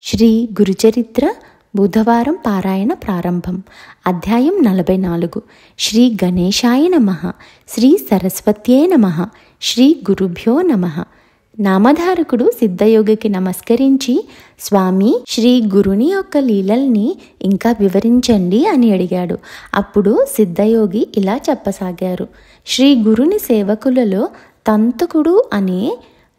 శ్రీ గురుచరిత్ర బుధవారం పారాయణ ప్రారంభం. అధ్యాయం 44. శ్రీ గణేశాయ నమః. శ్రీ సరస్వత్యే నమః. శ్రీ గురుభ్యో నమః. నామధారకుడు సిద్ధయోగికి నమస్కరించి, స్వామి, శ్రీ గురుని యొక్క లీలల్ని ఇంకా వివరించండి అని అడిగాడు. అప్పుడు సిద్ధయోగి ఇలా చెప్పసాగారు. శ్రీ గురుని సేవకులలో తంతకుడు అనే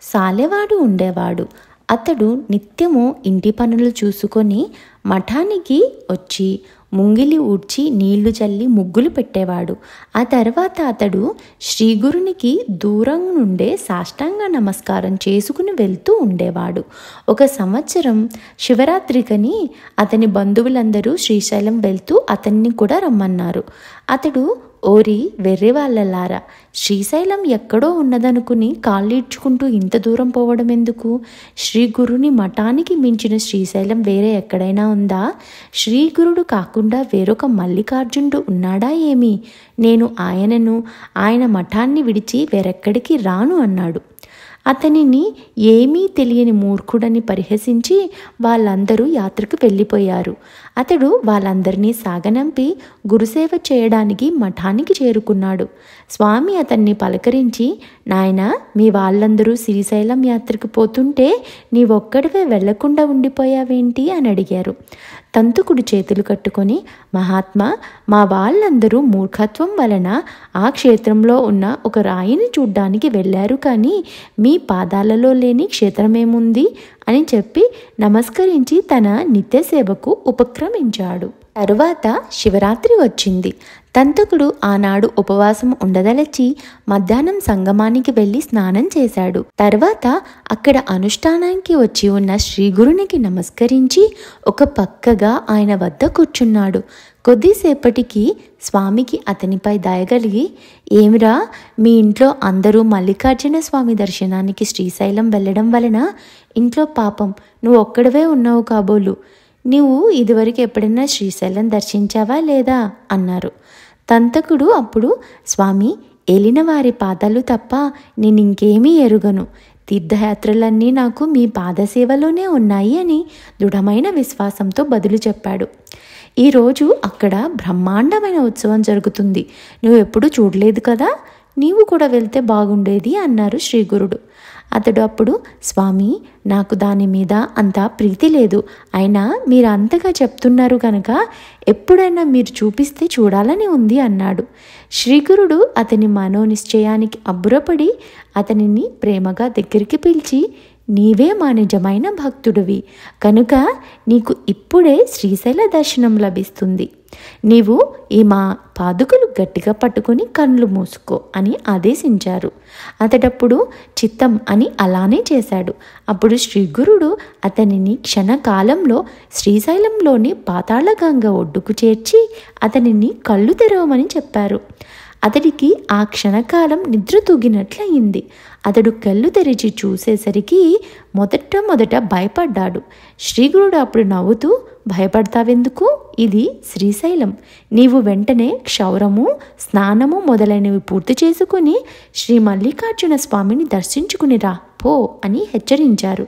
సాలెవాడు ఉండేవాడు. అతడు నిత్యము ఇంటి పనులు చూసుకొని మఠానికి వచ్చి ముంగిలి ఊడ్చి నీళ్లు చల్లి ముగ్గులు పెట్టేవాడు. ఆ తర్వాత అతడు శ్రీగురునికి దూరం నుండే సాష్టాంగ నమస్కారం చేసుకుని వెళ్తూ ఉండేవాడు. ఒక సంవత్సరం శివరాత్రికని అతని బంధువులందరూ శ్రీశైలం వెళ్తూ అతన్ని కూడా రమ్మన్నారు. అతడు, ఓరి వెర్రి వాళ్ళలారా, శ్రీశైలం ఎక్కడో ఉన్నదనుకుని కాళ్ళీడ్చుకుంటూ ఇంత దూరం పోవడం ఎందుకు? శ్రీ గురుని మఠానికి మించిన శ్రీశైలం వేరే ఎక్కడైనా ఉందా? శ్రీ గురుడు కాకుండా వేరొక మల్లికార్జునుడు ఉన్నాడా ఏమి? నేను ఆయన మఠాన్ని విడిచి వేరెక్కడికి రాను అన్నాడు. అతనిని ఏమీ తెలియని మూర్ఖుడని పరిహసించి వాళ్ళందరూ యాత్రకు వెళ్ళిపోయారు. అతడు వాళ్ళందరినీ సాగనంపి గురుసేవ చేయడానికి మఠానికి చేరుకున్నాడు. స్వామి అతన్ని పలకరించి, నాయనా, మీ వాళ్ళందరూ శ్రీశైలం యాత్రకు పోతుంటే నీవొక్కడివే వెళ్లకుండా ఉండిపోయావేంటి అని అడిగారు. తంతుకుడు చేతులు కట్టుకొని, మహాత్మా, మా వాళ్ళందరూ మూర్ఖత్వం వలన ఆ క్షేత్రంలో ఉన్న ఒక రాయిని చూడ్డానికి వెళ్ళారు, కానీ మీ పాదాలలో లేని క్షేత్రమేముంది అని చెప్పి నమస్కరించి తన నిత్య సేవకు ఉపక్రమించాడు. తరువాత శివరాత్రి వచ్చింది. తంతకుడు ఆనాడు ఉపవాసం ఉండదలచి మధ్యాహ్నం సంగమానికి వెళ్ళి స్నానం చేశాడు. తర్వాత అక్కడ అనుష్ఠానానికి వచ్చి ఉన్న శ్రీగురునికి నమస్కరించి ఒక పక్కగా ఆయన వద్ద కూర్చున్నాడు. కొద్దిసేపటికి స్వామికి అతనిపై దయగలిగి, ఏమిరా, మీ ఇంట్లో అందరూ మల్లికార్జున స్వామి దర్శనానికి శ్రీశైలం వెళ్ళడం వలన ఇంట్లో పాపం నువ్వు ఒక్కడవే ఉన్నావు కాబోలు. నీవు ఇదివరకు ఎప్పుడైనా శ్రీశైలం దర్శించావా లేదా అన్నారు. తంతకుడు అప్పుడు, స్వామి, ఏలిన వారి పాదాలు తప్ప నేనింకేమీ ఎరుగను. తీర్థయాత్రలన్నీ నాకు మీ పాదసేవలోనే ఉన్నాయి అని దృఢమైన విశ్వాసంతో బదులు చెప్పాడు. ఈరోజు అక్కడ బ్రహ్మాండమైన ఉత్సవం జరుగుతుంది. నువ్వు ఎప్పుడూ చూడలేదు కదా, నీవు కూడా వెళ్తే బాగుండేది అన్నారు శ్రీగురుడు. అతడు అప్పుడు, స్వామి, నాకు దాని మీద అంత ప్రీతి లేదు. అయినా మీరు అంతగా చెప్తున్నారు కనుక ఎప్పుడైనా మీరు చూపిస్తే చూడాలని ఉంది అన్నాడు. శ్రీగురుడు అతని మనోనిశ్చయానికి అబ్బురపడి అతనిని ప్రేమగా దగ్గరికి పిలిచి, నీవే మా నిజమైన భక్తుడివి కనుక నీకు ఇప్పుడే శ్రీశైల దర్శనం లభిస్తుంది. నీవు ఈ మా పాదుకలు గట్టిగా పట్టుకుని కళ్ళు మూసుకో అని ఆదేశించారు. అతడప్పుడు చిత్తం అని అలానే చేశాడు. అప్పుడు శ్రీగురుడు అతనిని క్షణకాలంలో శ్రీశైలంలోని పాతాళగంగ ఒడ్డుకు చేర్చి అతనిని కళ్ళు తెరవమని చెప్పారు. అతడికి ఆ క్షణకాలం నిద్ర తూగినట్లయింది. అతడు కళ్ళు తెరిచి చూసేసరికి మొదట భయపడ్డాడు. శ్రీగురుడు అప్పుడు నవ్వుతూ, భయపడతావెందుకు? ఇది శ్రీశైలం. నీవు వెంటనే క్షౌరము, స్నానము మొదలైనవి పూర్తి చేసుకుని శ్రీ మల్లికార్జున స్వామిని దర్శించుకునిరా పో అని హెచ్చరించారు.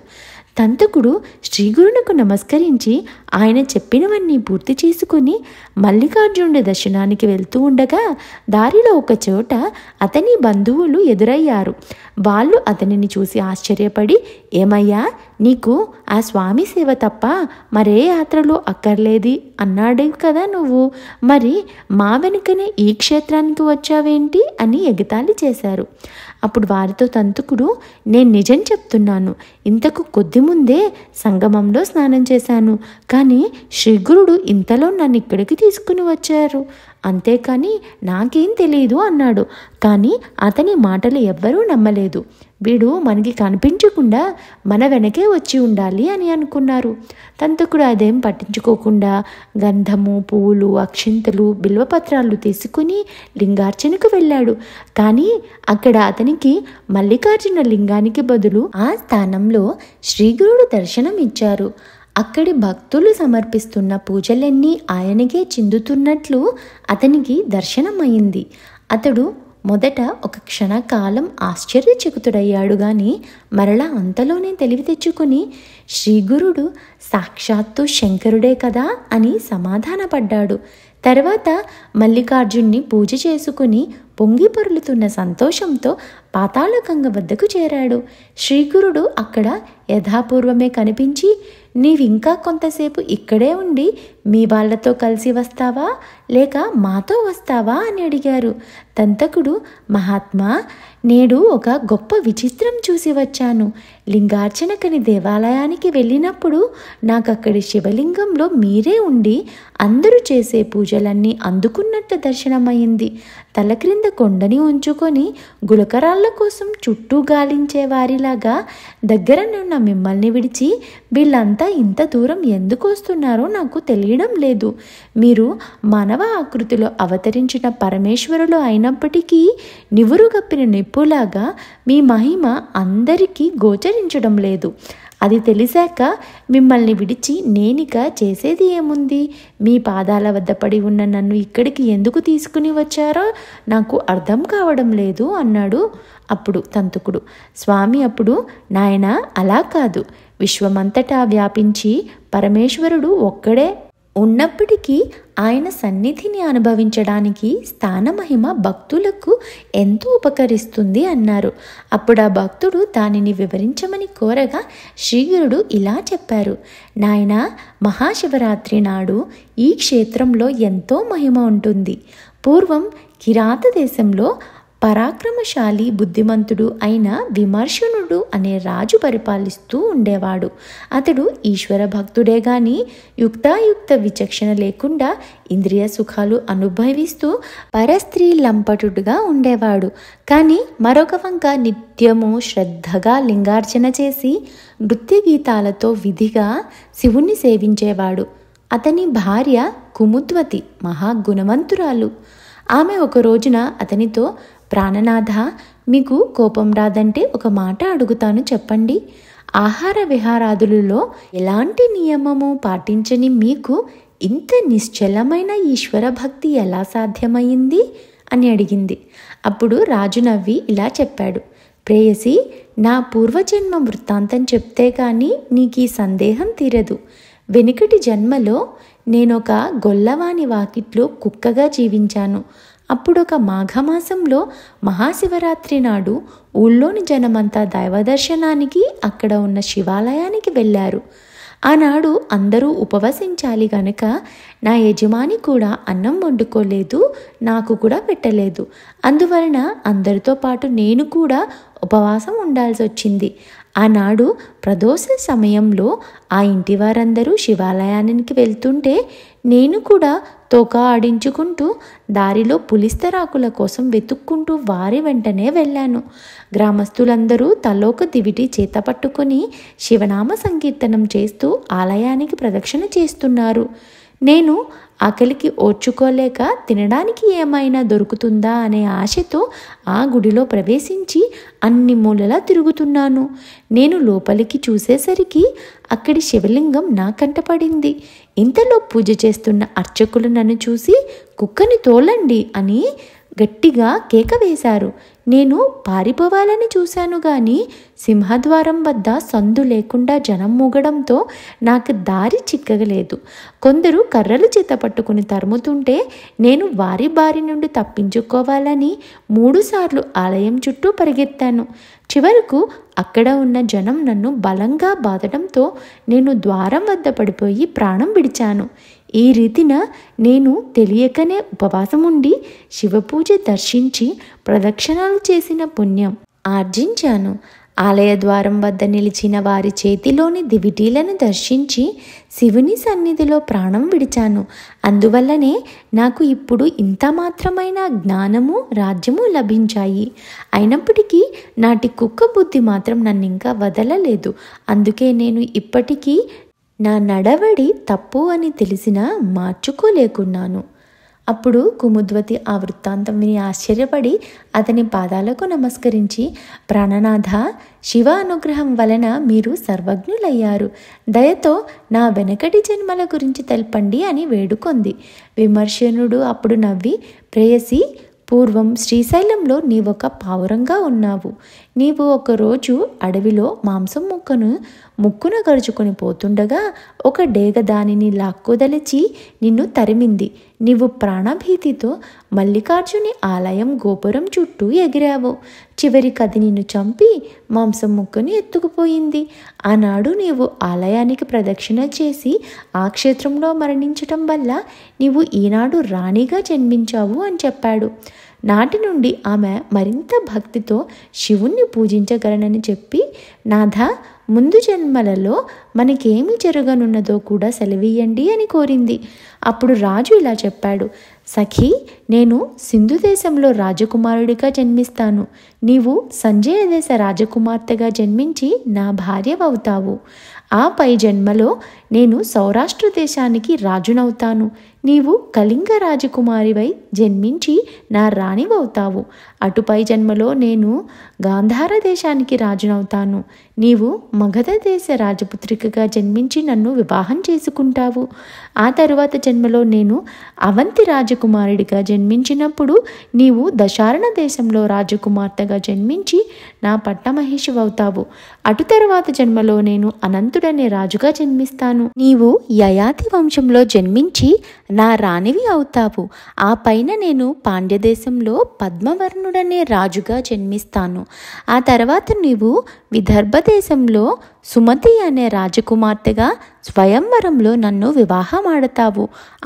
తంతకుడు శ్రీగురునకు నమస్కరించి ఆయన చెప్పినవన్నీ పూర్తి చేసుకుని మల్లికార్జునుడి దర్శనానికి వెళ్తూ ఉండగా దారిలో ఒక చోట అతని బంధువులు ఎదురయ్యారు. వాళ్ళు అతనిని చూసి ఆశ్చర్యపడి, ఏమయ్యా, నీకు ఆ స్వామి సేవ తప్ప మరే యాత్రలో అక్కర్లేది అన్నాడు కదా నువ్వు, మరి మా వెనుకనే ఈ క్షేత్రానికి వచ్చావేంటి అని ఎగతాళి చేశారు. అప్పుడు వారితో తంతుకుడు, నేను నిజం చెప్తున్నాను, ఇంతకు కొద్ది ముందే సంగమంలో స్నానం చేశాను, కానీ శ్రీగురుడు ఇంతలో నన్ను ఇక్కడికి తీసుకుని వచ్చారు, అంతేకాని నాకేం తెలియదు అన్నాడు. కానీ అతని మాటలు ఎవ్వరూ నమ్మలేదు. వీడు మనకి కనిపించకుండా మన వెనకే వచ్చి ఉండాలి అని అనుకున్నారు. తంతకుడు అదేం పట్టించుకోకుండా గంధము, పువ్వులు, అక్షింతలు, బిల్వపత్రాలు తీసుకుని లింగార్చనకు వెళ్ళాడు. కానీ అక్కడ అతనికి మల్లికార్జున లింగానికి బదులు ఆ స్థానంలో శ్రీగురుడు దర్శనం ఇచ్చారు. అక్కడి భక్తులు సమర్పిస్తున్న పూజలన్నీ ఆయనకే చిందుతున్నట్లు అతనికి దర్శనమైంది. అతడు మొదట ఒక క్షణకాలం ఆశ్చర్యచకితుడయ్యాడు గాని మరలా అంతలోనే తెలివి తెచ్చుకుని శ్రీగురుడు సాక్షాత్తు శంకరుడే కదా అని సమాధానపడ్డాడు. తర్వాత మల్లికార్జున్ని పూజ చేసుకుని పొంగి పొర్లుతున్న సంతోషంతో పాతాళగంగ వద్దకు చేరాడు. శ్రీగురుడు అక్కడ యథాపూర్వమే కనిపించి, నీవింకా కొంతసేపు ఇక్కడే ఉండి మీ వాళ్లతో కలిసి వస్తావా లేక మాతో వస్తావా అని అడిగారు. దంతకుడు, మహాత్మా, నేడు ఒక గొప్ప విచిత్రం చూసి వచ్చాను. లింగార్చనకని దేవాలయానికి వెళ్ళినప్పుడు నాకక్కడి శివలింగంలో మీరే ఉండి అందరూ చేసే పూజలన్నీ అందుకున్నట్టు దర్శనమైంది. తల క్రింద కొండని ఉంచుకొని గులకరాళ్ల కోసం చుట్టూ గాలించే వారిలాగా దగ్గరనున్న మిమ్మల్ని విడిచి వీళ్ళంతా ఇంత దూరం ఎందుకు వస్తున్నారో నాకు తెలియడం లేదు. మీరు మానవ ఆకృతిలో అవతరించిన పరమేశ్వరులు అయినప్పటికీ నివురుగప్పిన నిప్పులాగా మీ మహిమ అందరికీ గోచరించడం లేదు. అది తెలిసాక మిమ్మల్ని విడిచి నేనిక చేసేది ఏముంది? మీ పాదాల వద్ద పడి ఉన్న నన్ను ఇక్కడికి ఎందుకు తీసుకుని వచ్చారో నాకు అర్థం కావడం లేదు అన్నాడు. అప్పుడు తంతుకుడు, స్వామి అప్పుడు, నాయనా, అలా కాదు. విశ్వమంతటా వ్యాపించి పరమేశ్వరుడు ఒక్కడే ఉన్నప్పటికీ ఆయన సన్నిధిని అనుభవించడానికి స్థానమహిమ భక్తులకు ఎంతో ఉపకరిస్తుంది అన్నారు. అప్పుడు ఆ భక్తుడు దానిని వివరించమని కోరగా శ్రీగురుడు ఇలా చెప్పారు. నాయనా, మహాశివరాత్రి నాడు ఈ క్షేత్రంలో ఎంతో మహిమ ఉంటుంది. పూర్వం కిరాత దేశంలో పరాక్రమశాలి బుద్ధిమంతుడు అయిన విమర్శనుడు అనే రాజు పరిపాలిస్తూ ఉండేవాడు. అతడు ఈశ్వర భక్తుడే గాని యుక్తాయుక్త విచక్షణ లేకుండా ఇంద్రియ సుఖాలు అనుభవిస్తూ పరస్త్రీ లంపటుడుగా ఉండేవాడు. కానీ మరొక వంక నిత్యము శ్రద్ధగా లింగార్చన చేసి నృత్య గీతాలతో విధిగా శివుణ్ణి సేవించేవాడు. అతని భార్య కుముద్వతి మహాగుణవంతురాలు. ఆమె ఒక రోజున అతనితో, ప్రాణనాథ, మీకు కోపం రాదంటే ఒక మాట అడుగుతాను, చెప్పండి. ఆహార విహారాదులలో ఎలాంటి నియమము పాటించని మీకు ఇంత నిశ్చలమైన ఈశ్వర భక్తి ఎలా సాధ్యమైంది అని అడిగింది. అప్పుడు రాజు నవ్వి ఇలా చెప్పాడు. ప్రేయసి, నా పూర్వజన్మ వృత్తాంతం చెప్తే కానీ నీకీ సందేహం తీరదు. వెనుకటి జన్మలో నేనొక గొల్లవాని వాకిట్లో కుక్కగా జీవించాను. అప్పుడొక మాఘమాసంలో మహాశివరాత్రి నాడు ఊళ్ళోని జనమంతా దైవదర్శనానికి అక్కడ ఉన్న శివాలయానికి వెళ్ళారు. ఆనాడు అందరూ ఉపవసించాలి గనక నా యజమాని కూడా అన్నం వండుకోలేదు, నాకు కూడా పెట్టలేదు. అందువలన అందరితో పాటు నేను కూడా ఉపవాసం ఉండాల్సి వచ్చింది. ఆనాడు ప్రదోష సమయంలో ఆ ఇంటి వారందరూ శివాలయానికి వెళ్తుంటే నేను కూడా తోక ఆడించుకుంటూ దారిలో పులిస్తరాకుల కోసం వెతుక్కుంటూ వారి వెంటనే వెళ్ళాను. గ్రామస్తులందరూ తలోక దివిటి చేత పట్టుకుని శివనామ సంకీర్తనం చేస్తూ ఆలయానికి ప్రదక్షిణ చేస్తున్నారు. నేను ఆకలికి ఓర్చుకోలేక తినడానికి ఏమైనా దొరుకుతుందా అనే ఆశతో ఆ గుడిలో ప్రవేశించి అన్ని మూలలా తిరుగుతున్నాను. నేను లోపలికి చూసేసరికి అక్కడి శివలింగం నా కంటపడింది. ఇంతలో పూజ చేస్తున్న అర్చకులు నన్ను చూసి కుక్కని తోలండి అని గట్టిగా కేక వేశారు. నేను పారిపోవాలని చూశాను గాని సింహద్వారం వద్ద సందు లేకుండా జనం మూగడంతో నాకు దారి చిక్కగలేదు. కొందరు కర్రలు చేత పట్టుకుని తరుముతుంటే నేను వారి బారి నుండి తప్పించుకోవాలని 3 సార్లు ఆలయం చుట్టూ పరిగెత్తాను. చివరకు అక్కడ ఉన్న జనం నన్ను బలంగా బాదడంతో నేను ద్వారం వద్ద పడిపోయి ప్రాణం విడిచాను. ఈ రీతిన నేను తెలియకనే ఉపవాసం ఉండి శివపూజ దర్శించి ప్రదక్షిణాలు చేసిన పుణ్యం ఆర్జించాను. ఆలయ ద్వారం వద్ద నిలిచిన వారి చేతిలోని దివిటీలను దర్శించి శివుని సన్నిధిలో ప్రాణం విడిచాను. అందువల్లనే నాకు ఇప్పుడు ఇంత మాత్రమైన జ్ఞానము, రాజ్యము లభించాయి. అయినప్పటికీ నాటి కుక్క బుద్ధి మాత్రం నన్ను ఇంకా వదలలేదు. అందుకే నేను ఇప్పటికీ నా నడవడి తప్పు అని తెలిసినా మార్చుకోలేకున్నాను. అప్పుడు కుముద్వతి ఆ వృత్తాంతం విని ఆశ్చర్యపడి అతని పాదాలకు నమస్కరించి, ప్రాణనాథ, శివ అనుగ్రహం వలన మీరు సర్వజ్ఞులయ్యారు. దయతో నా వెనకటి జన్మల గురించి తెలపండి అని వేడుకొంది. విమర్శనుడు అప్పుడు నవ్వి, ప్రేయసి, పూర్వం శ్రీశైలంలో నీవొక పావురంగా ఉన్నావు. నీవు ఒకరోజు అడవిలో మాంసం ముక్కున గరుచుకొని పోతుండగా ఒక డేగ దానిని లాక్కోదలిచి నిన్ను తరిమింది. నీవు ప్రాణభీతితో మల్లికార్జుని ఆలయం గోపురం చుట్టూ ఎగిరావు. చివరికి అది నిన్ను చంపి మాంసం ముక్కను ఎత్తుకుపోయింది. ఆనాడు నీవు ఆలయానికి ప్రదక్షిణ చేసి ఆ క్షేత్రంలో మరణించటం వల్ల నీవు ఈనాడు రాణిగా జన్మించావు అని చెప్పాడు. నాటి నుండి ఆమె మరింత భక్తితో శివుణ్ణి పూజించగలనని చెప్పి, నాథ, ముందు జన్మలలో మనకేమి జరగనున్నదో కూడా సెలవీయండి అని కోరింది. అప్పుడు రాజు ఇలా చెప్పాడు, సఖీ, నేను సింధు దేశంలో రాజకుమారుడిగా జన్మిస్తాను. నీవు సంజయ దేశ రాజకుమార్తెగా జన్మించి నా భార్యవవుతావు. ఆ పై జన్మలో నేను సౌరాష్ట్ర దేశానికి రాజునవుతాను. నీవు కళింగ రాజకుమారివై జన్మించి నా రాణివవుతావు. అటుపై జన్మలో నేను గాంధార దేశానికి రాజునవుతాను. నీవు మగధ దేశ రాజపుత్రికగా జన్మించి నన్ను వివాహం చేసుకుంటావు. ఆ తరువాత జన్మలో నేను అవంతి రాజకుమారుడిగా జన్మించినప్పుడు నీవు దశారణ దేశంలో రాజకుమార్తెగా జన్మించి నా పట్టమహేషివవుతావు. అటు తరువాత జన్మలో నేను అనంతుడనే రాజుగా జన్మిస్తాను. నీవు యయాతి వంశంలో జన్మించి నా రాణివి అవుతావు. ఆ పైన నేను పాండ్యదేశంలో పద్మవర్ణుడనే రాజుగా జన్మిస్తాను. ఆ తర్వాత నీవు విదర్భ దేశంలో సుమతి అనే రాజకుమార్తెగా స్వయంవరంలో నన్ను వివాహమాడతావు.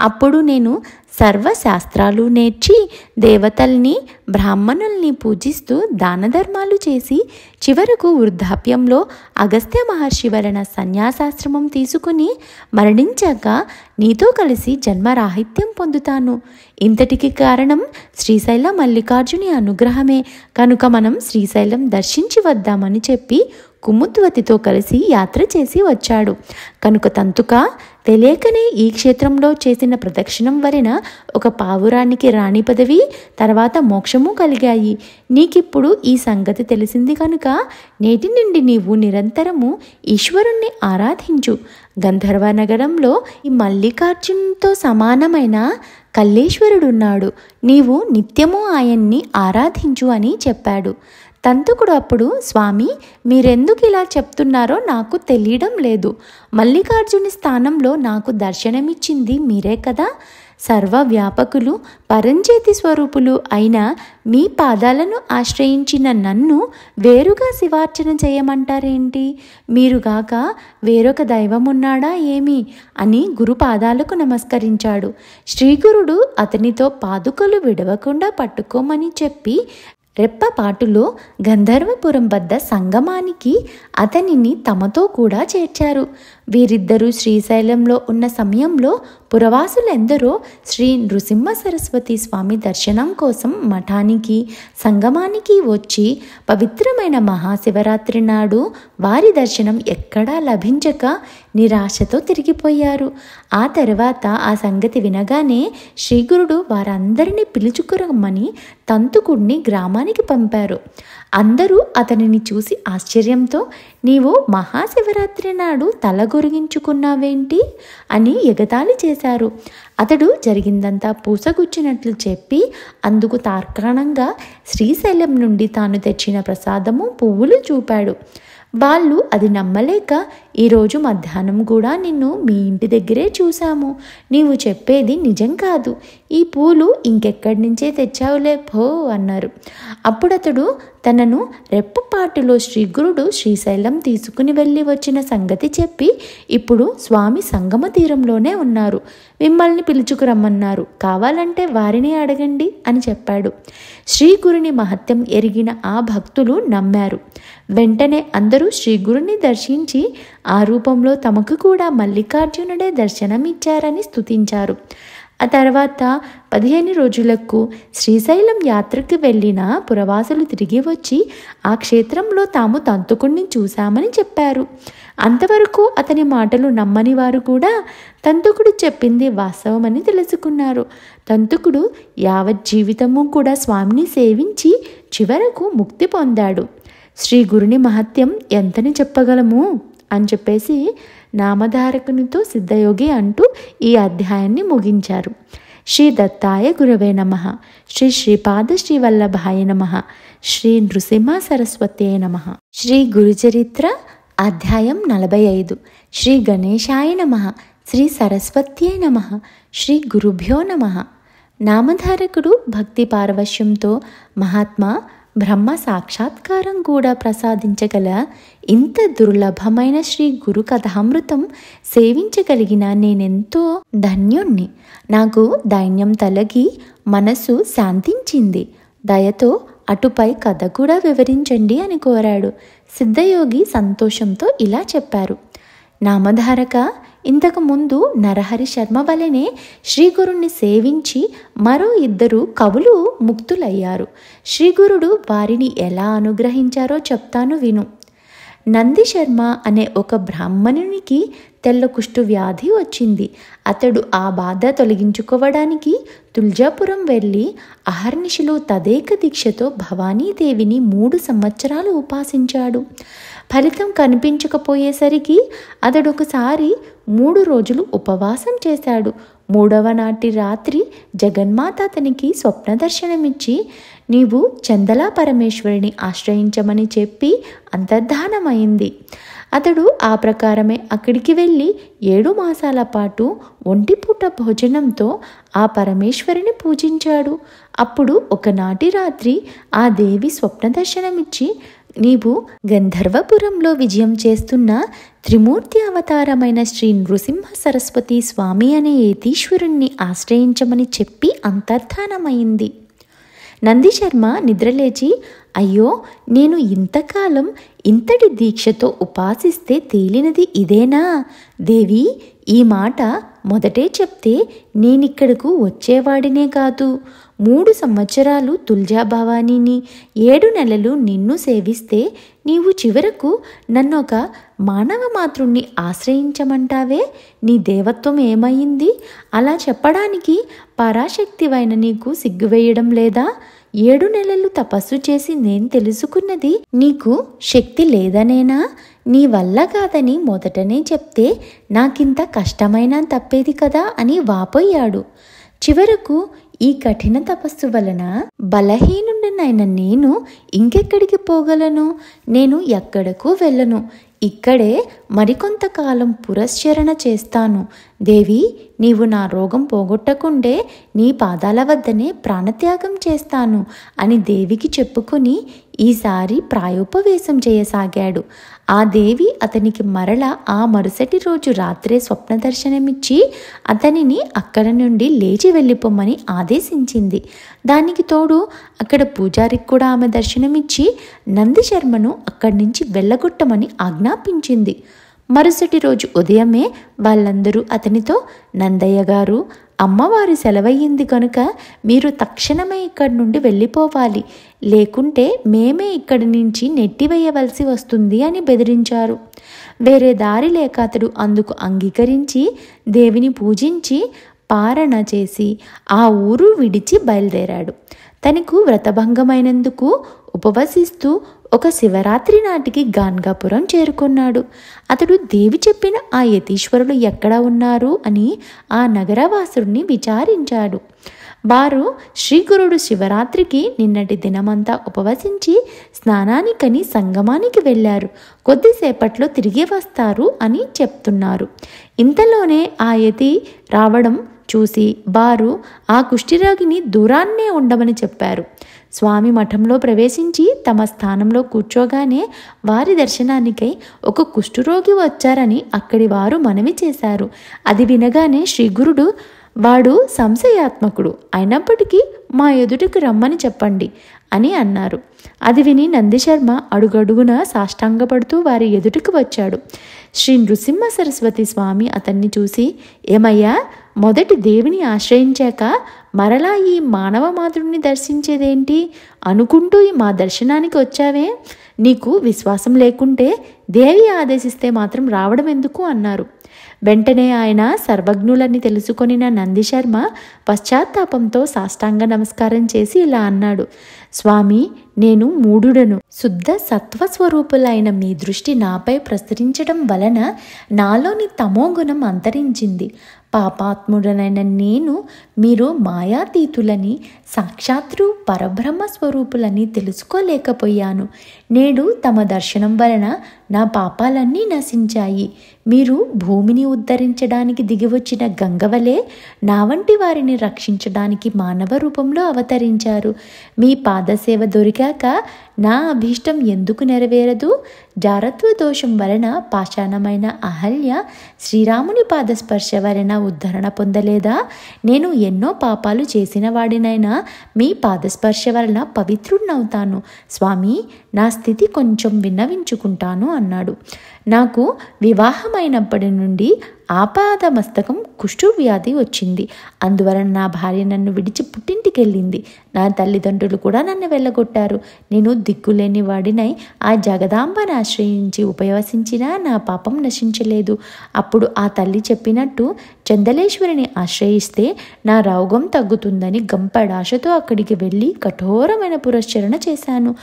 అప్పుడు నేను సర్వశాస్త్రాలు నేర్చి దేవతల్ని బ్రాహ్మణుల్ని పూజిస్తూ దానధర్మాలు చేసి చివరకు వృద్ధాప్యంలో అగస్త్య మహర్షి వలన సన్యాసాశ్రమం తీసుకుని మరణించాక నీతో కలిసి జన్మరాహిత్యం పొందుతాను. ఇంతటికి కారణం శ్రీశైల మల్లికార్జుని అనుగ్రహమే. కనుక మనం శ్రీశైలం దర్శించి వద్దామని చెప్పి కుముద్వతితో కలిసి యాత్ర చేసి వచ్చాడు. కనుక తంతుక, తెలియకనే ఈ క్షేత్రంలో చేసిన ప్రదక్షిణం వలన ఒక పావురానికి రాణి పదవి, తర్వాత మోక్షము కలిగాయి. నీకిప్పుడు ఈ సంగతి తెలిసింది కనుక నేటి నుండి నీవు నిరంతరము ఈశ్వరుణ్ణి ఆరాధించు. గంధర్వ నగరంలో ఈ మల్లికార్జునుతో సమానమైన కల్లేశ్వరుడున్నాడు. నీవు నిత్యము ఆయన్ని ఆరాధించు అని చెప్పాడు. తంతుకుడు అప్పుడు, స్వామి, మీరెందుకు ఇలా చెప్తున్నారో నాకు తెలియడం లేదు. మల్లికార్జుని స్థానంలో నాకు దర్శనమిచ్చింది మీరే కదా. సర్వవ్యాపకులు పరంజ్యోతి స్వరూపులు అయిన మీ పాదాలను ఆశ్రయించిన నన్ను వేరుగా శివార్చన చేయమంటారేంటి? మీరుగాక వేరొక దైవమున్నాడా ఏమి అని గురు పాదాలకు నమస్కరించాడు. శ్రీగురుడు అతనితో పాదుకలు విడవకుండా పట్టుకోమని చెప్పి రెప్పపాటులో గంధర్వపురం వద్ద సంగమానికి అతనిని తమతో కూడా చేర్చారు. వీరిద్దరూ శ్రీశైలంలో ఉన్న సమయంలో పురవాసులెందరో శ్రీ నృసింహ సరస్వతి స్వామి దర్శనం కోసం మఠానికి సంగమానికి వచ్చి పవిత్రమైన మహాశివరాత్రి నాడు వారి దర్శనం ఎక్కడా లభించక నిరాశతో తిరిగిపోయారు. ఆ తర్వాత ఆ సంగతి వినగానే శ్రీగురుడు వారందరినీ పిలుచుకురమ్మని తంతుకుడిని గ్రామానికి పంపారు. అందరూ అతనిని చూసి ఆశ్చర్యంతో, నీవు మహాశివరాత్రి నాడు తలగొరిగించుకున్నావేంటి అని ఎగతాళి చేశారు. అతడు జరిగిందంతా పూసగుచ్చినట్లు చెప్పి అందుకు తార్కాణంగా శ్రీశైలం నుండి తాను తెచ్చిన ప్రసాదము, పువ్వులు చూపాడు. వాళ్ళు అది నమ్మలేక, ఈరోజు మధ్యాహ్నం కూడా నిన్ను మీ ఇంటి దగ్గరే చూశాము. నీవు చెప్పేది నిజం కాదు. ఈ పూలు ఇంకెక్కడి నుంచే తెచ్చావులే పో అన్నారు. అప్పుడతడు తనను రెప్పపాటులో శ్రీగురుడు శ్రీశైలం తీసుకుని వెళ్ళి వచ్చిన సంగతి చెప్పి, ఇప్పుడు స్వామి సంగమ తీరంలోనే ఉన్నారు, మిమ్మల్ని పిలుచుకురమ్మన్నారు, కావాలంటే వారిని అడగండి అని చెప్పాడు. శ్రీగురుని మహత్యం ఎరిగిన ఆ భక్తులు నమ్మారు. వెంటనే అందరూ శ్రీగురుని దర్శించి ఆ రూపంలో తమకు కూడా మల్లికార్జునుడే దర్శనమిచ్చారని స్తుతించారు. ఆ తర్వాత 15 రోజులకు శ్రీశైలం యాత్రకు వెళ్ళిన పురవాసులు తిరిగి వచ్చి ఆ క్షేత్రంలో తాము తంతుకుడిని చూశామని చెప్పారు. అంతవరకు అతని మాటలు నమ్మని వారు కూడా తంతుకుడు చెప్పింది వాస్తవమని తెలుసుకున్నారు. తంతుకుడు యావత్ జీవితము కూడా స్వామిని సేవించి చివరకు ముక్తి పొందాడు. శ్రీ గురుని మహత్యం ఎంతని చెప్పగలము అని చెప్పేసి నామధారకునితో సిద్ధయోగి అంటూ ఈ అధ్యాయాన్ని ముగించారు. శ్రీ దత్తాయ గురవే నమః. శ్రీ శ్రీపాద శ్రీవల్లభాయ నమః. శ్రీ నృసింహ సరస్వతే నమః. శ్రీ గురుచరిత్ర అధ్యాయం 45. శ్రీ గణేశాయ నమః. శ్రీ సరస్వత్యే నమః. శ్రీ గురుభ్యో నమః. నామధారకుడు భక్తి పారవశ్యంతో మహాత్మా బ్రహ్మ సాక్షాత్కారం కూడా ప్రసాదించగల ఇంత దుర్లభమైన శ్రీ గురు కథామృతం సేవించగలిగిన నేనెంతో ధన్యుణ్ణి. నాకు దైన్యం తొలగి మనసు శాంతించింది. దయతో అటుపై కథ కూడా వివరించండి అని కోరాడు. సిద్ధయోగి సంతోషంతో ఇలా చెప్పారు. నామధారక, ఇంతకు ముందు నరహరి శర్మ వలెనే శ్రీగురుణ్ణి సేవించి మరో 2 కవులు ముక్తులయ్యారు. శ్రీగురుడు వారిని ఎలా అనుగ్రహించారో చెప్తాను విను. నంది శర్మ అనే ఒక బ్రాహ్మణునికి తెల్ల కుష్టు వ్యాధి వచ్చింది. అతడు ఆ బాధ తొలగించుకోవడానికి తుల్జాపురం వెళ్ళి అహర్నిశలు తదేక దీక్షతో భవానీదేవిని 3 సంవత్సరాలు ఉపాసించాడు. ఫలితం కనిపించకపోయేసరికి అతడు ఒకసారి 3 రోజులు ఉపవాసం చేశాడు. 3వ నాటి రాత్రి జగన్మాత అతనికి స్వప్న దర్శనమిచ్చి నీవు చందలా పరమేశ్వరిని ఆశ్రయించమని చెప్పి అంతర్ధానమైంది. అతడు ఆ ప్రకారమే అక్కడికి వెళ్ళి 7 మాసాల పాటు ఒంటిపూట భోజనంతో ఆ పరమేశ్వరిని పూజించాడు. అప్పుడు ఒకనాటి రాత్రి ఆ దేవి స్వప్న దర్శనమిచ్చి నీవు గంధర్వపురంలో విజయం చేస్తున్న త్రిమూర్తి అవతారమైన శ్రీ నృసింహ సరస్వతి స్వామి అనే యతీశ్వరుణ్ణి ఆశ్రయించమని చెప్పి అంతర్ధానమైంది. నందిశర్మ నిద్రలేచి అయ్యో, నేను ఇంతకాలం ఇంతటి దీక్షతో ఉపాసిస్తే తేలినది ఇదేనా? దేవి, ఈ మాట మొదటే చెప్తే నేనిక్కడకు వచ్చేవాడినే కాదు. 3 సంవత్సరాలు తుల్జా భవానీని 7 నెలలు నిన్ను సేవిస్తే నీవు చివరకు నన్నొక మానవ మాతృణ్ణి ఆశ్రయించమంటావే? నీ దేవత్వం ఏమైంది? అలా చెప్పడానికి పరాశక్తివైన నీకు సిగ్గువేయడం లేదా? 7 నెలలు తపస్సు చేసి నేను తెలుసుకున్నది నీకు శక్తి లేదనేనా? నీ వల్ల కాదని మొదటనే చెప్తే నాకింత కష్టమైనా తప్పేది కదా అని వాపోయాడు. చివరకు ఈ కఠిన తపస్సు వలన బలహీనుడనైన నేను ఇంకెక్కడికి పోగలను? నేను ఎక్కడకు వెళ్ళను. ఇక్కడే మరికొంతకాలం పురస్చరణ చేస్తాను. దేవి, నీవు నా రోగం పోగొట్టకుండే నీ పాదాల వద్దనే ప్రాణత్యాగం చేస్తాను అని దేవికి చెప్పుకొని ఈసారి ప్రాయోపవేశం చేయసాగాడు. ఆ దేవి అతనికి మరల ఆ మరుసటి రోజు రాత్రే స్వప్న దర్శనమిచ్చి అతనిని అక్కడ నుండి లేచి వెళ్ళిపోమ్మని ఆదేశించింది. దానికి తోడు అక్కడ పూజారికి కూడా ఆమె దర్శనమిచ్చి నందిశర్మను అక్కడి నుంచి వెళ్ళగొట్టమని ఆజ్ఞాపించింది. మరుసటి రోజు ఉదయమే వాళ్ళందరూ అతనితో నందయ్య గారు, అమ్మవారి సెలవయ్యింది కనుక మీరు తక్షణమే ఇక్కడి నుండి వెళ్ళిపోవాలి, లేకుంటే మేమే ఇక్కడి నుంచి నెట్టివేయవలసి వస్తుంది అని బెదిరించారు. వేరే దారి లేక అతడు అందుకు అంగీకరించి దేవిని పూజించి పారణ చేసి ఆ ఊరు విడిచి బయలుదేరాడు. తనకు వ్రతభంగమైనందుకు ఉపవసిస్తూ ఒక శివరాత్రి నాటికి గాన్గాపురం చేరుకున్నాడు. అతడు దేవి చెప్పిన ఆ యతీశ్వరులు ఎక్కడ ఉన్నారు అని ఆ నగరవాసుడిని విచారించాడు. వారు శ్రీగురుడు శివరాత్రికి నిన్నటి దినమంతా ఉపవసించి స్నానానికని సంగమానికి వెళ్ళారు, కొద్దిసేపట్లో తిరిగి వస్తారు అని చెప్తున్నారు. ఇంతలోనే ఆ యతి రావడం చూసి వారు ఆ కుష్ఠిరోగిని దూరాన్నే ఉండమని చెప్పారు. స్వామి మఠంలో ప్రవేశించి తమ స్థానంలో కూర్చోగానే వారి దర్శనానికై ఒక కుష్ఠరోగి వచ్చారని అక్కడి వారు మనవి చేశారు. అది వినగానే శ్రీగురుడు, వాడు సంశయాత్మకుడు అయినప్పటికీ మా ఎదుటికి రమ్మని చెప్పండి అని అన్నారు. అది విని నందిశర్మ అడుగడుగున సాష్టాంగపడుతూ వారి ఎదుటికి వచ్చాడు. శ్రీ నృసింహ సరస్వతి స్వామి అతన్ని చూసి, ఏమయ్యా, మొదటి దేవిని ఆశ్రయించాక మరలా ఈ మానవ మాతృని దర్శించేదేంటి అనుకుంటూ మా దర్శనానికి వచ్చావే? నీకు విశ్వాసం లేకుంటే దేవి ఆదేశిస్తే మాత్రం రావడం ఎందుకు అన్నారు. వెంటనే ఆయన సర్వజ్ఞులని తెలుసుకొనిన నందిశర్మ పశ్చాత్తాపంతో సాష్టాంగ నమస్కారం చేసి ఇలా అన్నాడు: స్వామి, నేను మూఢుడను. శుద్ధ సత్వస్వరూపులైన మీ దృష్టి నాపై ప్రసరించడం వలన నాలోని తమోగుణం అంతరించింది. పాపాత్ముడనైన నేను మీరు మాయాతీతులని, సాక్షాత్తు పరబ్రహ్మ స్వరూపులని తెలుసుకోలేకపోయాను. నేడు తమ దర్శనం వలన నా పాపాలన్నీ నశించాయి. మీరు భూమిని ఉద్ధరించడానికి దిగివచ్చిన గంగవలే నా వంటి వారిని రక్షించడానికి మానవ రూపంలో అవతరించారు. మీ పాదసేవ దొరికాక నా అభీష్టం ఎందుకు నెరవేరదు? జారత్వ దోషం వలన పాషాణమైన అహల్య శ్రీరాముని పాదస్పర్శ వలన ఉద్ధరణ పొందలేదా? నేను ఎన్నో పాపాలు చేసిన వాడినైనా మీ పాదస్పర్శ వలన పవిత్రుడినవుతాను. స్వామి, నా స్థితి కొంచెం విన్నవించుకుంటాను అన్నాడు. నాకు వివాహమైనప్పటి నుండి ఆపాదమస్తకం కుష్ఠవ్యాధి వచ్చింది. అందువలన నా భార్య నన్ను విడిచి పుట్టింటికి వెళ్ళింది. నా తల్లిదండ్రులు కూడా నన్ను వెళ్ళగొట్టారు. నేను దిక్కులేని వాడినై ఆ జగదాంబను ఆశ్రయించి ఉపవసించినా నా పాపం నశించలేదు. అప్పుడు ఆ తల్లి చెప్పినట్టు చందలేశ్వరిని ఆశ్రయిస్తే నా రోగం తగ్గుతుందని గంపెడాశతో అక్కడికి వెళ్ళి కఠోరమైన పురస్చరణ చేశాను.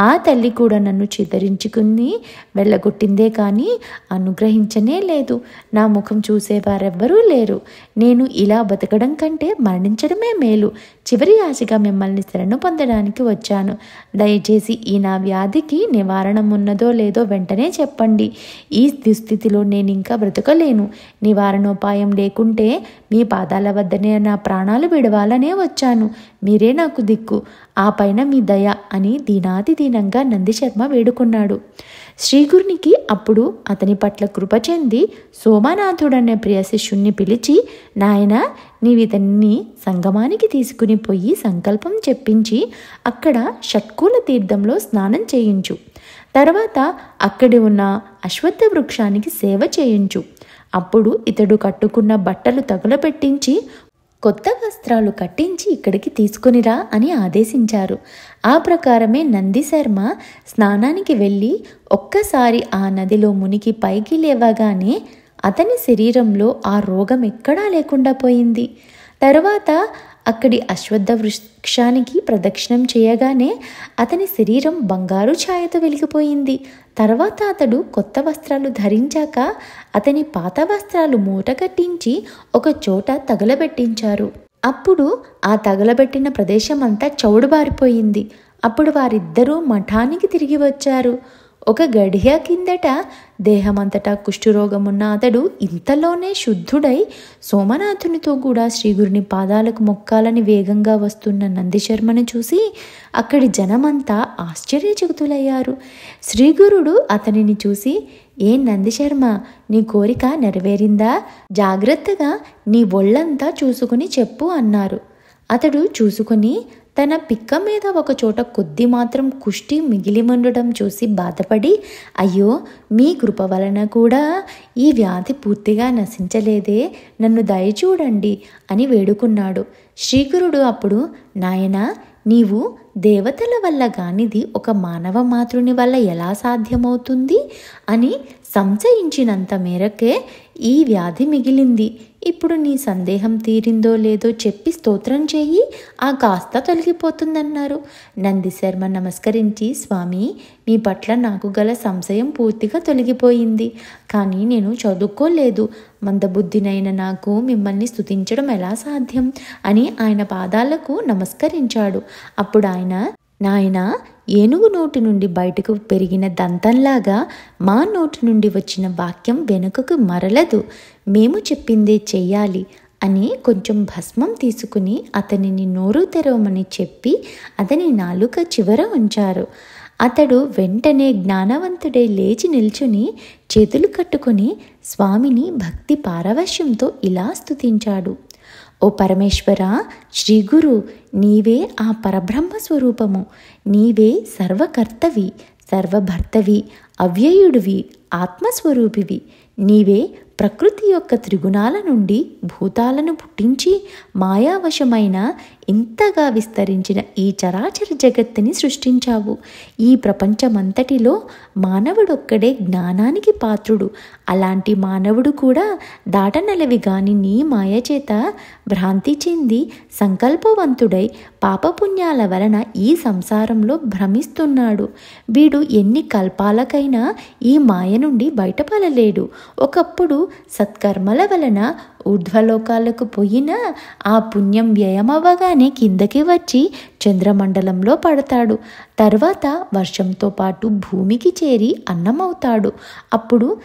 ఆ తల్లి కూడా నన్ను చిదరించుకుని వెళ్ళగొట్టిందే కానీ అనుగ్రహించనే లేదు. నా ముఖం చూసేవారెవ్వరూ లేరు. నేను ఇలా బతకడం కంటే మరణించడమే మేలు. చివరి ఆశగా మిమ్మల్ని శరణు పొందడానికి వచ్చాను. దయచేసి ఈ నా వ్యాధికి నివారణం ఉన్నదో లేదో వెంటనే చెప్పండి. ఈ దుస్థితిలో నేను ఇంకా బ్రతకలేను. నివారణోపాయం లేకుంటే మీ పాదాల వద్దనే నా ప్రాణాలు విడవాలనే వచ్చాను. మీరే నాకు దిక్కు, ఆ పైన మీ దయ అని దీనాతి దీనంగా నందిశర్మ వేడుకున్నాడు. శ్రీగురునికి అప్పుడు అతని పట్ల కృప చెంది సోమనాథుడనే ప్రియ శిష్యుణ్ణి పిలిచి, నాయన, నీవితన్ని సంగమానికి తీసుకుని పోయి సంకల్పం చెప్పించి అక్కడ షట్కూల తీర్థంలో స్నానం చేయించు. తర్వాత అక్కడి ఉన్న అశ్వత్థ వృక్షానికి సేవ చేయించు. అప్పుడు ఇతడు కట్టుకున్న బట్టలు తగులపెట్టించి కొత్త వస్త్రాలు కట్టించి ఇక్కడికి తీసుకునిరా అని ఆదేశించారు. ఆ ప్రకారమే నందిశర్మ స్నానానికి వెళ్ళి ఒక్కసారి ఆ నదిలో మునిగి పైకి లేవగానే అతని శరీరంలో ఆ రోగం ఎక్కడా లేకుండా పోయింది. తర్వాత అక్కడి అశ్వత్థ వృక్షానికి ప్రదక్షిణం చేయగానే అతని శరీరం బంగారు ఛాయతో వెలిగిపోయింది. తర్వాత అతడు కొత్త వస్త్రాలు ధరించాక అతని పాత వస్త్రాలు మూట కట్టించి ఒక చోట తగలబెట్టించారు. అప్పుడు ఆ తగలబెట్టిన ప్రదేశం అంతా చౌడుబారిపోయింది. అప్పుడు వారిద్దరూ మఠానికి తిరిగి వచ్చారు. ఒక గడియ కిందట దేహమంతటా కుష్ఠరోగమున్న అతడు ఇంతలోనే శుద్ధుడై సోమనాథునితో కూడా శ్రీగురుని పాదాలకు మొక్కాలని వేగంగా వస్తున్న నందిశర్మను చూసి అక్కడి జనమంతా ఆశ్చర్యచకితులయ్యారు. శ్రీగురుడు అతనిని చూసి, ఏ నందిశర్మ, నీ కోరిక నెరవేరిందా? జాగ్రత్తగా నీ ఒళ్ళంతా చూసుకుని చెప్పు అన్నారు. అతడు చూసుకుని తన పిక్క మీద ఒక చోట కొద్ది మాత్రం కుష్టి మిగిలి ఉండడం చూసి బాధపడి, అయ్యో, మీ కృప వలన కూడా ఈ వ్యాధి పూర్తిగా నశించలేదే, నన్ను దయచూడండి అని వేడుకున్నాడు. శ్రీగురుడు అప్పుడు, నాయనా, నీవు దేవతల వల్ల కానిది ఒక మానవ మాతృని వల్ల ఎలా సాధ్యమవుతుంది అని సంశయించినంత మేరకే ఈ వ్యాధి మిగిలింది. ఇప్పుడు నీ సందేహం తీరిందో లేదో చెప్పి స్తోత్రం చేయి, ఆ కాస్త తొలగిపోతుందన్నారు. నందిశర్మ నమస్కరించి, స్వామి, మీ పట్ల నాకు గల సంశయం పూర్తిగా తొలగిపోయింది. కానీ నేను చదువుకోలేదు. మందబుద్ధినైన నాకు మిమ్మల్ని స్తుతించడం ఎలా సాధ్యం అని ఆయన పాదాలకు నమస్కరించాడు. అప్పుడు ఆయన, నాయనా, ఏనుగు నోటి నుండి బయటకు పెరిగిన దంతంలాగా మా నోటి నుండి వచ్చిన వాక్యం వెనుకకు మరలదు. మేము చెప్పిందే చెయ్యాలి అని కొంచెం భస్మం తీసుకుని అతనిని నోరు తెరవమని చెప్పి అతని నాలుక చివర ఉంచారు. అతడు వెంటనే జ్ఞానవంతుడై లేచి నిల్చుని చేతులు కట్టుకొని స్వామిని భక్తి పారవశ్యంతో ఇలా స్తుతించాడు. ఓ పరమేశ్వర, శ్రీగురు, నీవే ఆ పరబ్రహ్మ స్వరూపము. నీవే సర్వకర్తవి, సర్వభర్తవి, అవ్యయుడివి, ఆత్మస్వరూపివి. నీవే ప్రకృతి యొక్క త్రిగుణాల నుండి భూతాలను పుట్టించి మాయావశమైన ఇంతగా విస్తరించిన ఈ చరాచర జగత్తుని సృష్టించావు. ఈ ప్రపంచమంతటిలో మానవుడొక్కడే జ్ఞానానికి పాత్రుడు. అలాంటి మానవుడు కూడా దాటనలవి గాని నీ మాయ చేత భ్రాంతి చెంది సంకల్పవంతుడై పాపపుణ్యాల వలన ఈ సంసారంలో భ్రమిస్తున్నాడు. వీడు ఎన్ని కల్పాలకైనా ఈ మాయ నుండి బయటపడలేడు. ఒకప్పుడు సత్కర్మల వలన ఊర్ధ్వలోకాలకు పోయినా ఆ పుణ్యం వ్యయమవ్వగానే కిందకి వచ్చి చంద్రమండలంలో పడతాడు. తర్వాత వర్షంతో పాటు భూమికి చేరి అన్నమవుతాడు. అప్పుడు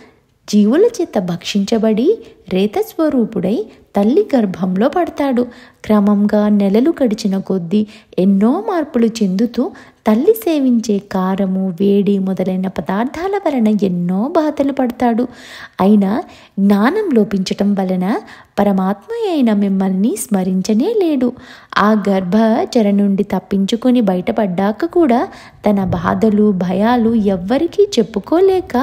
జీవుల చేత భక్షించబడి రేతస్వరూపుడై తల్లి గర్భంలో పడతాడు. క్రమంగా నెలలు గడిచిన కొద్దీ ఎన్నో మార్పులు చెందుతూ తల్లి సేవించే కారము, వేడి మొదలైన పదార్థాల వలన ఎన్నో బాధలు పడతాడు. అయినా జ్ఞానం లోపించటం వలన పరమాత్మ అయిన మిమ్మల్ని స్మరించనే లేడు. ఆ గర్భచర నుండి తప్పించుకొని బయటపడ్డాక కూడా తన బాధలు, భయాలు ఎవ్వరికీ చెప్పుకోలేక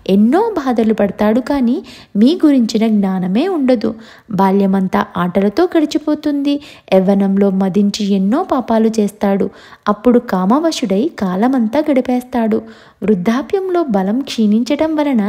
ఎన్నో బాధలు పడతాడు. కానీ మీ గురించిన జ్ఞానమే ఉండదు. బాల్యమంతా ఆటలతో గడిచిపోతుంది. యవ్వనంలో మదించి ఎన్నో పాపాలు చేస్తాడు. అప్పుడు కామవశుడై కాలమంతా గడిపేస్తాడు. వృద్ధాప్యంలో బలం క్షీణించటం వలన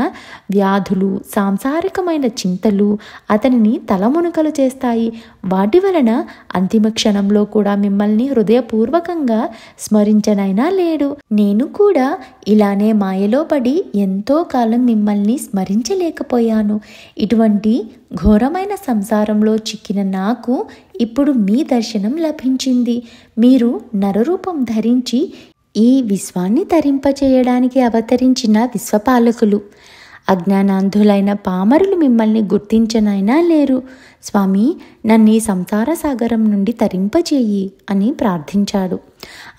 వ్యాధులు, సాంసారికమైన చింతలు అతనిని తలమునకలు చేస్తాయి. వాటి వలన అంతిమ క్షణంలో కూడా మిమ్మల్ని హృదయపూర్వకంగా స్మరించనైనా లేడు. నేను కూడా ఇలానే మాయలో పడి ఎంతో కాలం మిమ్మల్ని స్మరించలేకపోయాను. ఇటువంటి ఘోరమైన సంసారంలో చిక్కిన నాకు ఇప్పుడు మీ దర్శనం లభించింది. మీరు నరరూపం ధరించి ఈ విశ్వాన్ని తరింపచేయడానికి అవతరించిన విశ్వపాలకులు. అజ్ఞానాంధులైన పామరులు మిమ్మల్ని గుర్తించనైనా లేరు. స్వామి, నన్ను ఈ సంసార సాగరం నుండి తరింపచేయి అని ప్రార్థించాడు.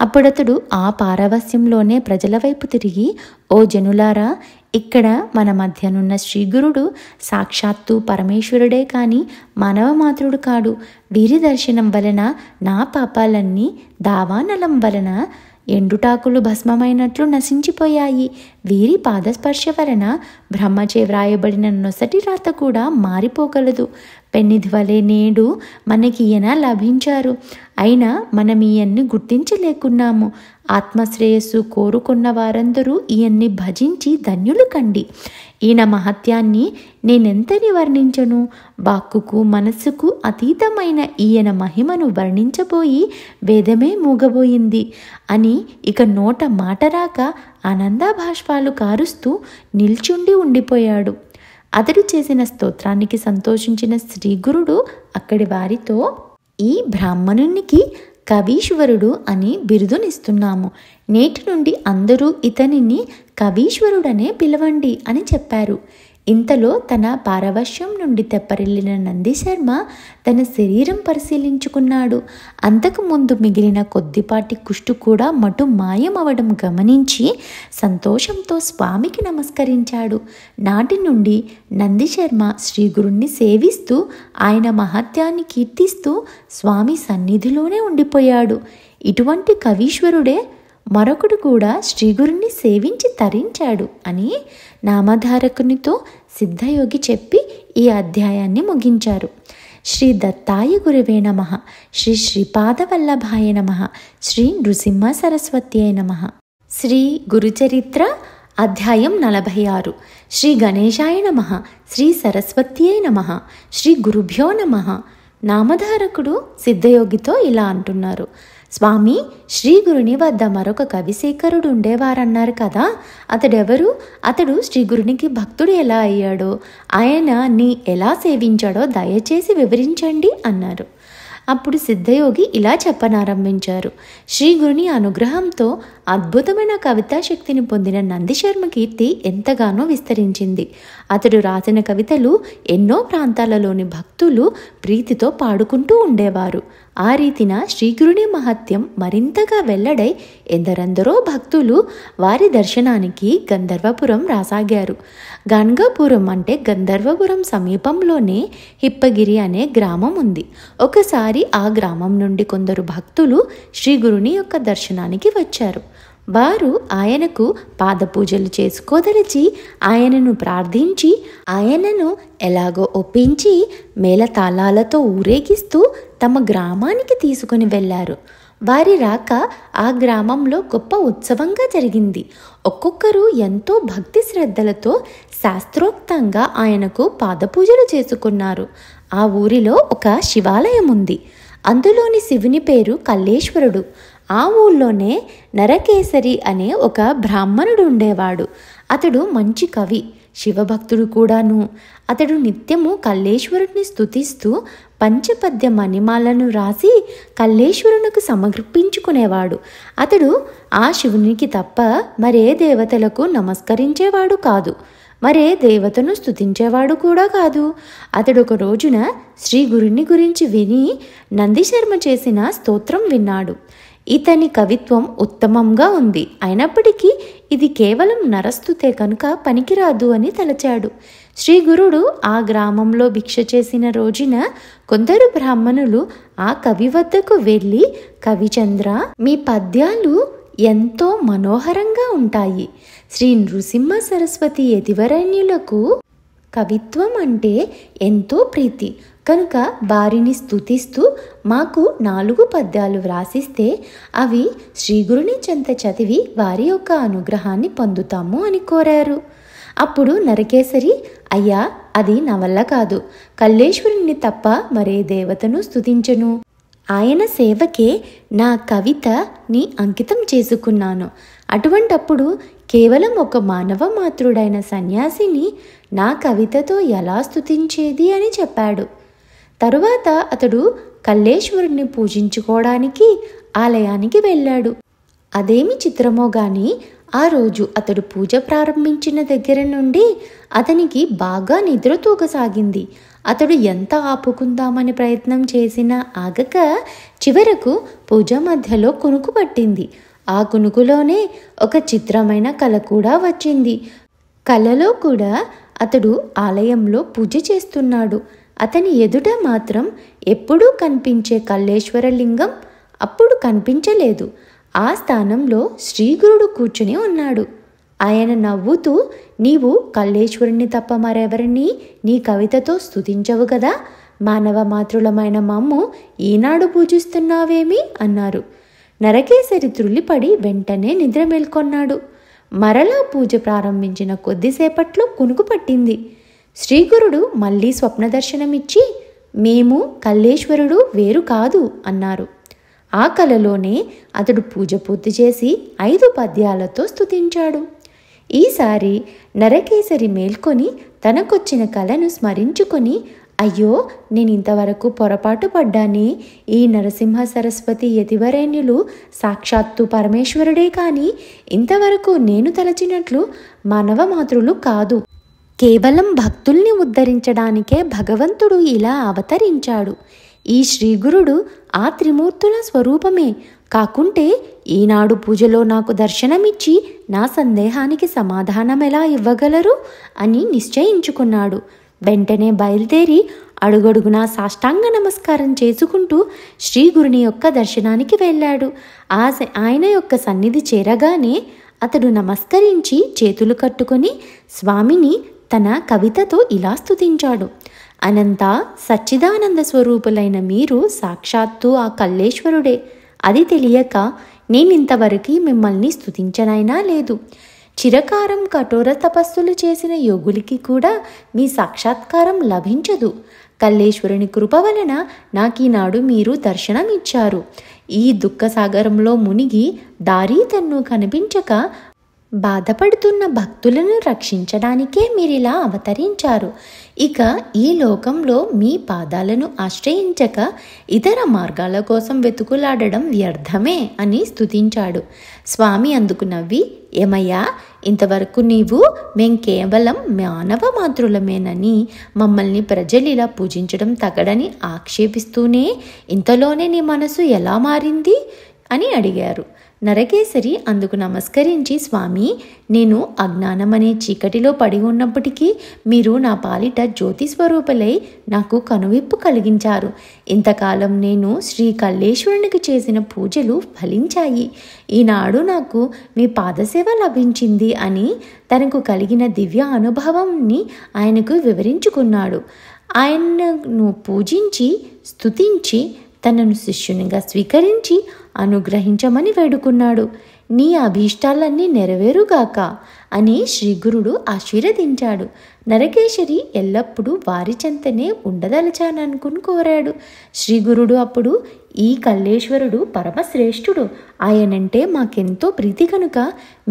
అప్పుడతడు ఆ పారవస్యంలోనే ప్రజల వైపు తిరిగి, ఓ జనులారా, ఇక్కడ మన మధ్యనున్న శ్రీగురుడు సాక్షాత్తు పరమేశ్వరుడే కాని మానవమాత్రుడు కాడు. వీరి దర్శనం వలన నా పాపాలన్నీ దావానలం వలన ఎండుటాకులు భస్మమైనట్లు నశించిపోయాయి. వీరి పాదస్పర్శ వలన బ్రహ్మచే వ్రాయబడిన నొసటి రాత కూడా మారిపోగలదు. పెన్నిధి వలె నేడు మనకి ఈయన లభించారు. అయినా మనం ఈయన్ని గుర్తించలేకున్నాము. ఆత్మశ్రేయస్సు కోరుకున్న వారందరూ ఈయన్ని భజించి ధన్యులు కండి. ఈయన మహత్యాన్ని నేనెంతని వర్ణించను? వాక్కుకు మనస్సుకు అతీతమైన ఈయన మహిమను వర్ణించబోయి వేదమే మూగబోయింది అని ఇక నోట మాట రాక ఆనందాభాష్పాలు కారుస్తూ నిల్చుండి ఉండిపోయాడు. అతడు చేసిన స్తోత్రానికి సంతోషించిన శ్రీగురుడు అక్కడి వారితో, ఈ బ్రాహ్మణునికి కవీశ్వరుడు అని బిరుదునిస్తున్నాము. నేటి నుండి అందరూ ఇతనిని కవీశ్వరుడనే పిలవండి అని చెప్పారు. ఇంతలో తన పారవశ్యం నుండి తెప్పరిల్లిన నందిశర్మ తన శరీరం పరిశీలించుకున్నాడు. అంతకుముందు మిగిలిన కొద్దిపాటి కుష్టు కూడా మటు మాయమవడం గమనించి సంతోషంతో స్వామికి నమస్కరించాడు. నాటి నుండి నందిశర్మ శ్రీగురుణ్ణి సేవిస్తూ ఆయన మహత్యాన్ని కీర్తిస్తూ స్వామి సన్నిధిలోనే ఉండిపోయాడు. ఇటువంటి కవీశ్వరుడే మరొకడు కూడా శ్రీగురుని సేవించి తరించాడు అని నామధారకునితో సిద్ధయోగి చెప్పి ఈ అధ్యాయాన్ని ముగించారు. శ్రీ దత్తాయ గురవే నమః. శ్రీ శ్రీపాదవల్లభాయ నమః. శ్రీ నృసింహ సరస్వత్యై నమః. శ్రీ గురుచరిత్ర అధ్యాయం 46. శ్రీ గణేశాయ నమః. శ్రీ సరస్వత్యై నమః. శ్రీ గురుభ్యో నమః. నామధారకుడు సిద్ధయోగితో ఇలా అంటున్నారు. స్వామి, శ్రీగురుని వద్ద మరొక కవిశేఖరుడు ఉండేవారన్నారు కదా, అతడెవరు? అతడు శ్రీగురునికి భక్తుడు ఎలా అయ్యాడో, ఆయనని ఎలా సేవించాడో దయచేసి వివరించండి అన్నారు. అప్పుడు సిద్ధయోగి ఇలా చెప్పనారంభించారు. శ్రీగురుని అనుగ్రహంతో అద్భుతమైన కవితా శక్తిని పొందిన నందిశర్మ కీర్తి ఎంతగానో విస్తరించింది. అతడు రాసిన కవితలు ఎన్నో ప్రాంతాలలోని భక్తులు ప్రీతితో పాడుకుంటూ ఉండేవారు. ఆ రీతిన శ్రీగురుని మహత్యం మరింతగా వెల్లడై ఎందరెందరో భక్తులు వారి దర్శనానికి గంధర్వపురం రాసాగారు. గంగాపురం అంటే గంధర్వపురం సమీపంలోనే హిప్పగిరి అనే గ్రామం ఉంది. ఒకసారి ఆ గ్రామం నుండి కొందరు భక్తులు శ్రీగురుని యొక్క దర్శనానికి వచ్చారు. వారు ఆయనకు పాదపూజలు చేసుకోదలిచి ఆయనను ప్రార్థించి ఆయనను ఎలాగో ఒప్పించి మేళతాళాలతో ఊరేగిస్తూ తమ గ్రామానికి తీసుకుని వెళ్ళారు. వారి రాక ఆ గ్రామంలో గొప్ప ఉత్సవంగా జరిగింది. ఒక్కొక్కరు ఎంతో భక్తి శ్రద్ధలతో శాస్త్రోక్తంగా ఆయనకు పాదపూజలు చేసుకున్నారు. ఆ ఊరిలో ఒక శివాలయం ఉంది. అందులోని శివుని పేరు కల్లేశ్వరుడు. ఆ ఊళ్ళోనే నరకేసరి అనే ఒక బ్రాహ్మణుడు ఉండేవాడు. అతడు మంచి కవి, శివభక్తుడు కూడాను. అతడు నిత్యము కల్లేశ్వరుడిని స్తుతిస్తూ పంచపద్య మణిమాలను రాసి కల్లేశ్వరునికి సమర్పించుకునేవాడు. అతడు ఆ శివునికి తప్ప మరే దేవతలకు నమస్కరించేవాడు కాదు, మరే దేవతను స్తుతించేవాడు కూడా కాదు. అతడు ఒక రోజున శ్రీ గురుని గురించి విని నందిశర్మ చేసిన స్తోత్రం విన్నాడు. ఇతని కవిత్వం ఉత్తమంగా ఉంది, అయినప్పటికీ ఇది కేవలం నరస్తుతే కనుక పనికిరాదు అని తలచాడు. శ్రీ గురుడు ఆ గ్రామంలో భిక్ష చేసిన రోజున కొందరు బ్రాహ్మణులు ఆ కవి వద్దకు వెళ్ళి, కవిచంద్ర, మీ పద్యాలు ఎంతో మనోహరంగా ఉంటాయి. శ్రీ నృసింహ సరస్వతి యతివరేణ్యులకు కవిత్వం అంటే ఎంతో ప్రీతి కనుక వారిని స్తుతిస్తూ మాకు 4 పద్యాలు వ్రాసిస్తే అవి శ్రీగురుని చెంత చదివి వారి యొక్క అనుగ్రహాన్ని పొందుతాము అని కోరారు. అప్పుడు నరకేసరి, అయ్యా, అది నా వల్ల కాదు. కల్లేశ్వరుని తప్ప మరే దేవతను స్తుతించను. ఆయన సేవకే నా కవితని అంకితం చేసుకున్నాను. అటువంటప్పుడు కేవలం ఒక మానవ మాతృడైన సన్యాసిని నా కవితతో ఎలా స్తుతించేది అని చెప్పాడు. తరువాత అతడు కల్లేశ్వరుణ్ణి పూజించుకోవడానికి ఆలయానికి వెళ్ళాడు. అదేమి చిత్రమో గాని ఆ రోజు అతడు పూజ ప్రారంభించిన దగ్గర నుండి అతనికి బాగా నిద్ర తూగసాగింది. అతడు ఎంత ఆపుకుందామని ప్రయత్నం చేసినా ఆగక చివరకు పూజ మధ్యలో కునుకు పట్టింది. ఆ కునుకులోనే ఒక చిత్రమైన కల కూడా వచ్చింది. కలలో కూడా అతడు ఆలయంలో పూజ చేస్తున్నాడు. అతని ఎదుట మాత్రం ఎప్పుడూ కనిపించే కల్లేశ్వరలింగం అప్పుడు కనిపించలేదు. ఆ స్థానంలో శ్రీగురుడు కూర్చుని ఉన్నాడు. ఆయన నవ్వుతూ, నీవు కల్లేశ్వరుణ్ణి తప్ప మరెవరిని నీ కవితతో స్తుతించవు కదా, మానవ మాతృలమైన మమ్ము ఈనాడు పూజిస్తున్నావేమి అన్నారు. నరకేసరి త్రుళ్ళిపడి వెంటనే నిద్ర మేల్కొన్నాడు. మరలా పూజ ప్రారంభించిన కొద్దిసేపట్లో కునుకు పట్టింది. శ్రీగురుడు మళ్ళీ స్వప్న దర్శనమిచ్చి, మేము కల్లేశ్వరుడు వేరు కాదు అన్నారు. ఆ కలలోనే అతడు పూజ పూర్తి చేసి 5 పద్యాలతో స్తుతించాడు. ఈసారి నరకేసరి మేల్కొని తనకొచ్చిన కలను స్మరించుకొని, అయ్యో, నేనింతవరకు పొరపాటు పడ్డానే. ఈ నరసింహ సరస్వతి యతివరేణ్యులు సాక్షాత్తు పరమేశ్వరుడే కాని ఇంతవరకు నేను తలచినట్లు మానవ మాతృలు కాదు. కేవలం భక్తుల్ని ఉద్ధరించడానికే భగవంతుడు ఇలా అవతరించాడు. ఈ శ్రీగురుడు ఆ త్రిమూర్తుల స్వరూపమే కాకుంటే ఈనాడు పూజలో నాకు దర్శనమిచ్చి నా సందేహానికి సమాధానం ఎలా ఇవ్వగలరు అని నిశ్చయించుకున్నాడు. వెంటనే బయలుదేరి అడుగడుగునా సాష్టాంగ నమస్కారం చేసుకుంటూ శ్రీగురుని యొక్క దర్శనానికి వెళ్ళాడు. ఆయన యొక్క సన్నిధి చేరగానే అతడు నమస్కరించి చేతులు కట్టుకొని స్వామిని తన కవితతో ఇలా స్తుతించాడు. అనంత సచ్చిదానంద స్వరూపులైన మీరు సాక్షాత్తు ఆ కల్లేశ్వరుడే. అది తెలియక నేనింతవరకు మిమ్మల్ని స్తుతించనైనా లేదు. చిరకారం కఠోర తపస్సులు చేసిన యోగులకి కూడా మీ సాక్షాత్కారం లభించదు. కల్లేశ్వరుని కృప వలన నాకీనాడు మీరు దర్శనమిచ్చారు. ఈ దుఃఖసాగరంలో మునిగి దారి తన్ను కనిపించక బాధపడుతున్న భక్తులను రక్షించడానికే మీరిలా అవతరించారు. ఇక ఈ లోకంలో మీ పాదాలను ఆశ్రయించక ఇతర మార్గాల కోసం వెతుకులాడడం వ్యర్థమే అని స్తుతించాడు. స్వామి అందుకు నవ్వి, ఏమయ్యా, ఇంతవరకు మేం కేవలం మానవ మాతృలమేనని మమ్మల్ని ప్రజలు ఇలా పూజించడం తగడని ఆక్షేపిస్తూనే ఇంతలోనే నీ మనసు ఎలా మారింది? అని అడిగారు. నరకేసరి అందుకు నమస్కరించి, స్వామి, నేను అజ్ఞానమనే చీకటిలో పడి ఉన్నప్పటికీ మీరు నా పాలిట జ్యోతి స్వరూపులై నాకు కనువిప్పు కలిగించారు. ఇంతకాలం నేను శ్రీ కల్లేశ్వరునికి చేసిన పూజలు ఫలించాయి. ఈనాడు నాకు మీ పాదసేవ లభించింది అని తనకు కలిగిన దివ్య అనుభవాన్ని ఆయనకు వివరించుకున్నాడు. ఆయనను పూజించి స్తుతించి తనను శిష్యునిగా స్వీకరించి అనుగ్రహించమని వేడుకున్నాడు. నీ అభీష్టాలన్నీ నెరవేరుగాక అని శ్రీగురుడు ఆశీర్వదించాడు. నరకేశ్వరి ఎల్లప్పుడూ వారి చెంతనే ఉండదలచాననుకుని కోరాడు. శ్రీగురుడు అప్పుడు, ఈ కల్లేశ్వరుడు పరమశ్రేష్ఠుడు, ఆయనంటే మాకెంతో ప్రీతి కనుక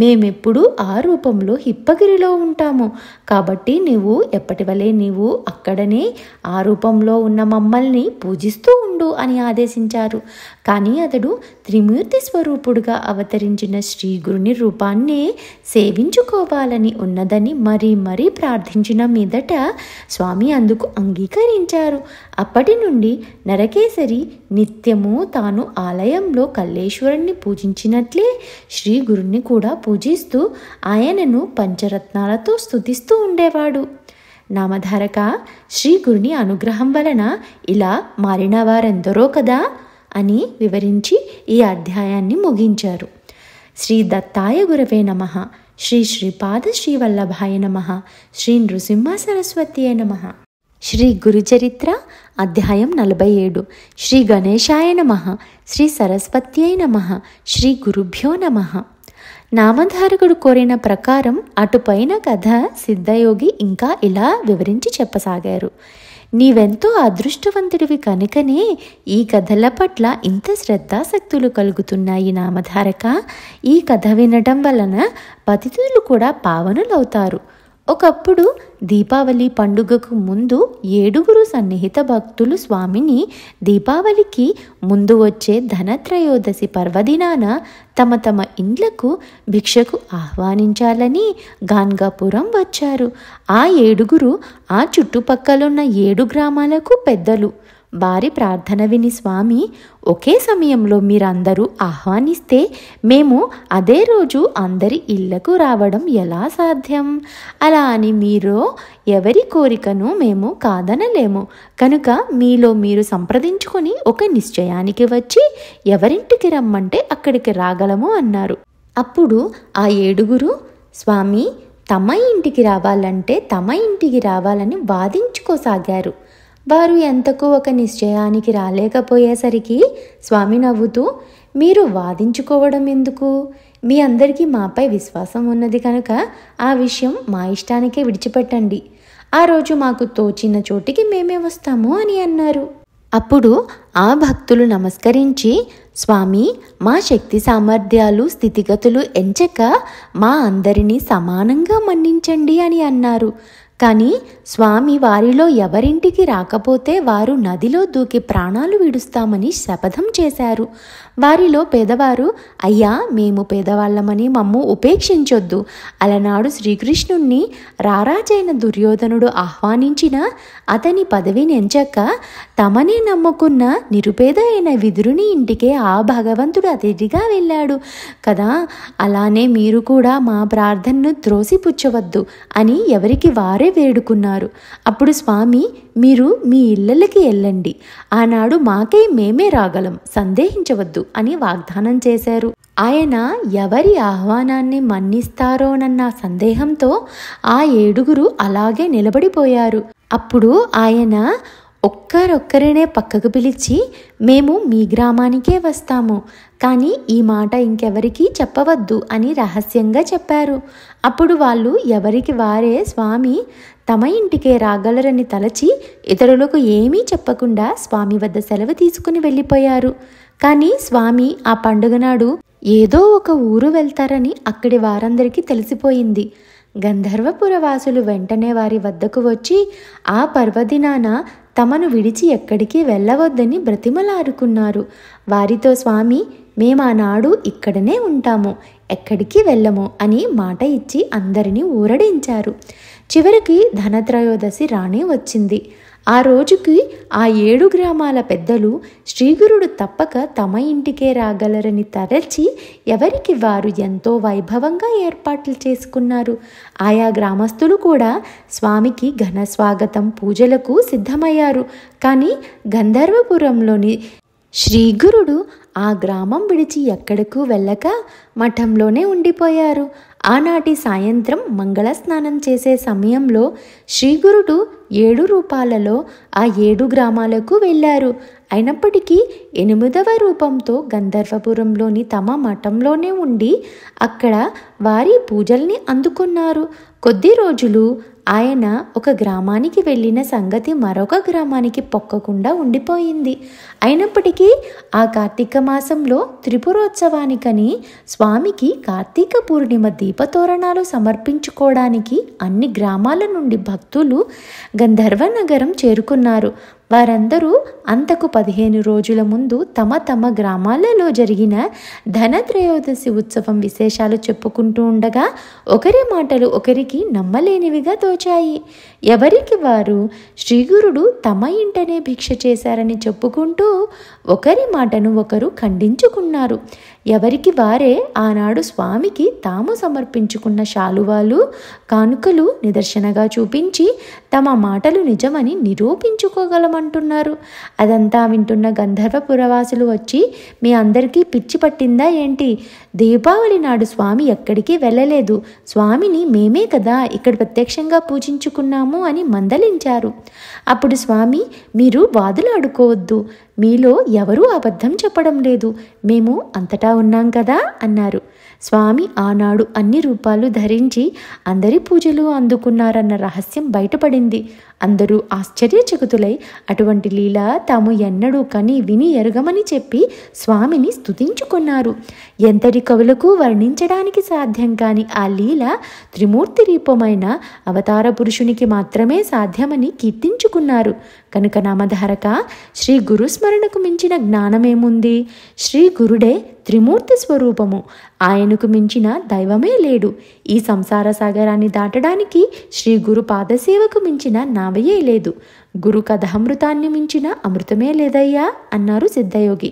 మేమెప్పుడు ఆ రూపంలో హిప్పగిరిలో ఉంటాము. కాబట్టి నీవు ఎప్పటివలే నీవు అక్కడనే ఆ రూపంలో ఉన్న మమ్మల్ని పూజిస్తూ ఉండు అని ఆదేశించారు. కానీ అతడు త్రిమూర్తి స్వరూపుడుగా అవతరించిన శ్రీగురుని రూపాన్నే సేవించుకోవాలని ఉన్నదని మరీ మరీ ప్రార్థించిన మీదట స్వామి అందుకు అంగీకరించారు. అప్పటి నుండి నరకేసరి నిత్యము తాను ఆలయంలో కల్లేశ్వరుణ్ణి పూజించినట్లే శ్రీ గురుని కూడా పూజిస్తూ ఆయనను పంచరత్నాలతో స్తుతిస్తూ ఉండేవాడు. నామధారక, శ్రీ గురుని అనుగ్రహం వలన ఇలా మారిన వారెందరో కదా అని వివరించి ఈ అధ్యాయాన్ని ముగించారు. శ్రీ దత్తాయ గురవే నమః. శ్రీ శ్రీపాద శ్రీవల్లభాయ నమః. శ్రీ నృసింహ సరస్వతీయ నమః. శ్రీ గురుచరిత్ర అధ్యాయం 47. శ్రీ గణేశాయ నమః. శ్రీ సరస్వత్యై నమః. శ్రీ గురుభ్యో నమః. నామధారకుడు కోరిన ప్రకారం అటుపైన కథ సిద్ధయోగి ఇంకా ఇలా వివరించి చెప్పసాగారు. నీవెంతో అదృష్టవంతుడివి కనుకనే ఈ కథల పట్ల ఇంత శ్రద్ధాశక్తులు కలుగుతున్నాయి నామధారక. ఈ కథ వినటం వలన పతితులు కూడా పావనులవుతారు. ఒకప్పుడు దీపావళి పండుగకు ముందు 7 సన్నిహిత భక్తులు స్వామిని దీపావళికి ముందు వచ్చే ధనత్రయోదశి పర్వదినాన తమ తమ ఇండ్లకు భిక్షకు ఆహ్వానించాలని గాన్గాపురం వచ్చారు. ఆ 7 ఆ చుట్టుపక్కలున్న 7 గ్రామాలకు పెద్దలు. వారి ప్రార్థన విని స్వామి, ఒకే సమయంలో మీరందరూ ఆహ్వానిస్తే మేము అదే రోజు అందరి ఇళ్లకు రావడం ఎలా సాధ్యం? అలా అని మీరు ఎవరి కోరికను మేము కాదనలేము. కనుక మీలో మీరు సంప్రదించుకొని ఒక నిశ్చయానికి వచ్చి ఎవరింటికి రమ్మంటే అక్కడికి రాగలము అన్నారు. అప్పుడు ఆ 7 స్వామి, తమ ఇంటికి రావాలంటే తమ ఇంటికి రావాలని వాదించుకోసాగారు. వారు ఎంతకు ఒక నిశ్చయానికి రాలేకపోయేసరికి స్వామి నవ్వుతూ, మీరు వాదించుకోవడం ఎందుకు? మీ అందరికీ మాపై విశ్వాసం ఉన్నది కనుక ఆ విషయం మా ఇష్టానికే విడిచిపెట్టండి. ఆ రోజు మాకు తోచిన చోటికి మేమే వస్తాము అని అన్నారు. అప్పుడు ఆ భక్తులు నమస్కరించి, స్వామి, మా శక్తి సామర్థ్యాలు స్థితిగతులు ఎంచక మా అందరినీ సమానంగా మన్నించండి అని అన్నారు. కానీ స్వామి వారిలో ఎవరింటికి రాకపోతే వారు నదిలో దూకి ప్రాణాలు విడుస్తామని శపథం చేశారు. వారిలో పేదవారు, అయ్యా, మేము పేదవాళ్ళమని మమ్ము ఉపేక్షించొద్దు. అలనాడు శ్రీకృష్ణుణ్ణి రారాజైన దుర్యోధనుడు ఆహ్వానించిన అతని పదవిని ఎంచక తమనే నమ్ముకున్న నిరుపేద అయిన విదురుని ఇంటికే ఆ భగవంతుడు అతిథిగా వెళ్ళాడు కదా. అలానే మీరు కూడా మా ప్రార్థనను త్రోసిపుచ్చవద్దు అని ఎవరికి వారే వేడుకున్నారు. అప్పుడు స్వామి, మీరు మీ ఇళ్ళకి వెళ్ళండి, ఆనాడు మాకై మేమే రాగలం, సందేహించవద్దు అని వాగ్దానం చేశారు. ఆయన ఎవరి ఆహ్వానాన్ని మన్నిస్తారోనన్న సందేహంతో ఆ 7 అలాగే నిలబడిపోయారు. అప్పుడు ఆయన ఒక్కరొక్కరినే పక్కకు పిలిచి, మేము మీ గ్రామానికే వస్తాము, కానీ ఈ మాట ఇంకెవరికీ చెప్పవద్దు అని రహస్యంగా చెప్పారు. అప్పుడు వాళ్ళు ఎవరికి వారే స్వామి తమ ఇంటికే రాగలరని తలచి ఇతరులకు ఏమీ చెప్పకుండా స్వామి వద్ద సెలవు తీసుకుని వెళ్ళిపోయారు. కానీ స్వామి ఆ పండుగ నాడు ఏదో ఒక ఊరు వెళ్తారని అక్కడి వారందరికీ తెలిసిపోయింది. గంధర్వపురవాసులు వెంటనే వారి వద్దకు వచ్చి ఆ పర్వదినాన తమను విడిచి ఎక్కడికి వెళ్ళవద్దని బ్రతిమలాడుకున్నారు. వారితో స్వామి, మేమానాడు ఇక్కడనే ఉంటాము, ఎక్కడికి వెళ్ళము అని మాట ఇచ్చి అందరినీ ఊరడించారు. చివరికి ధనత్రయోదశి రానే వచ్చింది. ఆ రోజుకి ఆ 7 గ్రామాల పెద్దలు శ్రీగురుడు తప్పక తమ ఇంటికే రాగలరని తరచి ఎవరికి వారు ఎంతో వైభవంగా ఏర్పాట్లు చేసుకున్నారు. ఆయా గ్రామస్తులు కూడా స్వామికి ఘన స్వాగతం పూజలకు సిద్ధమయ్యారు. కానీ గంధర్వపురంలోని శ్రీగురుడు ఆ గ్రామం విడిచి ఎక్కడకు వెళ్ళక మఠంలోనే ఉండిపోయారు. ఆనాటి సాయంత్రం మంగళ స్నానం చేసే సమయంలో శ్రీగురుడు 7 రూపాలలో ఆ 7 గ్రామాలకు వెళ్ళారు. అయినప్పటికీ 8వ రూపంతో గంధర్వపురంలోని తమ మఠంలోనే ఉండి అక్కడ వారి పూజల్ని అందుకున్నారు. కొద్ది రోజులు ఆయన ఒక గ్రామానికి వెళ్ళిన సంగతి మరొక గ్రామానికి పొక్కకుండా ఉండిపోయింది. అయినప్పటికీ ఆ కార్తీక మాసంలో త్రిపురోత్సవానికని స్వామికి కార్తీక పూర్ణిమ దీపతోరణాలు సమర్పించుకోవడానికి అన్ని గ్రామాల నుండి భక్తులు గంధర్వనగరం చేరుకున్నారు. వారందరూ అంతకు 15 రోజుల ముందు తమ తమ గ్రామాలలో జరిగిన ధనత్రయోదశి ఉత్సవం విశేషాలు చెప్పుకుంటూ ఉండగా ఒకరి మాటలు ఒకరికి నమ్మలేనివిగా తోచాయి. ఎవరికి వారు శ్రీగురుడు తమ ఇంటనే భిక్ష చేశారని చెప్పుకుంటూ ఒకరి మాటను ఒకరు ఖండించుకున్నారు. ఎవరికి వారే ఆనాడు స్వామికి తాము సమర్పించుకున్న శాలువాలు కానుకలు నిదర్శనగా చూపించి తమ మాటలు నిజమని నిరూపించుకోగలమంటున్నారు. అదంతా వింటున్న గంధర్వపురవాసులు వచ్చి, మీ అందరికీ పిచ్చి పట్టిందా ఏంటి? దీపావళి నాడు స్వామి ఎక్కడికి వెళ్ళలేదు, స్వామిని మేమే కదా ఇక్కడ ప్రత్యక్షంగా పూజించుకున్నాము అని మందలించారు. అప్పుడు స్వామి, మీరు వాదులాడుకోవద్దు, మీలో ఎవరూ అబద్ధం చెప్పడం లేదు, మేము అంతటా ఉన్నాం కదా అన్నారు. స్వామి ఆనాడు అన్ని రూపాలు ధరించి అందరి పూజలు అందుకున్నారన్న రహస్యం బయటపడింది. అందరూ ఆశ్చర్యచకితులై అటువంటి లీల తాము ఎన్నడూ కని విని ఎరగమని చెప్పి స్వామిని స్తుతించుకున్నారు. ఎంతటి కవులకు వర్ణించడానికి సాధ్యం కాని ఆ లీల త్రిమూర్తి రూపమైన అవతార పురుషునికి మాత్రమే సాధ్యమని కీర్తించుకున్నారు. కనుక నామధారక, శ్రీ గురుస్మరణకు మించిన జ్ఞానమేముంది? శ్రీ గురుడే త్రిమూర్తి స్వరూపము, ఆయనకు మించిన దైవమే లేడు. ఈ సంసార సాగరాన్ని దాటడానికి శ్రీ గురు పాదసేవకు మించిన నావయే లేదు. గురు కథామృతాన్ని మించిన అమృతమే లేదయ్యా అన్నారు సిద్ధయోగి.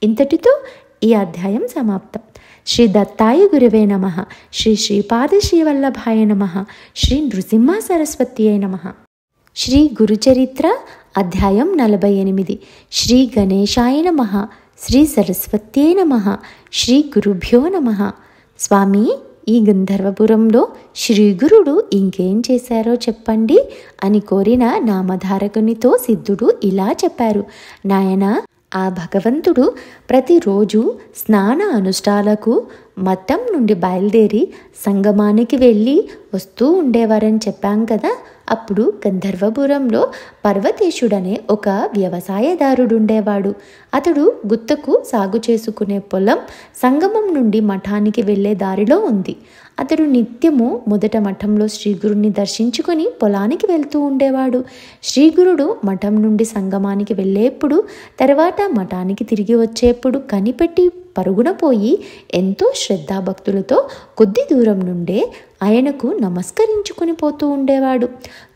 ఇంతటితో ఈ అధ్యాయం సమాప్తం. శ్రీ దత్తాయ గురవే నమః. శ్రీ శ్రీపాద శ్రీవల్లభాయ నమః. శ్రీ నృసింహ సరస్వత్యై నమః. శ్రీ గురుచరిత్ర అధ్యాయం 48. శ్రీ గణేశాయ నమః. శ్రీ సరస్వత్యై నమః. శ్రీ గురుభ్యో నమః. స్వామి, ఈ గంధర్వపురంలో శ్రీగురుడు ఇంకేం చేశారో చెప్పండి అని కోరిన నామధారకునితో సిద్ధుడు ఇలా చెప్పారు. నాయనా, ఆ భగవంతుడు ప్రతిరోజు స్నాన అనుష్ఠాలకు మఠం నుండి బయలుదేరి సంగమానికి వెళ్ళి వస్తూ ఉండేవారని చెప్పాం కదా. అప్పుడు గంధర్వపురంలో పర్వతేశుడనే ఒక వ్యవసాయదారుడుండేవాడు. అతడు గుత్తకు సాగు చేసుకునే పొలం సంగమం నుండి మఠానికి వెళ్ళే దారిలో ఉంది. అతడు నిత్యము మొదట మఠంలో శ్రీగురుని దర్శించుకొని పొలానికి వెళ్తూ ఉండేవాడు. శ్రీగురుడు మఠం నుండి సంగమానికి వెళ్ళేప్పుడు, తర్వాత మఠానికి తిరిగి వచ్చేప్పుడు కనిపెట్టి పరుగున పోయి ఎంతో శ్రద్ధాభక్తులతో కొద్ది దూరం నుండే ఆయనకు నమస్కరించుకుని పోతూ ఉండేవాడు.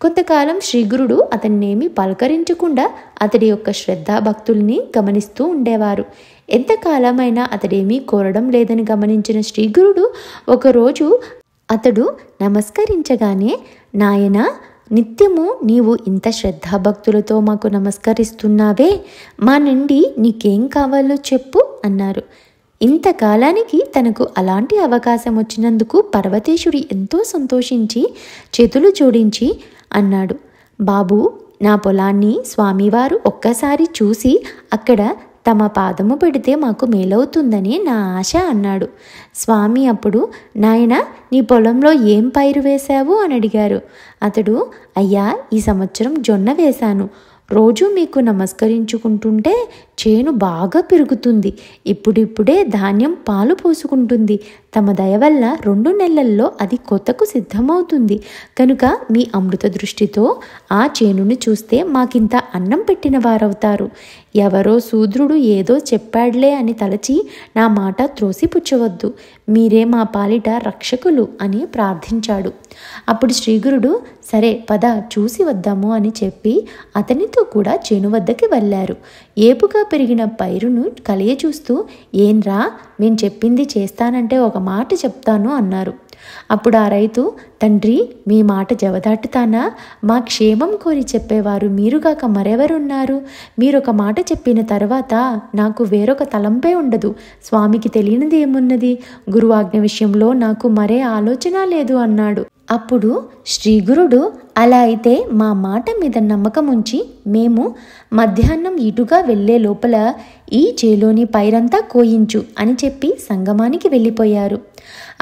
కొంతకాలం శ్రీగురుడు అతన్నేమి పలకరించకుండా అతడి యొక్క శ్రద్ధాభక్తుల్ని గమనిస్తూ ఉండేవారు. ఎంతకాలమైనా అతడేమీ కోరడం లేదని గమనించిన శ్రీగురుడు ఒకరోజు అతడు నమస్కరించగానే, నాయనా, నిత్యము నీవు ఇంత శ్రద్ధాభక్తులతో మాకు నమస్కరిస్తున్నావే, మా నుండి నీకేం కావాలో చెప్పు అన్నారు. ఇంతకాలానికి తనకు అలాంటి అవకాశం వచ్చినందుకు పర్వతేశుడు ఎంతో సంతోషించి చేతులు జోడించి అన్నాడు, బాబు, నా పొలాన్ని స్వామివారు ఒక్కసారి చూసి అక్కడ తమ పాదము పెడితే మాకు మేలవుతుందని నా ఆశ అన్నాడు. స్వామి అప్పుడు, నాయనా, నీ పొలంలో ఏం పైరు వేశావు అని అడిగారు. అతడు, అయ్యా, ఈ సంవత్సరం జొన్న వేశాను. రోజు మీకు నమస్కరించుకుంటుంటే చేను బాగా పెరుగుతుంది. ఇప్పుడిప్పుడే ధాన్యం పాలు పోసుకుంటుంది. తమ దయ వల్ల 2 నెలల్లో అది కోతకు సిద్ధమవుతుంది. కనుక మీ అమృత దృష్టితో ఆ చేనుని చూస్తే మాకింత అన్నం పెట్టిన వారవుతారు. ఎవరో శూద్రుడు ఏదో చెప్పాడులే అని తలచి నా మాట త్రోసిపుచ్చవద్దు. మీరే మా పాలిట రక్షకులు అని ప్రార్థించాడు. అప్పుడు శ్రీగురుడు సరే పద చూసి వద్దాము అని చెప్పి అతనితో కూడా చేను వద్దకి వెళ్ళారు. ఏపుగా పెరిగిన పైరును కలియచూస్తూ ఏంరా మేం చెప్పింది చేస్తానంటే ఒక మాట చెప్తాను అన్నారు. అప్పుడు ఆ రైతు తండ్రి మీ మాట జవదాటుతానా? మా క్షేమం కోరి చెప్పేవారు మీరుగాక మరెవరున్నారు? మీరొక మాట చెప్పిన తర్వాత నాకు వేరొక తలంపే ఉండదు. స్వామికి తెలియనిది ఏమున్నది? గురువాజ్ఞ విషయంలో నాకు మరే ఆలోచన లేదు అన్నాడు. అప్పుడు శ్రీగురుడు అలా అయితే మా మాట మీద నమ్మకం ఉంచి మేము మధ్యాహ్నం ఇటుగా వెళ్లే లోపల ఈ చేలోని పైరంతా కోయించు అని చెప్పి సంగమానికి వెళ్ళిపోయారు.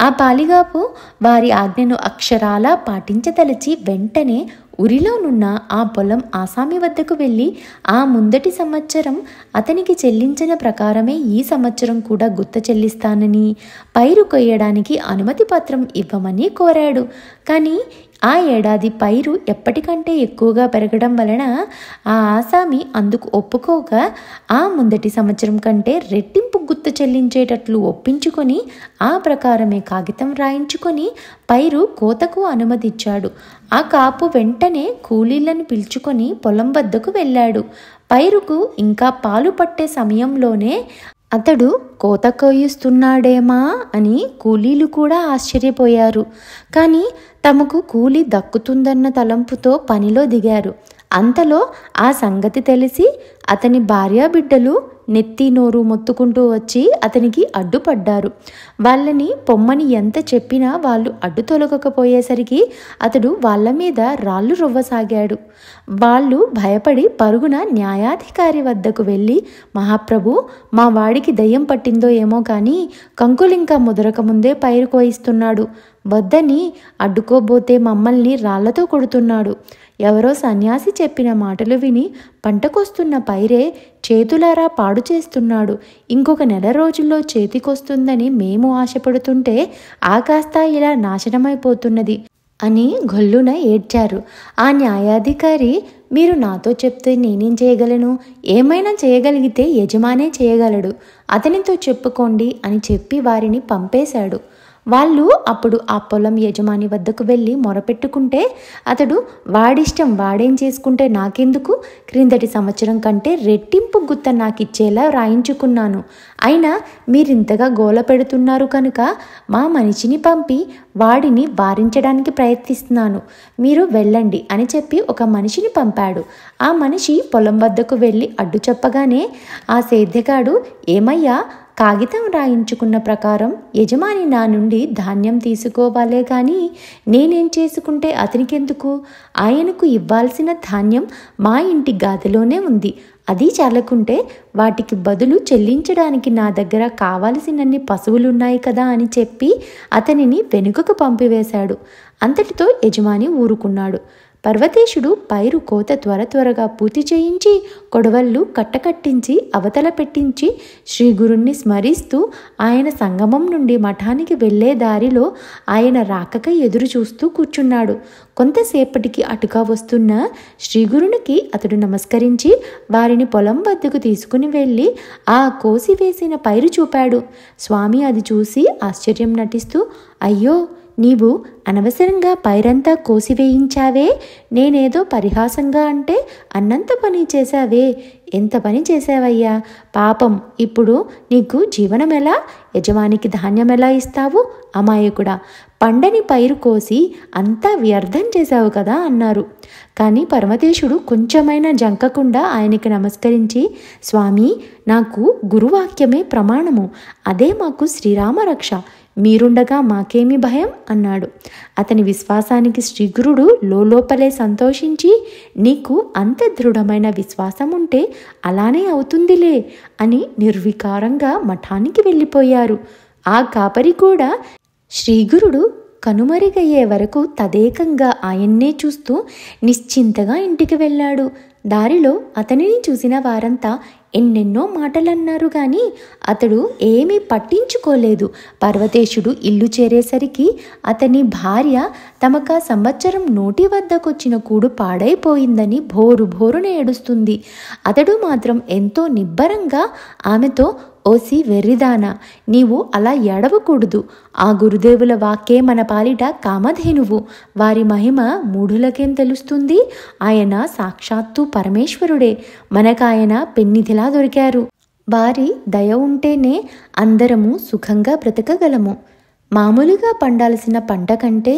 ఆ పాలిగాపు వారి ఆజ్ఞను అక్షరాలా పాటించదలచి వెంటనే ఉరిలోనున్న ఆ పొలం ఆసామి వద్దకు వెళ్ళి ఆ ముందటి సంవత్సరం అతనికి చెల్లించిన ప్రకారమే ఈ సంవత్సరం కూడా గుత్త చెల్లిస్తానని, పైరు కొయ్యడానికి అనుమతి పత్రం ఇవ్వమని కోరాడు. కానీ ఆ ఏడాది పైరు ఎప్పటికంటే ఎక్కువగా పెరగడం వలన ఆ ఆసామి అందుకు ఒప్పుకోగా ఆ ముందటి సంవత్సరం కంటే రెట్టింపు గుత్త చెల్లించేటట్లు ఒప్పించుకొని ఆ ప్రకారమే కాగితం రాయించుకొని పైరు కోతకు అనుమతిచ్చాడు. ఆ కాపు వెంటనే కూలీలను పిలుచుకొని పొలం వద్దకు వెళ్ళాడు. పైరుకు ఇంకా పాలు పట్టే సమయంలోనే అతడు కోత కోయిస్తున్నాడేమా అని కూలీలు కూడా ఆశ్చర్యపోయారు. కానీ తమకు కూలి దక్కుతుందన్న తలంపుతో పనిలో దిగారు. అంతలో ఆ సంగతి తెలిసి అతని భార్యాబిడ్డలు నెత్తి నోరు మొత్తుకుంటూ వచ్చి అతనికి అడ్డుపడ్డారు. వాళ్ళని పొమ్మని ఎంత చెప్పినా వాళ్ళు అడ్డు తొలగకపోయేసరికి అతడు వాళ్ళ మీద రాళ్ళు రువ్వసాగాడు. వాళ్ళు భయపడి పరుగున న్యాయాధికారి వద్దకు వెళ్ళి మహాప్రభు మా వాడికి దయ్యం పట్టిందో ఏమో కానీ కంకులింకా ముదరకముందే పైరు కోయిస్తున్నాడు. వద్దని అడ్డుకోబోతే మమ్మల్ని రాళ్లతో కొడుతున్నాడు. ఎవరో సన్యాసి చెప్పిన మాటలు విని పంటకొస్తున్న పైరే చేతులారా పాడు చేస్తున్నాడు. ఇంకొక నెల రోజుల్లో చేతికొస్తుందని మేము ఆశపడుతుంటే ఆ కాస్త ఇలా నాశనమైపోతున్నది అని గొల్లున ఏడ్చారు. ఆ న్యాయాధికారి మీరు నాతో చెప్తే నేనేం చేయగలను? ఏమైనా చేయగలిగితే యజమానే చేయగలడు. అతనితో చెప్పుకోండి అని చెప్పి వారిని పంపేశాడు. వాళ్ళు అప్పుడు ఆ పొలం యజమాని వద్దకు వెళ్ళి మొరపెట్టుకుంటే అతడు వాడిష్టం వాడేం చేసుకుంటే నాకెందుకు? క్రిందటి సంవత్సరం కంటే రెట్టింపు గుత్త నాకిచ్చేలా రాయించుకున్నాను. అయినా మీరింతగా గోల పెడుతున్నారు కనుక మా మనిషిని పంపి వాడిని వారించడానికి ప్రయత్నిస్తున్నాను. మీరు వెళ్ళండి అని చెప్పి ఒక మనిషిని పంపాడు. ఆ మనిషి పొలం వద్దకు వెళ్ళి అడ్డు చెప్పగానే ఆ సేద్యగాడు ఏమయ్యా కాగితం రాయించుకున్న ప్రకారం యజమాని నా నుండి ధాన్యం తీసుకోవాలే కానీ నేనేం చేసుకుంటే అతనికెందుకు? ఆయనకు ఇవ్వాల్సిన ధాన్యం మా ఇంటి గాదిలోనే ఉంది. అది చాలకుంటే వాటికి బదులు చెల్లించడానికి నా దగ్గర కావలసినన్ని పశువులున్నాయి కదా అని చెప్పి అతనిని వెనుకకు పంపివేశాడు. అంతటితో యజమాని ఊరుకున్నాడు. పర్వతేశుడు పైరు కోత త్వరగా పూర్తి చేయించి కొడవళ్ళు కట్టకట్టించి అవతల పెట్టించి శ్రీగురుణ్ణి స్మరిస్తూ ఆయన సంగమం నుండి మఠానికి వెళ్లే దారిలో ఆయన రాకకై ఎదురు చూస్తూ కూర్చున్నాడు. కొంతసేపటికి అటుగా వస్తున్న శ్రీగురునికి అతడు నమస్కరించి వారిని పొలం వద్దకు తీసుకుని వెళ్ళి ఆ కోసివేసిన పైరు చూపాడు. స్వామి అది చూసి ఆశ్చర్యం నటిస్తూ అయ్యో నీవు అనవసరంగా పైరంతా కోసివేయించావే, నేనేదో పరిహాసంగా అంటే అన్నంత పని చేశావే, ఎంత పని చేశావయ్యా, పాపం ఇప్పుడు నీకు జీవనం ఎలా? యజమానికి ధాన్యం ఎలా ఇస్తావు? అమాయకుడా, పండని పైరు కోసి అంతా వ్యర్థం చేశావు కదా అన్నారు. కానీ పరమతేశుడు కొంచెమైనా జంకకుండా ఆయనకి నమస్కరించి స్వామి నాకు గురువాక్యమే ప్రమాణము, అదే మాకు శ్రీరామ రక్ష, మీరుండగా మాకేమి భయం అన్నాడు. అతని విశ్వాసానికి శ్రీగురుడు లోపలే సంతోషించి నీకు అంత దృఢమైన విశ్వాసం ఉంటే అలానే అవుతుందిలే అని నిర్వికారంగా మఠానికి వెళ్ళిపోయారు. ఆ కాపరి కూడా శ్రీగురుడు కనుమరుగయ్యే వరకు తదేకంగా ఆయన్నే చూస్తూ నిశ్చింతగా ఇంటికి వెళ్ళాడు. దారిలో అతనిని చూసిన వారంతా ఎన్నెన్నో మాటలన్నారు గాని అతడు ఏమీ పట్టించుకోలేదు. పర్వతేశుడు ఇల్లు చేరేసరికి అతని భార్య తమకా సంవత్సరం నోటి వద్దకొచ్చిన కూడు పాడైపోయిందని భోరు భోరున ఏడుస్తుంది. అతడు మాత్రం ఎంతో నిబ్బరంగా ఆమెతో, ఓసి వెర్రిదానా, నీవు అలా ఏడవకూడదు. ఆ గురుదేవుల వాక్కే మన పాలిట కామధేనువు. వారి మహిమ మూఢులకేం తెలుస్తుంది? ఆయన సాక్షాత్తు పరమేశ్వరుడే. మనకాయన పెన్నిధిలా దొరికారు. వారి దయ ఉంటేనే అందరము సుఖంగా బ్రతకగలము. మామూలుగా పండాల్సిన పంట కంటే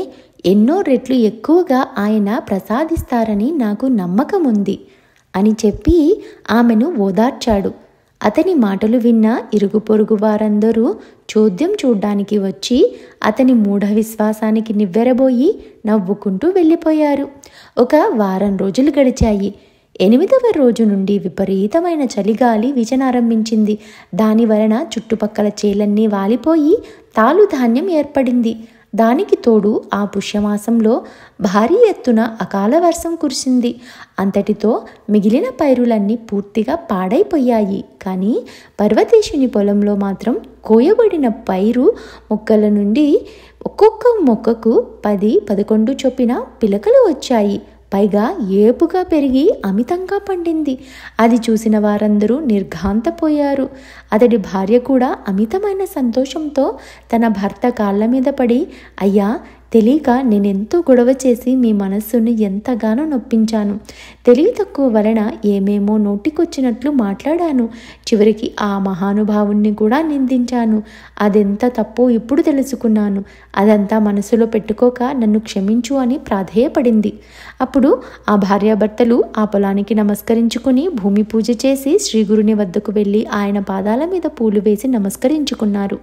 ఎన్నో రెట్లు ఎక్కువగా ఆయన ప్రసాదిస్తారని నాకు నమ్మకముంది అని చెప్పి ఆమెను ఓదార్చాడు. అతని మాటలు విన్న ఇరుగు పొరుగు వారందరూ చోద్యం చూడ్డానికి వచ్చి అతని మూఢ విశ్వాసానికి నివ్వెరబోయి నవ్వుకుంటూ వెళ్ళిపోయారు. ఒక వారం రోజులు గడిచాయి. 8వ రోజు నుండి విపరీతమైన చలిగాలి వీచనారంభించింది. దాని వలన చుట్టుపక్కల చేలన్నీ వాలిపోయి తాలు ధాన్యం ఏర్పడింది. దానికి తోడు ఆ పుష్యమాసంలో భారీ ఎత్తున అకాల వర్షం కురిసింది. అంతటితో మిగిలిన పైరులన్నీ పూర్తిగా పాడైపోయాయి. కానీ పర్వతేశుని పొలంలో మాత్రం కోయబడిన పైరు మొక్కల నుండి ఒక్కొక్క మొక్కకు 10-11 చొప్పున పిలకలు వచ్చాయి. పైగా ఏపుగా పెరిగి అమితంగా పండింది. అది చూసిన వారందరూ నిర్ఘాంతపోయారు. అతడి భార్య కూడా అమితమైన సంతోషంతో తన భర్త కాళ్ళ మీద పడి, అయ్యా, తెలియక నేనెంతో గొడవ చేసి మీ మనస్సును ఎంతగానో నొప్పించాను. తెలివి తక్కువ వలన ఏమేమో నోటికొచ్చినట్లు మాట్లాడాను. చివరికి ఆ మహానుభావుణ్ణి కూడా నిందించాను. అదెంత తప్పో ఇప్పుడు తెలుసుకున్నాను. అదంతా మనసులో పెట్టుకోక నన్ను క్షమించు అని ప్రాధేయపడింది. అప్పుడు ఆ భార్యాభర్తలు ఆ పొలానికి నమస్కరించుకుని భూమి పూజ చేసి శ్రీగురుని వద్దకు వెళ్ళి ఆయన పాదాల మీద పూలు వేసి నమస్కరించుకున్నారు.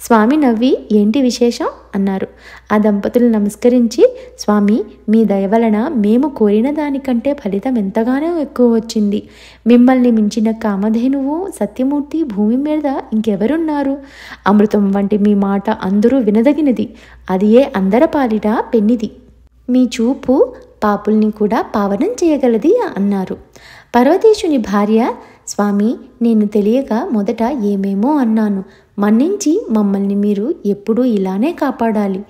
స్వామి నవ్వి, ఏంటి విశేషం అన్నారు. ఆ దంపతులు నమస్కరించి, స్వామి, మీ దయ వలన మేము కోరిన దానికంటే ఫలితం ఎంతగానో ఎక్కువ వచ్చింది. మిమ్మల్ని మించిన కామధేనువు సత్యమూర్తి భూమి మీద ఇంకెవరున్నారు? అమృతం వంటి మీ మాట అందరూ వినదగినది. అది ఏ అందర పాలిట పెన్నిది. మీ చూపు పాపుల్ని కూడా పావనం చేయగలది అన్నారు. పర్వతేశుని భార్య, స్వామి, నేను తెలియక మొదట ఏమేమో అన్నాను. మన్నించి మమ్మల్ని మీరు ఎప్పుడూ ఇలానే కాపాడాలి.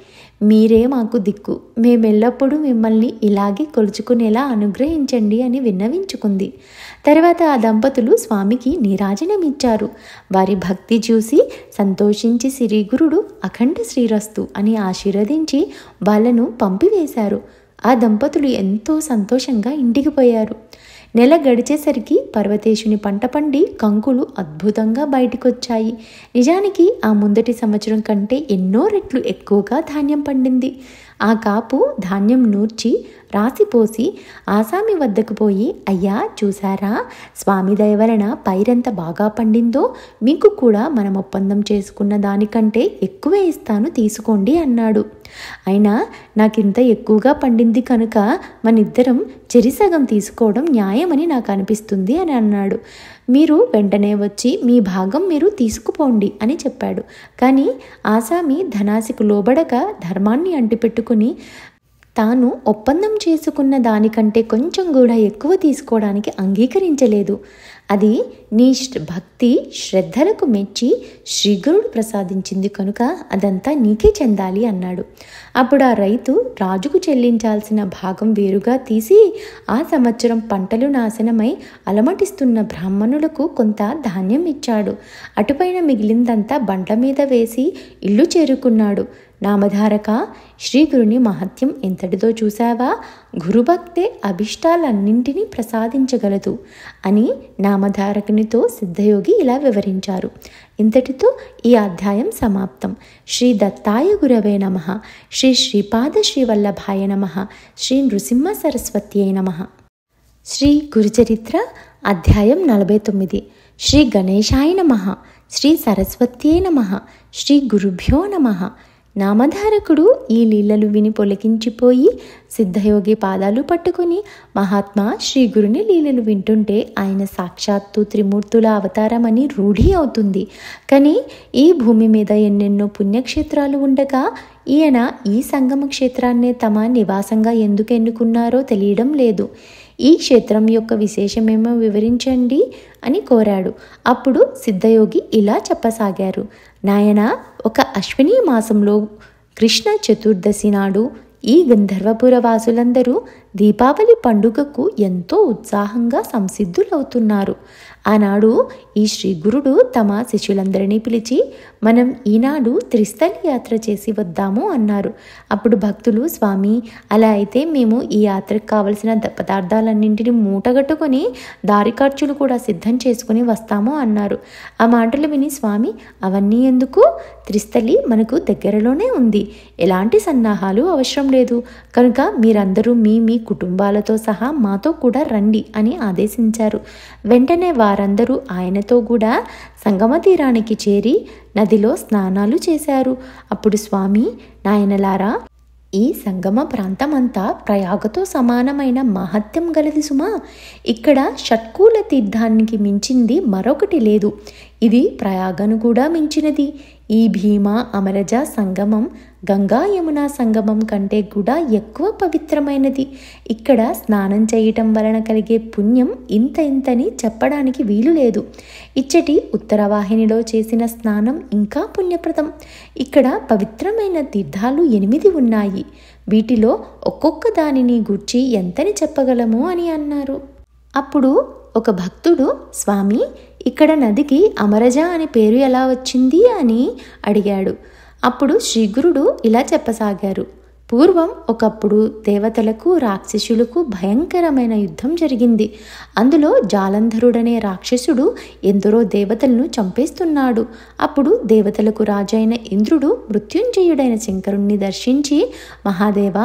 మీరే మాకు దిక్కు. మేమెల్లప్పుడూ మిమ్మల్ని ఇలాగే కొలుచుకునేలా అనుగ్రహించండి అని విన్నవించుకుంది. తర్వాత ఆ దంపతులు స్వామికి నీరాజనమిచ్చారు. వారి భక్తి చూసి సంతోషించి శ్రీగురుడు అఖండ శ్రీరస్తు అని ఆశీర్వదించి వాళ్ళను పంపివేశారు. ఆ దంపతులు ఎంతో సంతోషంగా ఇంటికి పోయారు. నెల గడిచేసరికి పర్వతేశుని పంట పండి కంకులు అద్భుతంగా బయటకొచ్చాయి. నిజానికి ఆ ముందటి సంవత్సరం కంటే ఎన్నో రెట్లు ఎక్కువగా ధాన్యం పండింది. ఆ కాపు ధాన్యం నూర్చి రాసిపోసి ఆసామి వద్దకు పోయి, అయ్యా, చూసారా, స్వామి దయ వలన పైరెంత బాగా పండిందో, మీకు కూడా మనం ఒప్పందం చేసుకున్న దానికంటే ఎక్కువే ఇస్తాను, తీసుకోండి అన్నాడు. అయినా నాకింత ఎక్కువగా పండింది కనుక మనిద్దరం చెరిసగం తీసుకోవడం న్యాయమని నాకు అనిపిస్తుంది అని అన్నాడు. మీరు వెంటనే వచ్చి మీ భాగం మీరు తీసుకుపోండి అని చెప్పాడు. కానీ ఆసామి ధనాశకు లోబడక ధర్మాన్ని అంటిపెట్టుకుని తాను ఒప్పందం చేసుకున్న దానికంటే కొంచెం కూడా ఎక్కువ తీసుకోవడానికి అంగీకరించలేదు. అది నీ భక్తి శ్రద్ధలకు మెచ్చి శ్రీగురుడు ప్రసాదించింది కనుక అదంతా నీకే చెందాలి అన్నాడు. అప్పుడు ఆ రైతు రాజుకు చెల్లించాల్సిన భాగం వేరుగా తీసి ఆ సంవత్సరం పంటలు నాశనమై అలమటిస్తున్న బ్రాహ్మణులకు కొంత ధాన్యం ఇచ్చాడు. అటుపైన మిగిలిందంతా బండ్ల మీద వేసి ఇల్లు చేరుకున్నాడు. నామధారక, శ్రీగురుని మహత్యం ఎంతటిదో చూశావా? గురుభక్తే అభిష్టాలన్నింటినీ ప్రసాదించగలదు అని నామధారకునితో సిద్ధయోగి ఇలా వివరించారు. ఇంతటితో ఈ అధ్యాయం సమాప్తం. శ్రీ దత్తాయ గురవే నమః. శ్రీ శ్రీపాద శ్రీవల్లభాయ నమః. శ్రీ నృసింహ సరస్వత్యై నమః. శ్రీ గురుచరిత్ర అధ్యాయం 49. శ్రీ గణేశాయ నమః. శ్రీ సరస్వత్యై నమః. శ్రీ గురుభ్యో నమః. నామధారకుడు ఈ లీలలు విని పొలకించిపోయి సిద్ధయోగి పాదాలు పట్టుకుని మహాత్మా శ్రీగురుని లీలలు వింటుంటే ఆయన సాక్షాత్తు త్రిమూర్తుల అవతారమని రూఢి అవుతుంది. కానీ ఈ భూమి మీద ఎన్నెన్నో పుణ్యక్షేత్రాలు ఉండగా ఈయన ఈ సంగమ క్షేత్రాన్నే తమ నివాసంగా ఎందుకు ఎన్నుకున్నారో తెలియడం లేదు. ఈ క్షేత్రం యొక్క విశేషమేమో వివరించండి అని కోరాడు. అప్పుడు సిద్ధయోగి ఇలా చెప్పసాగారు. నాయన, ఒక అశ్విని మాసంలో కృష్ణ చతుర్దశి నాడు ఈ గంధర్వపుర వాసులందరూ దీపావళి పండుగకు ఎంతో ఉత్సాహంగా సంసిద్ధులవుతున్నారు. ఆనాడు ఈ శ్రీ గురుడు తమ శిష్యులందరినీ పిలిచి, మనం ఈనాడు త్రిస్థలి యాత్ర చేసి వద్దాము అన్నారు. అప్పుడు భక్తులు, స్వామి, అలా అయితే మేము ఈ యాత్రకు కావలసిన పదార్థాలన్నింటినీ మూటగట్టుకొని దారి ఖర్చులు కూడా సిద్ధం చేసుకుని వస్తాము అన్నారు. ఆ మాటలు విని స్వామి, అవన్నీ ఎందుకు? త్రిస్థలి మనకు దగ్గరలోనే ఉంది, ఎలాంటి సన్నాహాలు అవసరం లేదు, కనుక మీరందరూ మీ మీ కుటుంబాలతో సహా మాతో కూడా రండి అని ఆదేశించారు. వెంటనే వారందరూ ఆయనతో కూడా సంగమ తీరానికి చేరి నదిలో స్నానాలు చేశారు. అప్పుడు స్వామి, నాయనలారా, ఈ సంగమ ప్రాంతమంతా ప్రయాగతో సమానమైన మహత్యం గలది సుమా. ఇక్కడ షట్కూల తీర్థానికి మించింది మరొకటి లేదు. ఇది ప్రయాగను కూడా మించినది. ఈ భీమా అమరజ సంగమం గంగా యమునా సంగమం కంటే కూడా ఎక్కువ పవిత్రమైనది. ఇక్కడ స్నానం చేయటం వలన కలిగే పుణ్యం ఇంతని చెప్పడానికి వీలు లేదు. ఇచ్చటి ఉత్తరవాహినిలో చేసిన స్నానం ఇంకా పుణ్యప్రదం. ఇక్కడ పవిత్రమైన తీర్థాలు 8 ఉన్నాయి. వీటిలో ఒక్కొక్క దానిని గూర్చి ఎంతని చెప్పగలము అని అన్నారు. అప్పుడు ఒక భక్తుడు, స్వామి, ఇక్కడ నదికి అమరజ అని పేరు ఎలా వచ్చింది అని అడిగాడు. అప్పుడు శ్రీగురుడు ఇలా చెప్పసాగారు. పూర్వం ఒకప్పుడు దేవతలకు రాక్షసులకు భయంకరమైన యుద్ధం జరిగింది. అందులో జాలంధరుడనే రాక్షసుడు ఎందరో దేవతలను చంపేస్తున్నాడు. అప్పుడు దేవతలకు రాజైన ఇంద్రుడు మృత్యుంజయుడైన శంకరుణ్ణి దర్శించి, మహాదేవ,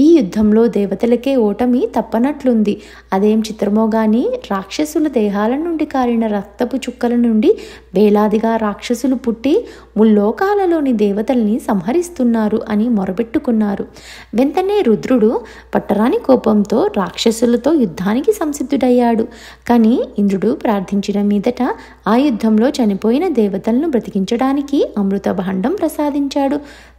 ఈ యుద్ధంలో దేవతలకే ఓటమి తప్పనట్లుంది. అదేం చిత్రమో గాని రాక్షసుల దేహాల నుండి కారిన రక్తపు చుక్కల నుండి వేలాదిగా రాక్షసులు పుట్టి ముల్లోకాలలోని దేవతల్ని సంహరిస్తున్నారు అని మొరపెట్టుకున్నారు. వెంటనే రుద్రుడు పట్టరాని కోపంతో రాక్షసులతో యుద్ధానికి సంసిద్ధుడయ్యాడు. కానీ ఇంద్రుడు ప్రార్థించిన మీదట ఆ యుద్ధంలో చనిపోయిన దేవతలను బ్రతికించడానికి అమృత భాండం ప్రసాదించాడు.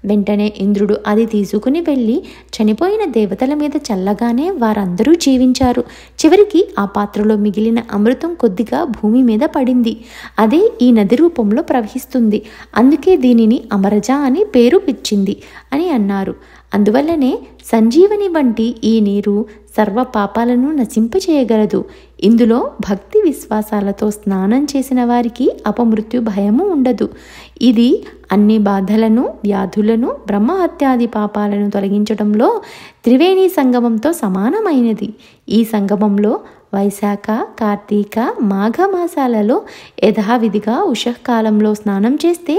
వెంటనే ఇంద్రుడు అది తీసుకుని వెళ్ళి చనిపోయిన దేవతల మీద చల్లగానే వారందరూ జీవించారు. చివరికి ఆ పాత్రలో మిగిలిన అమృతం కొద్దిగా భూమి మీద పడింది. అదే ఈ నది రూపంలో ప్రవహిస్తుంది. అందుకే దీనిని అమరజ అని పేరు పిచ్చింది అని అన్నారు. అందువల్లనే సంజీవని వంటి ఈ నీరు సర్వ పాపాలను నశింపచేయగలదు. ఇందులో భక్తి విశ్వాసాలతో స్నానం చేసిన వారికి అపమృత్యు భయము ఉండదు. ఇది అన్ని బాధలను, వ్యాధులను, బ్రహ్మహత్యాది పాపాలను తొలగించడంలో త్రివేణి సంగమంతో సమానమైనది. ఈ సంగమంలో వైశాఖ, కార్తీక, మాఘ మాసాలలో యథావిధిగా ఉషఃకాలంలో స్నానం చేస్తే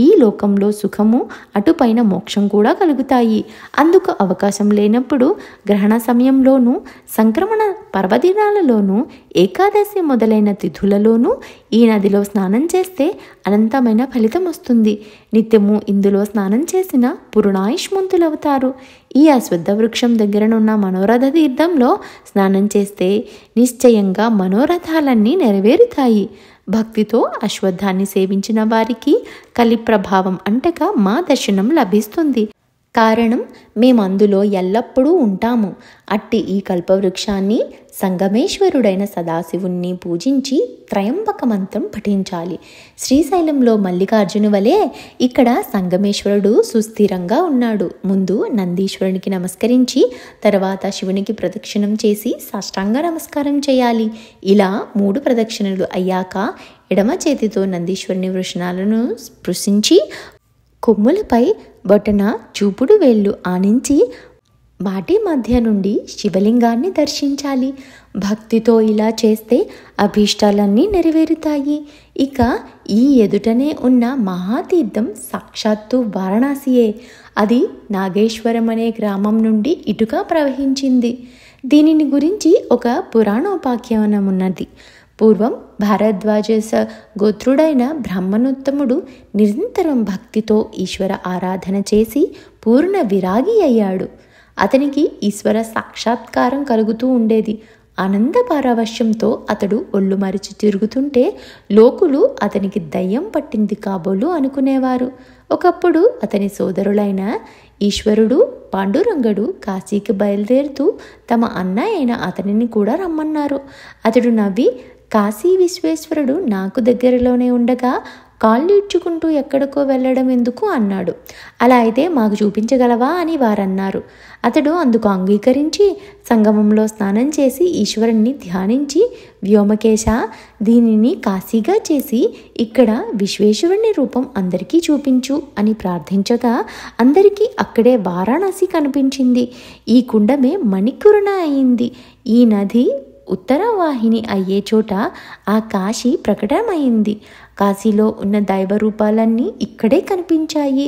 ఈ లోకంలో సుఖము, అటుపైన మోక్షం కూడా కలుగుతాయి. అందుకు అవకాశం లేనప్పుడు గ్రహణ సమయంలోనూ, సంక్రమణ పర్వదినాలలోనూ, ఏకాదశి మొదలైన తిథులలోనూ ఈ నదిలో స్నానం చేస్తే అనంతమైన ఫలితం వస్తుంది. నిత్యము ఇందులో స్నానం చేసిన పురుణాయుష్మంతులవుతారు. ఈ అశ్వత్థ వృక్షం దగ్గరనున్న మనోరథ తీర్థంలో స్నానం చేస్తే నిశ్చయంగా మనోరథాలన్నీ నెరవేరుతాయి. భక్తితో అశ్వత్థాన్ని సేవించిన వారికి కలి ప్రభావం అంటక మా దర్శనం లభిస్తుంది. కారణం, మేమందులో ఎల్లప్పుడూ ఉంటాము. అట్టి ఈ కల్పవృక్షాన్ని సంగమేశ్వరుడైన సదాశివుణ్ణి పూజించి త్రయంబక మంత్రం పఠించాలి. శ్రీశైలంలో మల్లికార్జును వలె ఇక్కడ సంగమేశ్వరుడు సుస్థిరంగా ఉన్నాడు. ముందు నందీశ్వరునికి నమస్కరించి తర్వాత శివునికి ప్రదక్షిణం చేసి సాష్టాంగ నమస్కారం చేయాలి. ఇలా 3 ప్రదక్షిణలు అయ్యాక ఎడమ చేతితో నందీశ్వరుని వృషణాలను స్పృశించి కొమ్ములపై బొటన చూపుడు వేళ్ళు ఆనించి వాటి మధ్య నుండి శివలింగాన్ని దర్శించాలి. భక్తితో ఇలా చేస్తే అభీష్టాలన్నీ నెరవేరుతాయి. ఇక ఈ ఎదుటనే ఉన్న మహాతీర్థం సాక్షాత్తు వారణాసియే. అది నాగేశ్వరం అనే గ్రామం నుండి ఇటుగా ప్రవహించింది. దీనిని గురించి ఒక పురాణోపాఖ్యానం ఉన్నది. పూర్వం భారద్వాజ గోత్రుడైన బ్రాహ్మణోత్తముడు నిరంతరం భక్తితో ఈశ్వర ఆరాధన చేసి పూర్ణ విరాగి అయ్యాడు. అతనికి ఈశ్వర సాక్షాత్కారం కలుగుతూ ఉండేది. ఆనంద పారవశ్యంతో అతడు ఒళ్ళు మరిచి తిరుగుతుంటే లోకులు అతనికి దయ్యం పట్టింది కాబోలు అనుకునేవారు. ఒకప్పుడు అతని సోదరులైన ఈశ్వరుడు, పాండురంగడు కాశీకి బయలుదేరుతూ తమ అన్న అయిన అతనిని కూడా రమ్మన్నారు. అతడు నవ్వి, కాశీ విశ్వేశ్వరుడు నాకు దగ్గరలోనే ఉండగా కాళ్ళు ఇచ్చుకుంటూ ఎక్కడికో వెళ్ళడం ఎందుకు అన్నాడు. అలా అయితే మాకు చూపించగలవా అని వారన్నారు. అతడు అందుకు అంగీకరించి సంగమంలో స్నానం చేసి ఈశ్వరుణ్ణి ధ్యానించి, వ్యోమకేశ, దీనిని కాశీగా చేసి ఇక్కడ విశ్వేశ్వరుని రూపం అందరికీ చూపించు అని ప్రార్థించగా అందరికీ అక్కడే వారాణసి కనిపించింది. ఈ కుండమే మణికురణ అయింది. ఈ నది ఉత్తరవాహిని అయ్యే చోట ఆ కాశీ ప్రకటమైంది. కాశీలో ఉన్న దైవ రూపాలన్నీ ఇక్కడే కనిపించాయి.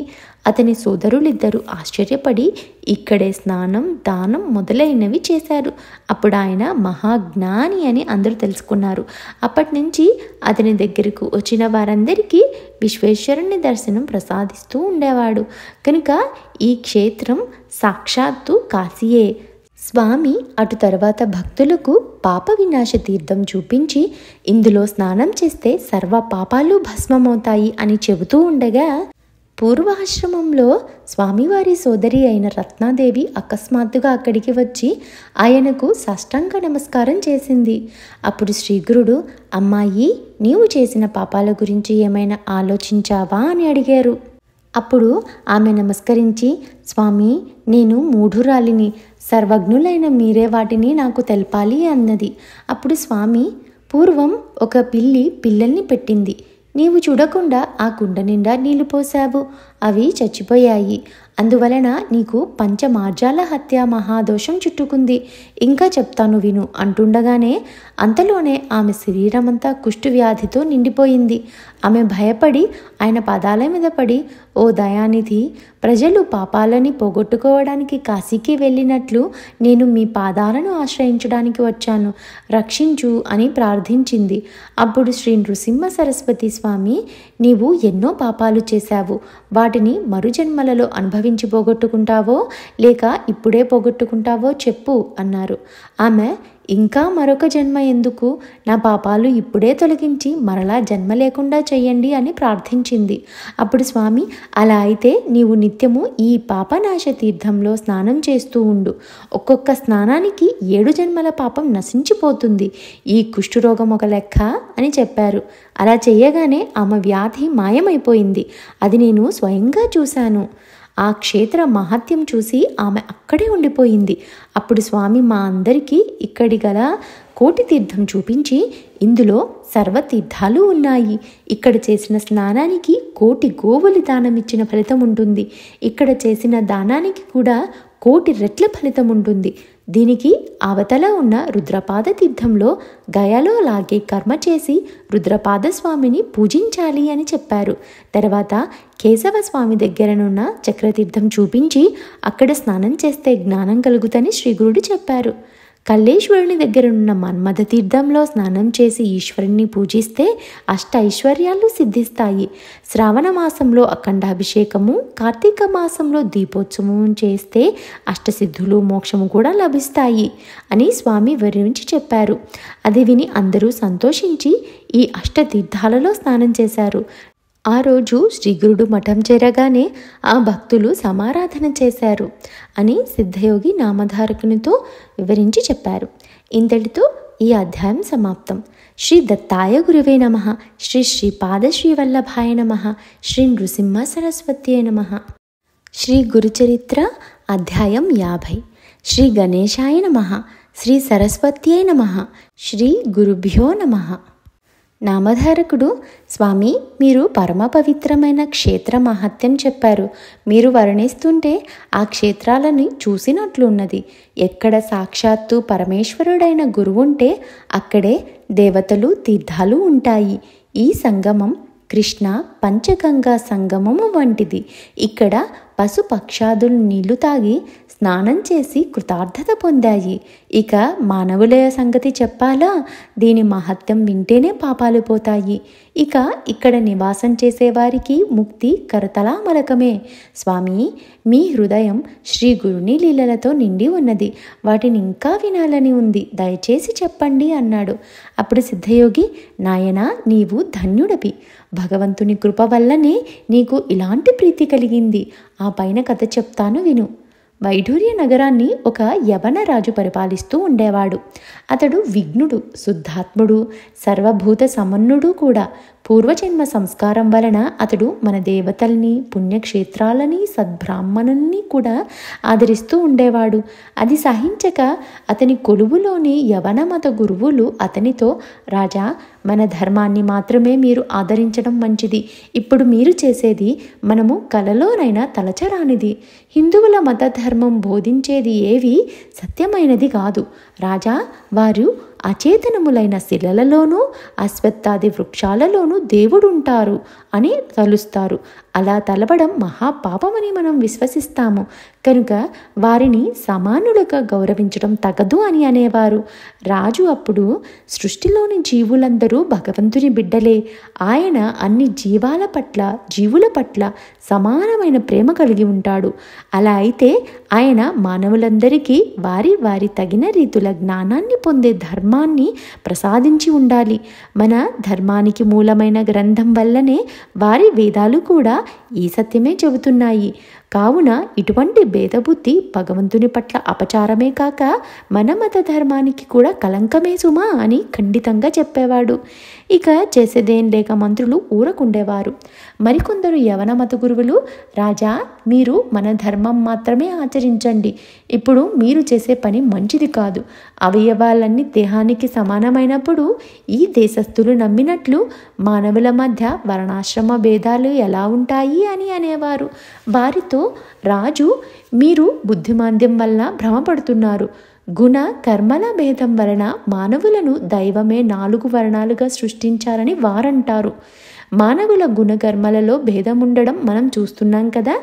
అతని సోదరులిద్దరూ ఆశ్చర్యపడి ఇక్కడే స్నానం, దానం మొదలైనవి చేశారు. అప్పుడు ఆయన మహాజ్ఞాని అని అందరూ తెలుసుకున్నారు. అప్పటి నుంచి అతని దగ్గరకు వచ్చిన వారందరికీ విశ్వేశ్వరుని దర్శనం ప్రసాదిస్తూ ఉండేవాడు. కనుక ఈ క్షేత్రం సాక్షాత్తు కాశీయే. స్వామి అటు తర్వాత భక్తులకు పాప వినాశ తీర్థం చూపించి ఇందులో స్నానం చేస్తే సర్వ పాపాలు భస్మమవుతాయి అని చెబుతూ ఉండగా పూర్వాశ్రమంలో స్వామివారి సోదరి అయిన రత్నాదేవి అకస్మాత్తుగా అక్కడికి వచ్చి ఆయనకు సాష్టాంగ నమస్కారం చేసింది. అప్పుడు శ్రీగురుడు, అమ్మాయి, నీవు చేసిన పాపాల గురించి ఏమైనా ఆలోచించావా అని అడిగారు. అప్పుడు ఆమె నమస్కరించి, స్వామి, నేను మూఢురాలిని, సర్వజ్ఞులైన మీరే వాటిని నాకు తెలపాలి అన్నది. అప్పుడు స్వామి, పూర్వం ఒక పిల్లి పిల్లల్ని పెట్టింది. నీవు చూడకుండా ఆ కుండ నిండా నీళ్లు పోసావు. అవి చచ్చిపోయాయి. అందువలన నీకు పంచమార్జాల హత్య మహాదోషం చుట్టుకుంది. ఇంకా చెప్తాను విను అంటుండగానే అంతలోనే ఆమె శరీరమంతా కుష్టు వ్యాధితో నిండిపోయింది. ఆమె భయపడి ఆయన పాదాల మీద పడి, ఓ దయానిధి, ప్రజలు పాపాలని పోగొట్టుకోవడానికి కాశీకి వెళ్ళినట్లు నేను మీ పాదాలను ఆశ్రయించడానికి వచ్చాను, రక్షించు అని ప్రార్థించింది. అప్పుడు శ్రీ నృసింహ సరస్వతి స్వామి, నీవు ఎన్నో పాపాలు చేశావు. వాటిని మరుజన్మలలో అనుభవించి పోగొట్టుకుంటావో లేక ఇప్పుడే పోగొట్టుకుంటావో చెప్పు అన్నారు. ఆమె, ఇంకా మరొక జన్మ ఎందుకు? నా పాపాలు ఇప్పుడే తొలగించి మరలా జన్మ లేకుండా చెయ్యండి అని ప్రార్థించింది. అప్పుడు స్వామి, అలా అయితే నీవు నిత్యము ఈ పాపనాశ తీర్థంలో స్నానం చేస్తూ ఉండు. ఒక్కొక్క స్నానానికి 7 జన్మల పాపం నశించిపోతుంది. ఈ కుష్ఠరోగం ఒక లెక్క అని చెప్పారు. అలా చేయగానే ఆమె వ్యాధి మాయమైపోయింది. అది నేను స్వయంగా చూశాను. ఆ క్షేత్ర మహత్యం చూసి ఆమె అక్కడే ఉండిపోయింది. అప్పుడు స్వామి మా అందరికీ ఇక్కడి గల కోటి తీర్థం చూపించి, ఇందులో సర్వతీర్థాలు ఉన్నాయి. ఇక్కడ చేసిన స్నానానికి 1,000,000 గోవులు దానం ఇచ్చిన ఫలితం ఉంటుంది. ఇక్కడ చేసిన దానానికి కూడా 1,000,000 రెట్ల ఫలితం ఉంటుంది. దీనికి అవతల ఉన్న రుద్రపాద తీర్థంలో గయలో లాగే కర్మ చేసి రుద్రపాద స్వామిని పూజించాలి అని చెప్పారు. తర్వాత కేశవ స్వామి దగ్గరనున్న చక్రతీర్థం చూపించి అక్కడ స్నానం చేస్తే జ్ఞానం కలుగుతని శ్రీగురుడు చెప్పారు. కల్లేశ్వరుని దగ్గరనున్న మన్మథ తీర్థంలో స్నానం చేసి ఈశ్వరుణ్ణి పూజిస్తే 8 ఐశ్వర్యాలు సిద్ధిస్తాయి. శ్రావణ మాసంలో అఖండాభిషేకము, కార్తీక మాసంలో దీపోత్సవం చేస్తే 8 సిద్ధులు, మోక్షము కూడా లభిస్తాయి అని స్వామి వివరించి చెప్పారు. అది విని అందరూ సంతోషించి ఈ 8 తీర్థాలలో స్నానం చేశారు. ఆ రోజు శ్రీగురుడు మఠం చేరగానే ఆ భక్తులు సమారాధన చేశారు అని సిద్ధయోగి నామధారకునితో వివరించి చెప్పారు. ఇంతటితో ఈ అధ్యాయం సమాప్తం. శ్రీ దత్తాయ గురువే నమః. శ్రీ శ్రీపాద శ్రీవల్లభాయ నమః. శ్రీ నృసింహ సరస్వత్యై నమః. శ్రీ గురుచరిత్ర అధ్యాయం 50. శ్రీ గణేశాయ నమః. శ్రీ సరస్వత్యై నమః. శ్రీ గురుభ్యో నమః. నామధారకుడు, స్వామి, మీరు పరమ పవిత్రమైన క్షేత్ర మహత్యం చెప్పారు. మీరు వర్ణిస్తుంటే ఆ క్షేత్రాలని చూసినట్లున్నది. ఎక్కడ సాక్షాత్తు పరమేశ్వరుడైన గురువుంటే అక్కడే దేవతలు, తీర్థాలు ఉంటాయి. ఈ సంగమం కృష్ణ పంచగంగా సంగమము వంటిది. ఇక్కడ పశుపక్షాదులు నీళ్లు తాగి స్నానం చేసి కృతార్థత పొందాయి. ఇక మానవుల సంగతి చెప్పాలా? దీని మహత్యం వింటేనే పాపాలు పోతాయి. ఇక ఇక్కడ నివాసం చేసేవారికి ముక్తి కరతలామలకమే. స్వామి, మీ హృదయం శ్రీ గురుని లీలలతో నిండి ఉన్నది. వాటిని ఇంకా వినాలని ఉంది, దయచేసి చెప్పండి అన్నాడు. అప్పుడు సిద్ధయోగి, నాయనా, నీవు ధన్యుడవి. భగవంతుని కృప వల్లనే నీకు ఇలాంటి ప్రీతి కలిగింది. ఆ పైన కథ చెప్తాను విను. వైఢూర్య నగరాన్ని ఒక యవన రాజు పరిపాలిస్తూ ఉండేవాడు. అతడు విఘ్నుడు, శుద్ధాత్ముడు, సర్వభూత సమన్నుడు కూడా. పూర్వజన్మ సంస్కారం వలన అతడు మన దేవతల్ని, పుణ్యక్షేత్రాలని, సద్బ్రాహ్మణుల్ని కూడా ఆదరిస్తూ ఉండేవాడు. అది సహించక అతని కొలువులోని యవన మత గురువులు అతనితో, రాజా, మన ధర్మాన్ని మాత్రమే మీరు ఆదరించడం మంచిది. ఇప్పుడు మీరు చేసేది మనము కలలోనైనా తలచరానిది. హిందువుల మత ధర్మం బోధించేది ఏవి సత్యమైనది కాదు. రాజా, వారు అచేతనములైన శిలలలోనూ అశ్వత్థాది వృక్షాలలోనూ దేవుడుంటారు అని తలుస్తారు. అలా తలపడం మహాపాపమని మనం విశ్వసిస్తాము. కనుక వారిని సమానులుగా గౌరవించడం తగదు అని అనేవారు. రాజు అప్పుడు, సృష్టిలోని జీవులందరూ భగవంతుని బిడ్డలే. ఆయన అన్ని జీవుల పట్ల సమానమైన ప్రేమ కలిగి ఉంటాడు. అలా అయితే ఆయన మానవులందరికీ వారి వారి తగిన రీతుల జ్ఞానాన్ని పొందే ధర్మాన్ని ప్రసాదించి ఉండాలి. మన ధర్మానికి మూలమైన గ్రంథం వల్లనే వారి వేదాలు కూడా ఈ సత్యమే చెబుతున్నాయి. కావున ఇటువంటి భేదబుద్ధి భగవంతుని పట్ల అపచారమే కాక మన మత ధర్మానికి కూడా కలంకమే సుమా అని ఖండితంగా చెప్పేవాడు. ఇక చేసేదేం లేక మంత్రులు ఊరకుండేవారు. మరికొందరు యవన మత గురువులు, రాజా, మీరు మన ధర్మం మాత్రమే ఆచరించండి. ఇప్పుడు మీరు చేసే పని మంచిది కాదు. అవయవాలన్నీ దేహానికి సమానమైనప్పుడు ఈ దేశస్థులు నమ్మినట్లు మానవుల మధ్య వర్ణాశ్రమ భేదాలు ఎలా ఉంటాయి అని అనేవారు. వారితో రాజు, మీరు బుద్ధిమాంద్యం వల్ల భ్రమపడుతున్నారు. గుణ కర్మల భేదం వలన మానవులను దైవమే 4 వర్ణాలుగా సృష్టించారని వారంటారు. మానవుల గుణకర్మలలో భేదం ఉండడం మనం చూస్తున్నాం కదా.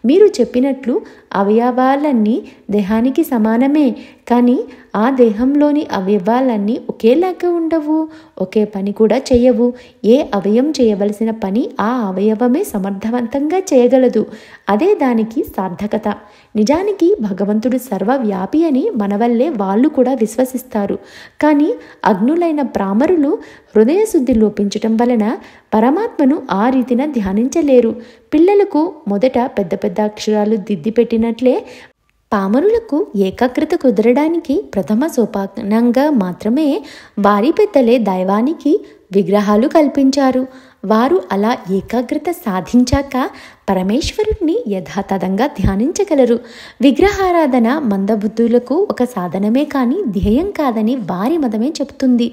మీరు చెప్పినట్లు అవయవాలన్నీ దేహానికి సమానమే, కానీ ఆ దేహంలోని అవయవాలన్నీ ఒకేలాగా ఉండవు, ఒకే పని కూడా చేయవు. ఏ అవయవం చేయవలసిన పని ఆ అవయవమే సమర్థవంతంగా చేయగలదు. అదే దానికి సార్థకత. నిజానికి భగవంతుడు సర్వవ్యాపి అని మన వల్లే వాళ్ళు కూడా విశ్వసిస్తారు. కానీ అగ్నులైన ప్రామరులు హృదయశుద్ధి లోపించటం వలన పరమాత్మను ఆ రీతిన ధ్యానించలేరు. పిల్లలకు మొదట పెద్ద పెద్ద అక్షరాలు దిద్ది పెట్టినట్లే పామరులకు ఏకాగ్రత కుదరడానికి ప్రథమ సోపానంగా మాత్రమే వారి పెద్దలే దైవానికి విగ్రహాలు కల్పించారు. వారు అలా ఏకాగ్రత సాధించాక పరమేశ్వరుడిని యథాతథంగా ధ్యానించగలరు. విగ్రహారాధన మందబుద్ధులకు ఒక సాధనమే కానీ ధ్యేయం కాదని వారి మతమే చెబుతుంది.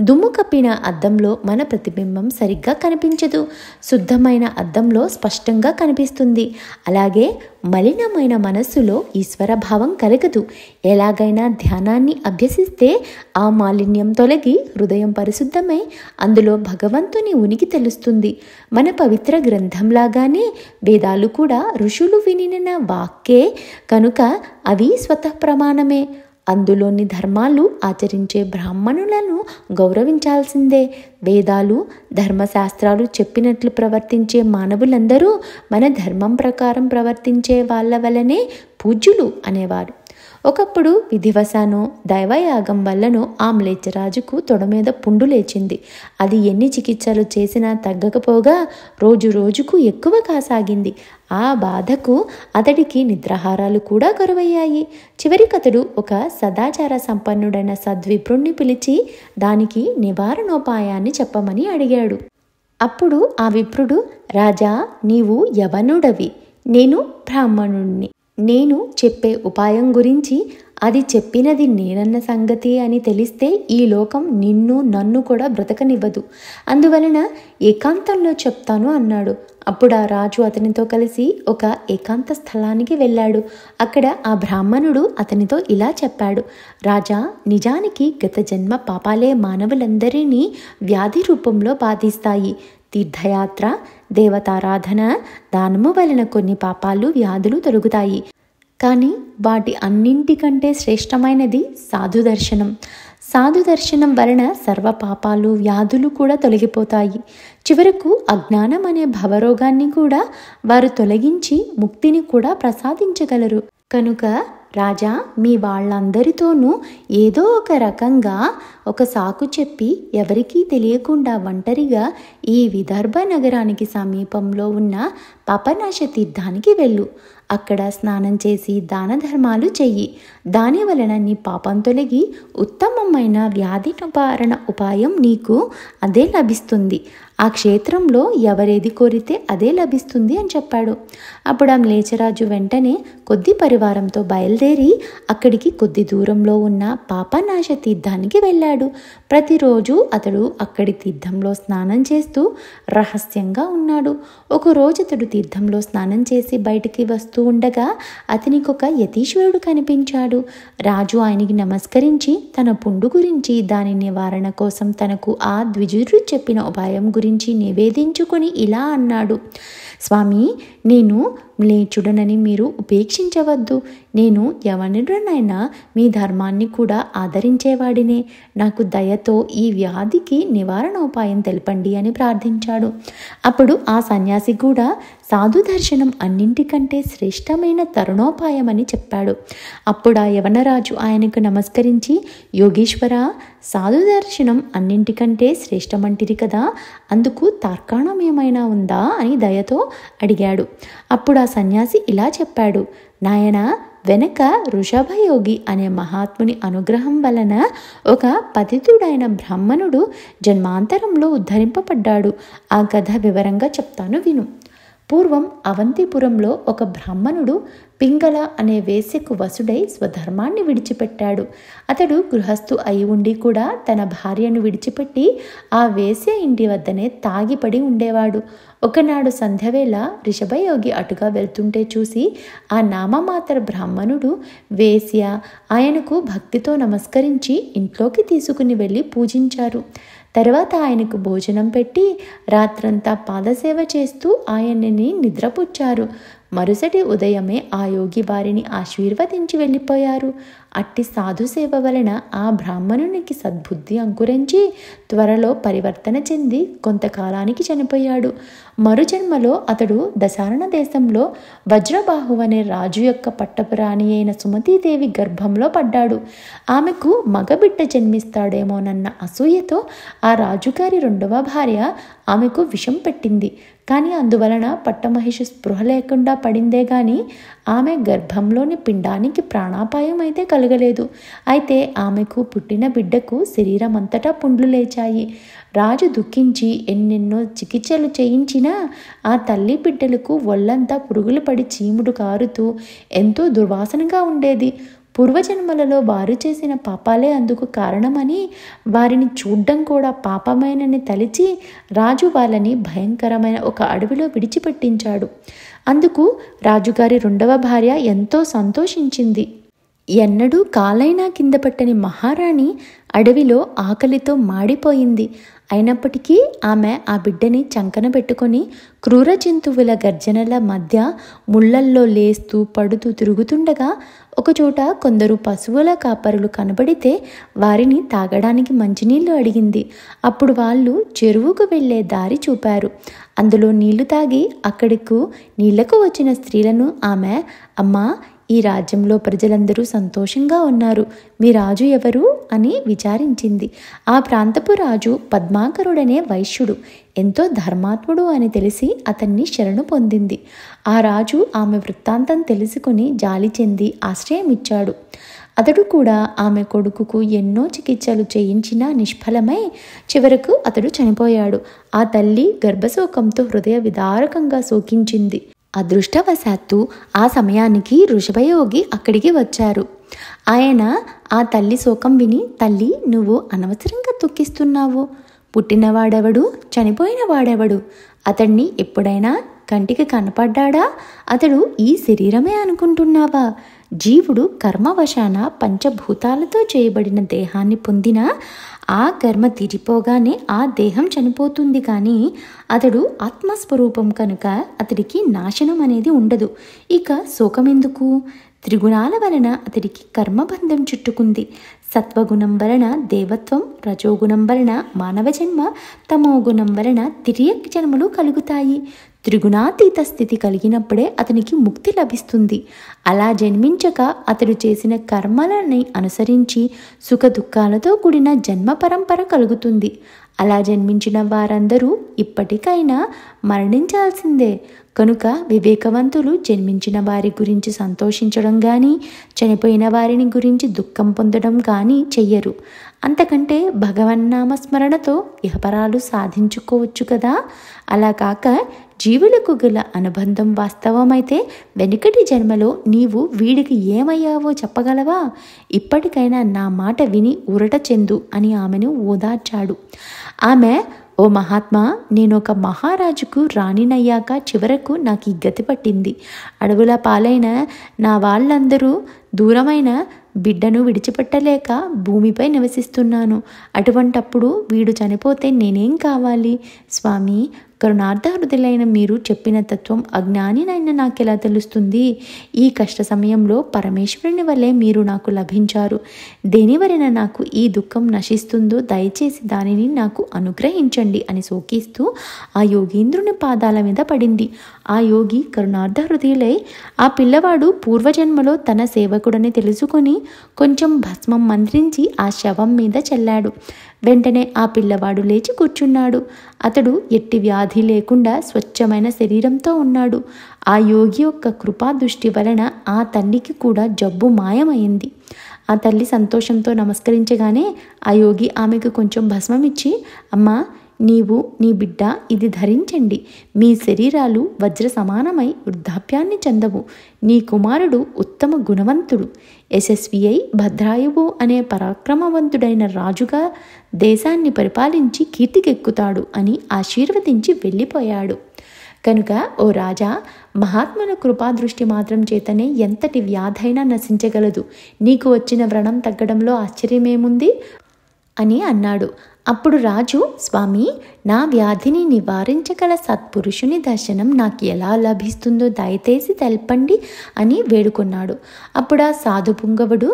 దుమ్ము కప్పిన అద్దంలో మన ప్రతిబింబం సరిగ్గా కనిపించదు, శుద్ధమైన అద్దంలో స్పష్టంగా కనిపిస్తుంది. అలాగే మలినమైన మనస్సులో ఈశ్వరభావం కలగదు. ఎలాగైనా ధ్యానాన్ని అభ్యసిస్తే ఆ మాలిన్యం తొలగి హృదయం పరిశుద్ధమై అందులో భగవంతుని ఉనికి తెలుస్తుంది. మన పవిత్ర గ్రంథంలాగానే వేదాలు కూడా ఋషులు వినిన వాక్కే కనుక అవి స్వతః ప్రమాణమే. అందులోని ధర్మాలు ఆచరించే బ్రాహ్మణులను గౌరవించాల్సిందే. వేదాలు ధర్మశాస్త్రాలు చెప్పినట్లు ప్రవర్తించే మానవులందరూ మన ధర్మం ప్రకారం ప్రవర్తించే వాళ్ళ వలనే పూజ్యులు అనేవారు. ఒకప్పుడు విధివశానో దైవయాగం వల్లనో ఆ మ్లేచ్చరాజుకు తొడ మీద పుండు లేచింది. అది ఎన్ని చికిత్సలు చేసినా తగ్గకపోగా రోజు రోజుకు ఎక్కువ కాసాగింది. ఆ బాధకు అతడికి నిద్రాహారాలు కూడా కరువయ్యాయి. చివరికతడు ఒక సదాచార సంపన్నుడైన సద్విప్రుణ్ణి పిలిచి దానికి నివారణోపాయాన్ని చెప్పమని అడిగాడు. అప్పుడు ఆ విప్రుడు, రాజా, నీవు యవనుడవి, నేను బ్రాహ్మణుణ్ణి. నేను చెప్పే ఉపాయం గురించి అది చెప్పినది నేనన్న సంగతి అని తెలిస్తే ఈ లోకం నిన్ను నన్ను కూడా బ్రతకనివ్వదు. అందువలన ఏకాంతంలో చెప్తాను అన్నాడు. అప్పుడు ఆ రాజు అతనితో కలిసి ఒక ఏకాంత స్థలానికి వెళ్ళాడు. అక్కడ ఆ బ్రాహ్మణుడు అతనితో ఇలా చెప్పాడు: రాజా, నిజానికి గత జన్మ పాపాలే మానవులందరినీ వ్యాధి రూపంలో బాధిస్తాయి. తీర్థయాత్ర, దేవతారాధన, దానము వలన కొన్ని పాపాలు, వ్యాధులు తొలగుతాయి. కానీ వాటి అన్నింటికంటే శ్రేష్టమైనది సాధు దర్శనం. సాధు దర్శనం వలన సర్వ పాపాలు, వ్యాధులు కూడా తొలగిపోతాయి. చివరకు అజ్ఞానం అనే భవరోగాన్ని కూడా వారు తొలగించి ముక్తిని కూడా ప్రసాదించగలరు. కనుక రాజా, మీ వాళ్ళందరితోనూ ఏదో ఒక రకంగా ఒక సాకు చెప్పి ఎవరికీ తెలియకుండా ఒంటరిగా ఈ విదర్భ నగరానికి సమీపంలో ఉన్న పాపనాశ తీర్థానికి వెళ్ళు. అక్కడ స్నానం చేసి దాన ధర్మాలు చెయ్యి. దాని వలన నీ పాపం తొలగి ఉత్తమమైన వ్యాధి నివారణ ఉపాయం నీకు అదే లభిస్తుంది. ఆ క్షేత్రంలో ఎవరేది కోరితే అదే లభిస్తుంది అని చెప్పాడు. అప్పుడు ఆ మ్లేచ్చరాజు వెంటనే కొద్ది పరివారంతో బయలుదేరి అక్కడికి కొద్ది దూరంలో ఉన్న పాపనాశ తీర్థానికి వెళ్ళాడు. ప్రతిరోజు అతడు అక్కడి తీర్థంలో స్నానం చేస్తూ రహస్యంగా ఉన్నాడు. ఒకరోజు అతడు తీర్థంలో స్నానం చేసి బయటికి వస్తూ ఉండగా అతనికి ఒక యతీశ్వరుడు కనిపించాడు. రాజు ఆయనకి నమస్కరించి తన పుండు గురించి, దాని నివారణ కోసం తనకు ఆ ద్విజుడు చెప్పిన ఉపాయం గురించి నివేదించుకొని ఇలా అన్నాడు: స్వామి, నేను మ్లేచ్చుడనని మీరు ఉపేక్షించవద్దు. నేను ఎవరినైనా మీ ధర్మాన్ని కూడా ఆదరించేవాడినే. నాకు దయతో ఈ వ్యాధికి నివారణోపాయం తెలపండి అని ప్రార్థించాడు. అప్పుడు ఆ సన్యాసి కూడా సాధు దర్శనం అన్నింటికంటే శ్రేష్టమైన తరుణోపాయం అని చెప్పాడు. అప్పుడు ఆ యవనరాజు ఆయనకు నమస్కరించి, యోగీశ్వర, సాధు దర్శనం అన్నింటికంటే శ్రేష్టమంటిరి కదా, అందుకు తార్కాణం ఏమైనా ఉందా అని దయతో అడిగాడు. అప్పుడు ఆ సన్యాసి ఇలా చెప్పాడు: నాయన, వెనక వృషభయోగి అనే మహాత్ముని అనుగ్రహం వలన ఒక పతితుడైన బ్రాహ్మణుడు జన్మాంతరంలో ఉద్ధరింపబడ్డాడు. ఆ కథ వివరంగా చెప్తాను, విను. పూర్వం అవంతిపురంలో ఒక బ్రాహ్మణుడు పింగళ అనే వేశ్యకు వశుడై స్వధర్మాన్ని విడిచిపెట్టాడు. అతడు గృహస్థు అయి ఉండి కూడా తన భార్యను విడిచిపెట్టి ఆ వేశ్య ఇంటి వద్దనే తాగిపడి ఉండేవాడు. ఒకనాడు సంధ్యవేళ రిషభయోగి అటుగా వెళ్తుంటే చూసి ఆ నామమాత్ర బ్రాహ్మణుడు వేశ్య ఆయనకు భక్తితో నమస్కరించి ఇంట్లోకి తీసుకుని వెళ్ళి పూజించారు. తర్వాత ఆయనకు భోజనం పెట్టి రాత్రంతా పాదసేవ చేస్తూ ఆయనని నిద్రపుచ్చారు. మరుసటి ఉదయమే ఆ యోగి వారిని ఆశీర్వదించి వెళ్ళిపోయారు. అట్టి సాధుసేవ వలన ఆ బ్రాహ్మణునికి సద్బుద్ధి అంకురించి త్వరలో పరివర్తన చెంది కొంతకాలానికి చనిపోయాడు. మరుజన్మలో అతడు దశారణ దేశంలో వజ్రబాహు అనే రాజు యొక్క పట్టపురాణి అయిన సుమతీదేవి గర్భంలో పడ్డాడు. ఆమెకు మగబిడ్డ జన్మిస్తాడేమోనన్న అసూయతో ఆ రాజుగారి రెండవ భార్య ఆమెకు విషం పెట్టింది. కానీ అందువలన పట్టమహిషి స్పృహ లేకుండా పడిందే గాని ఆమె గర్భంలోని పిండానికి ప్రాణాపాయం అయితే కలగలేదు. అయితే ఆమెకు పుట్టిన బిడ్డకు శరీరం అంతటా పుండ్లు లేచాయి. రాజు దుఃఖించి ఎన్నెన్నో చికిత్సలు చేయించినా ఆ తల్లి బిడ్డలకు ఒళ్ళంతా పురుగులు పడి చీముడు కారుతూ ఎంతో దుర్వాసనగా ఉండేది. పూర్వజన్మలలో వారు చేసిన పాపాలే అందుకు కారణమని, వారిని చూడ్డం కూడా పాపమేనని తలిచి రాజు వాళ్ళని భయంకరమైన ఒక అడవిలో విడిచిపెట్టించాడు. అందుకు రాజుగారి రెండవ భార్య ఎంతో సంతోషించింది. ఎన్నడూ కాలైనా కింద పట్టని మహారాణి అడవిలో ఆకలితో మాడిపోయింది. అయినప్పటికీ ఆమె ఆ బిడ్డని చంకన పెట్టుకొని క్రూర జంతువుల గర్జనల మధ్య ముళ్ళల్లో లేస్తూ పడుతూ తిరుగుతుండగా ఒకచోట కొందరు పశువుల కాపరులు కనబడితే వారిని తాగడానికి మంచినీళ్లు అడిగింది. అప్పుడు వాళ్ళు చెరువుకు వెళ్ళే దారి చూపారు. అందులో నీళ్లు తాగి అక్కడికి నీళ్లకు వచ్చిన స్త్రీలను ఆమె, అమ్మా, ఈ రాజ్యంలో ప్రజలందరూ సంతోషంగా ఉన్నారు, మీ రాజు ఎవరు అని విచారించింది. ఆ ప్రాంతపు రాజు పద్మాకరుడనే వైశ్యుడు, ఎంతో ధర్మాత్ముడు అని తెలిసి అతన్ని శరణు పొందింది. ఆ రాజు ఆమె వృత్తాంతం తెలుసుకుని జాలి చెంది ఆశ్రయమిచ్చాడు. అతడు కూడా ఆమె కొడుకుకు ఎన్నో చికిత్సలు చేయించినా నిష్ఫలమై చివరకు అతడు చనిపోయాడు. ఆ తల్లి గర్భశోకంతో హృదయ విదారకంగా శోకించింది. అదృష్టవశాత్తు ఆ సమయానికి వృషభయోగి అక్కడికి వచ్చారు. ఆయన ఆ తల్లి శోకం విని, తల్లి, నువ్వు అనవసరంగా దుఃఖిస్తున్నావు. పుట్టినవాడెవడు, చనిపోయిన వాడెవడు? అతన్ని ఎప్పుడైనా కంటికి కనపడ్డాడా? అతడు ఈ శరీరమే అనుకుంటున్నావా? జీవుడు కర్మవశాన పంచభూతాలతో చేయబడిన దేహాన్ని పొందిన ఆ కర్మ తీరిపోగానే ఆ దేహం చనిపోతుంది. కానీ అతడు ఆత్మస్వరూపం కనుక అతడికి నాశనం అనేది ఉండదు. ఇక శోకమెందుకు? త్రిగుణాల వలన అతడికి కర్మబంధం చుట్టుకుంది. సత్వగుణం వలన దేవత్వం, రజోగుణం వలన మానవ జన్మ, తమోగుణం వలన తిరియక్ జన్మలు కలుగుతాయి. త్రిగుణాతీత స్థితి కలిగినప్పుడే అతనికి ముక్తి లభిస్తుంది. అలా జన్మించక అతడు చేసిన కర్మలని అనుసరించి సుఖ దుఃఖాలతో కూడిన జన్మ పరంపర కలుగుతుంది. అలా జన్మించిన వారందరూ ఇప్పటికైనా మరణించాల్సిందే. కనుక వివేకవంతులు జన్మించిన వారి గురించి సంతోషించడం కానీ, చనిపోయిన వారిని గురించి దుఃఖం పొందడం కానీ చెయ్యరు. అంతకంటే భగవన్నామస్మరణతో ఇహపరాలు సాధించుకోవచ్చు కదా. అలా కాక జీవులకు గల అనుబంధం వాస్తవమైతే వెనుకటి జన్మలో నీవు వీడికి ఏమయ్యావో చెప్పగలవా? ఇప్పటికైనా నా మాట విని ఊరట చెందు అని ఆమెను ఓదార్చాడు. ఆమె, ఓ మహాత్మా, నేను ఒక మహారాజుకు రాణినయ్యాక చివరకు నాకు ఈ గతి పట్టింది. అడవుల పాలైన నా వాళ్ళందరూ దూరమైన బిడ్డను విడిచిపెట్టలేక భూమిపై నివసిస్తున్నాను. అటువంటప్పుడు వీడు చనిపోతే నేనేం కావాలి? స్వామి, కరుణార్థ హృదయులైన మీరు చెప్పిన తత్వం అజ్ఞానినైనా నాకెలా తెలుస్తుంది? ఈ కష్ట సమయంలో పరమేశ్వరుని వల్లే మీరు నాకు లభించారు. దేనివలన నాకు ఈ దుఃఖం నశిస్తుందో దయచేసి దానిని నాకు అనుగ్రహించండి అని శోకిస్తూ ఆ యోగీంద్రుని పాదాల మీద పడింది. ఆ యోగి కరుణార్థ హృదయులై ఆ పిల్లవాడు పూర్వజన్మలో తన సేవకుడని తెలుసుకొని కొంచెం భస్మం మంత్రించి ఆ శవం మీద చల్లాడు. వెంటనే ఆ పిల్లవాడు లేచి కూర్చున్నాడు. అతడు ఎట్టి వ్యాధి లేకుండా స్వచ్ఛమైన శరీరంతో ఉన్నాడు. ఆ యోగి యొక్క కృపా దృష్టి వలన ఆ తల్లికి కూడా జబ్బు మాయమైంది. ఆ తల్లి సంతోషంతో నమస్కరించగానే ఆ యోగి ఆమెకు కొంచెం భస్మం ఇచ్చి, అమ్మా, నీవు, నీ బిడ్డ ఇది ధరించండి. మీ శరీరాలు వజ్ర సమానమై వృద్ధాప్యాన్ని చెందవు. నీ కుమారుడు ఉత్తమ గుణవంతుడు, యశస్వి అయి భద్రాయువు అనే పరాక్రమవంతుడైన రాజుగా దేశాన్ని పరిపాలించి కీర్తికెక్కుతాడు అని ఆశీర్వదించి వెళ్ళిపోయాడు. కనుక ఓ రాజా, మహాత్ముల కృపాదృష్టి మాత్రం చేతనే ఎంతటి వ్యాధైనా నశించగలదు. నీకు వచ్చిన వ్రణం తగ్గడంలో ఆశ్చర్యమేముంది అని అన్నాడు. అప్పుడు రాజు, స్వామి, నా వ్యాధిని నివారించగల సత్పురుషుని దర్శనం నాకు ఎలా లభిస్తుందో దయచేసి తెల్పండి అని వేడుకున్నాడు. అప్పుడు ఆ సాధు పుంగవుడు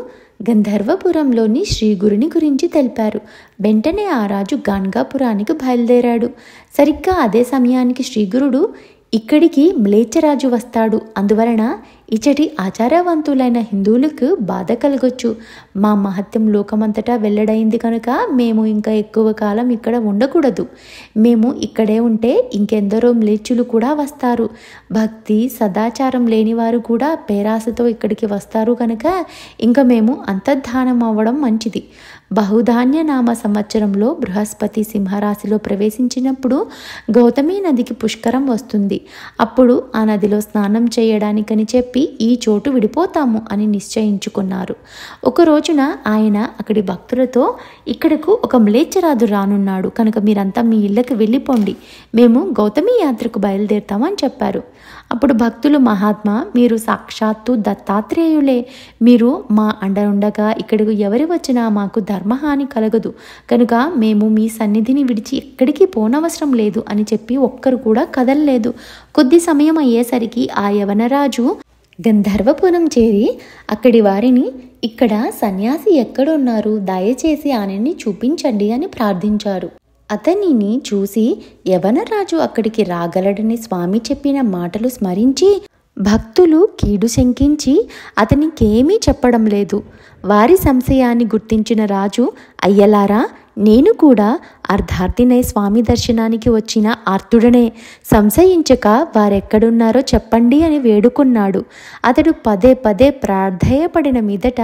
గంధర్వపురంలోని శ్రీగురుని గురించి తెలిపారు. వెంటనే ఆ రాజు గాన్గాపురానికి బయలుదేరాడు. సరిగ్గా అదే సమయానికి శ్రీగురుడు, ఇక్కడికి మ్లేచ్ఛరాజు వస్తాడు. అందువలన ఇచ్చటి ఆచారవంతులైన హిందువులకు బాధ కలగొచ్చు. మా మహత్యం లోకమంతటా వెల్లడైంది కనుక మేము ఇంకా ఎక్కువ కాలం ఇక్కడ ఉండకూడదు. మేము ఇక్కడే ఉంటే ఇంకెందరో మ్లేచ్చులు కూడా వస్తారు. భక్తి సదాచారం లేనివారు కూడా పేరాసతో ఇక్కడికి వస్తారు కనుక ఇంకా మేము అంతర్ధానం అవ్వడం మంచిది. బహుధాన్య నామ సంవత్సరంలో బృహస్పతి సింహరాశిలో ప్రవేశించినప్పుడు గౌతమి నదికి పుష్కరం వస్తుంది. అప్పుడు ఆ నదిలో స్నానం చేయడానికని చెప్పి ఈ చోటు విడిపోతాము అని నిశ్చయించుకున్నారు. ఒక రోజున ఆయన అక్కడి భక్తులతో, ఇక్కడకు ఒక మ్లేచ్ఛరాజు రానున్నాడు కనుక మీరంతా మీ ఇళ్ళకి వెళ్ళిపోండి, మేము గౌతమి యాత్రకు బయలుదేరుతామని చెప్పారు. అప్పుడు భక్తులు, మహాత్మా, మీరు సాక్షాత్తు దత్తాత్రేయులే. మీరు మా అండ ఉండగా ఇక్కడికి ఎవరు వచ్చినా మాకు ధర్మహాని కలగదు కనుక మేము మీ సన్నిధిని విడిచి ఎక్కడికి పోనవసరం లేదు అని చెప్పి ఒక్కరు కూడా కదలలేదు. కొద్ది సమయం అయ్యేసరికి ఆ యవనరాజు గంధర్వపురం చేరి అక్కడి వారిని, ఇక్కడ సన్యాసి ఎక్కడున్నారు, దయచేసి ఆయనని చూపించండి అని ప్రార్థించారు. అతనిని చూసి యవనరాజు అక్కడికి రాగలడని స్వామి చెప్పిన మాటలు స్మరించి భక్తులు కీడు శంకించి అతనికేమీ చెప్పడం లేదు. వారి సంశయాన్ని గుర్తించిన రాజు, అయ్యలారా, నేను కూడా అర్ధార్థినై స్వామి దర్శనానికి వచ్చిన ఆర్తుడనే. సంశయించక వారెక్కడున్నారో చెప్పండి అని వేడుకున్నాడు. అతడు పదే పదే ప్రార్థయపడిన మీదట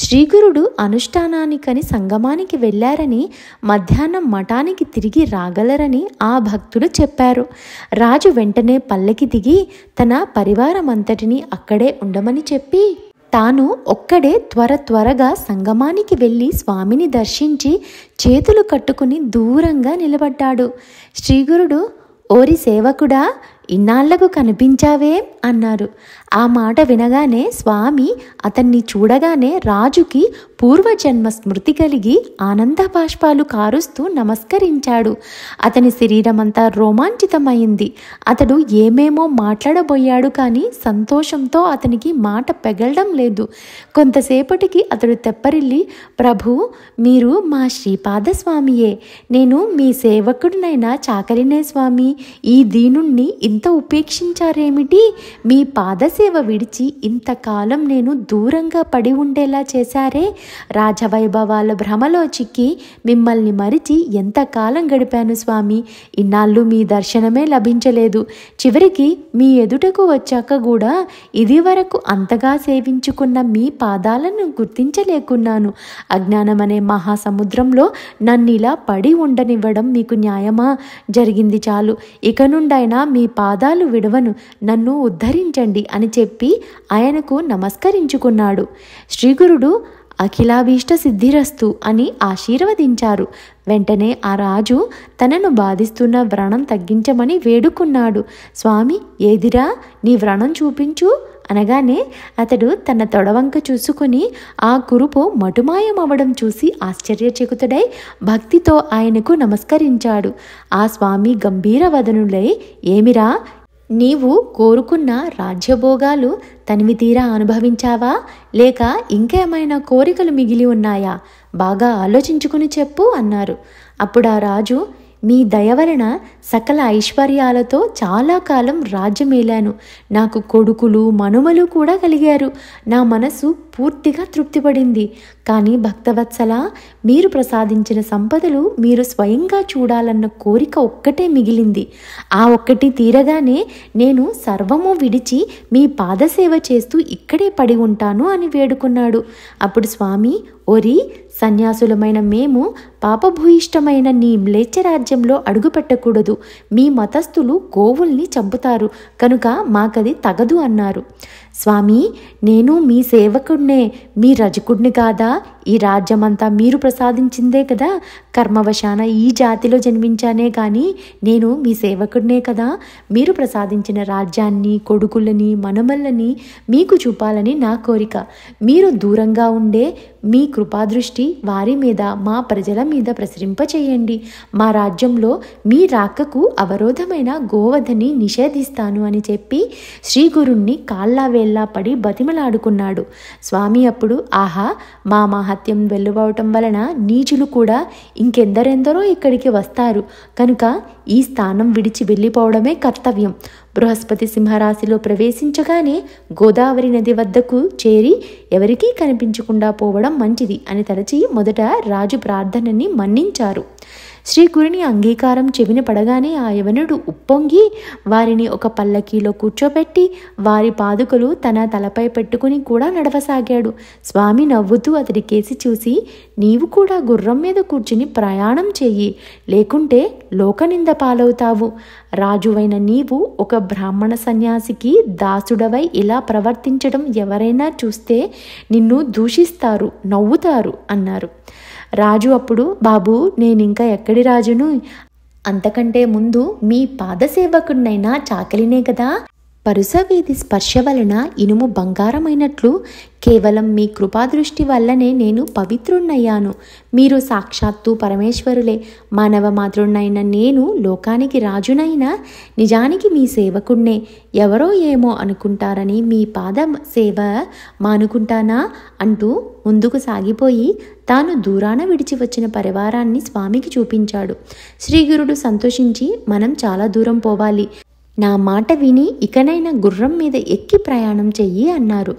శ్రీగురుడు అనుష్ఠానానికని సంగమానికి వెళ్ళారని, మధ్యాహ్నం మఠానికి తిరిగి రాగలరని ఆ భక్తులు చెప్పారు. రాజు వెంటనే పల్లకి దిగి తన పరివారమంతటిని అక్కడే ఉండమని చెప్పి తాను ఒక్కడే త్వరగా సంగమానికి వెళ్ళి స్వామిని దర్శించి చేతులు కట్టుకుని దూరంగా నిలబడ్డాడు. శ్రీగురుడు, ఓరి సేవకుడా, ఇన్నాళ్లకు కనిపించావే అన్నారు. ఆ మాట వినగానే స్వామి అతన్ని చూడగానే రాజుకి పూర్వజన్మ స్మృతి కలిగి ఆనంద బాష్పాలు కారుస్తూ నమస్కరించాడు. అతని శరీరమంతా రోమాంచితమైంది. అతడు ఏమేమో మాట్లాడబోయాడు, కానీ సంతోషంతో అతనికి మాట పెగలడం లేదు. కొంతసేపటికి అతడు తెప్పరిల్లి, ప్రభు, మీరు మా శ్రీపాదస్వామియే. నేను మీ సేవకుడినైనా చాకలినే స్వామి. ఈ దీనుణ్ణి ఇంత ఉపేక్షించారేమిటి? మీ పాదసేవ విడిచి ఇంతకాలం నేను దూరంగా పడి ఉండేలా చేశారే. రాజవైభవాల భ్రమలో చిక్కి మిమ్మల్ని మరిచి ఎంతకాలం గడిపాను స్వామి. ఇన్నాళ్ళు మీ దర్శనమే లభించలేదు. చివరికి మీ ఎదుటకు వచ్చాక కూడా ఇది వరకు అంతగా సేవించుకున్న మీ పాదాలను గుర్తించలేకున్నాను. అజ్ఞానమనే మహాసముద్రంలో నన్నిలా పడి ఉండనివ్వడం మీకు న్యాయమా? జరిగింది చాలు. ఇక నుండైనా మీ పాదాలు విడవను, నన్ను ఉద్ధరించండి అని చెప్పి ఆయనకు నమస్కరించుకున్నాడు. శ్రీగురుడు అఖిలాభీష్ట సిద్ధిరస్తు అని ఆశీర్వదించారు. వెంటనే ఆ రాజు తనను బాధిస్తున్న వ్రణం తగ్గించమని వేడుకున్నాడు. స్వామి, ఏదిరా నీ వ్రణం చూపించు అనగానే అతడు తన తొడవంక చూసుకుని ఆ కురుపు మటుమాయమవడం చూసి ఆశ్చర్యచకితుడై భక్తితో ఆయనకు నమస్కరించాడు. ఆ స్వామి గంభీర వదనులై, ఏమిరా, నీవు కోరుకున్న రాజ్యభోగాలు తనివి తీరా అనుభవించావా, లేక ఇంకేమైనా కోరికలు మిగిలి ఉన్నాయా? బాగా ఆలోచించుకుని చెప్పు అన్నారు. అప్పుడు ఆ రాజు, మీ దయ వలన సకల ఐశ్వర్యాలతో చాలా కాలం రాజ్యమేలాను. నాకు కొడుకులు మనుమలు కూడా కలిగారు. నా మనసు పూర్తిగా తృప్తిపడింది. కానీ భక్తవత్సల, మీరు ప్రసాదించిన సంపదలు మీరు స్వయంగా చూడాలన్న కోరిక ఒక్కటే మిగిలింది. ఆ ఒక్కటి తీరగానే నేను సర్వము విడిచి మీ పాదసేవ చేస్తూ ఇక్కడే పడి ఉంటాను అని వేడుకున్నాడు. అప్పుడు స్వామి, ఓరి సన్యాసులమైన మేము పాపభూయిష్టమైన నీ మ్లేచ్ఛ రాజ్యంలో అడుగుపెట్టకూడదు. మీ మతస్థులు గోవుల్ని చంపుతారు కనుక మాకది తగదు అన్నారు. స్వామి, నేను మీ సేవకుడినే, మీ రజకుడిని కాదా? ఈ రాజ్యమంతా మీరు ప్రసాదించిందే కదా. కర్మవశాన ఈ జాతిలో జన్మించానే కానీ నేను మీ సేవకుడినే కదా. మీరు ప్రసాదించిన రాజ్యాన్ని, కొడుకులని, మనుమల్లని మీకు చూపాలని నా కోరిక. మీరు దూరంగా ఉండే మీ కృపాదృష్టి వారి మీద, మా ప్రజల మీద ప్రసరింపచేయండి. మా రాజ్యంలో మీ రాకకు అవరోధమైన గోవధని నిషేధిస్తాను అని చెప్పి శ్రీగురుణ్ణి కాళ్ళావేళ్లా పడి బతిమలాడుకున్నాడు. స్వామి అప్పుడు, ఆహా, మా మహత్యం వెల్లువవటం వలన నీచులు కూడా ఇంకెందరెందరో ఇక్కడికి వస్తారు కనుక ఈ స్థానం విడిచి వెళ్ళిపోవడమే కర్తవ్యం. బృహస్పతి సింహరాశిలో ప్రవేశించగానే గోదావరి నది వద్దకు చేరి ఎవరికీ కనిపించకుండా పోవడం మంచిది అని తలచి మొదట రాజు ప్రార్థనని మన్నించారు. శ్రీగురుని అంగీకారం చెవిన పడగానే ఆ యవనుడు ఉప్పొంగి వారిని ఒక పల్లకీలో కూర్చోబెట్టి వారి పాదుకలు తన తలపై పెట్టుకుని కూడా నడవసాగాడు. స్వామి నవ్వుతూ అతడి కేసి చూసి, నీవు కూడా గుర్రం మీద కూర్చుని ప్రయాణం చెయ్యి, లేకుంటే లోకనింద పాలవుతావు. రాజువైన నీవు ఒక బ్రాహ్మణ సన్యాసికి దాసుడవై ఇలా ప్రవర్తించడం ఎవరైనా చూస్తే నిన్ను దూషిస్తారు, నవ్వుతారు అన్నారు. రాజు అప్పుడు, బాబు, నేనింకా ఎక్కడి రాజును? అంతకంటే ముందు మీ పాదసేవకుడినైనా చాకలినే కదా. పరుసవేది స్పర్శ వలన ఇనుము బంగారమైనట్లు కేవలం మీ కృపాదృష్టి వల్లనే నేను పవిత్రుణ్ణయ్యాను. మీరు సాక్షాత్తు పరమేశ్వరులే. మానవ మాతృణ్ణైన నేను లోకానికి రాజునైనా నిజానికి మీ సేవకుణ్ణే. ఎవరో ఏమో అనుకుంటారని మీ పాద సేవ మానుకుంటానా అంటూ ముందుకు సాగిపోయి తాను దూరాన విడిచి వచ్చిన పరివారాన్ని స్వామికి చూపించాడు. శ్రీగురుడు సంతోషించి, మనం చాలా దూరం పోవాలి, నా మాట విని ఇకనైనా గుర్రం మీద ఎక్కి ప్రయాణం చెయ్యి అన్నారు.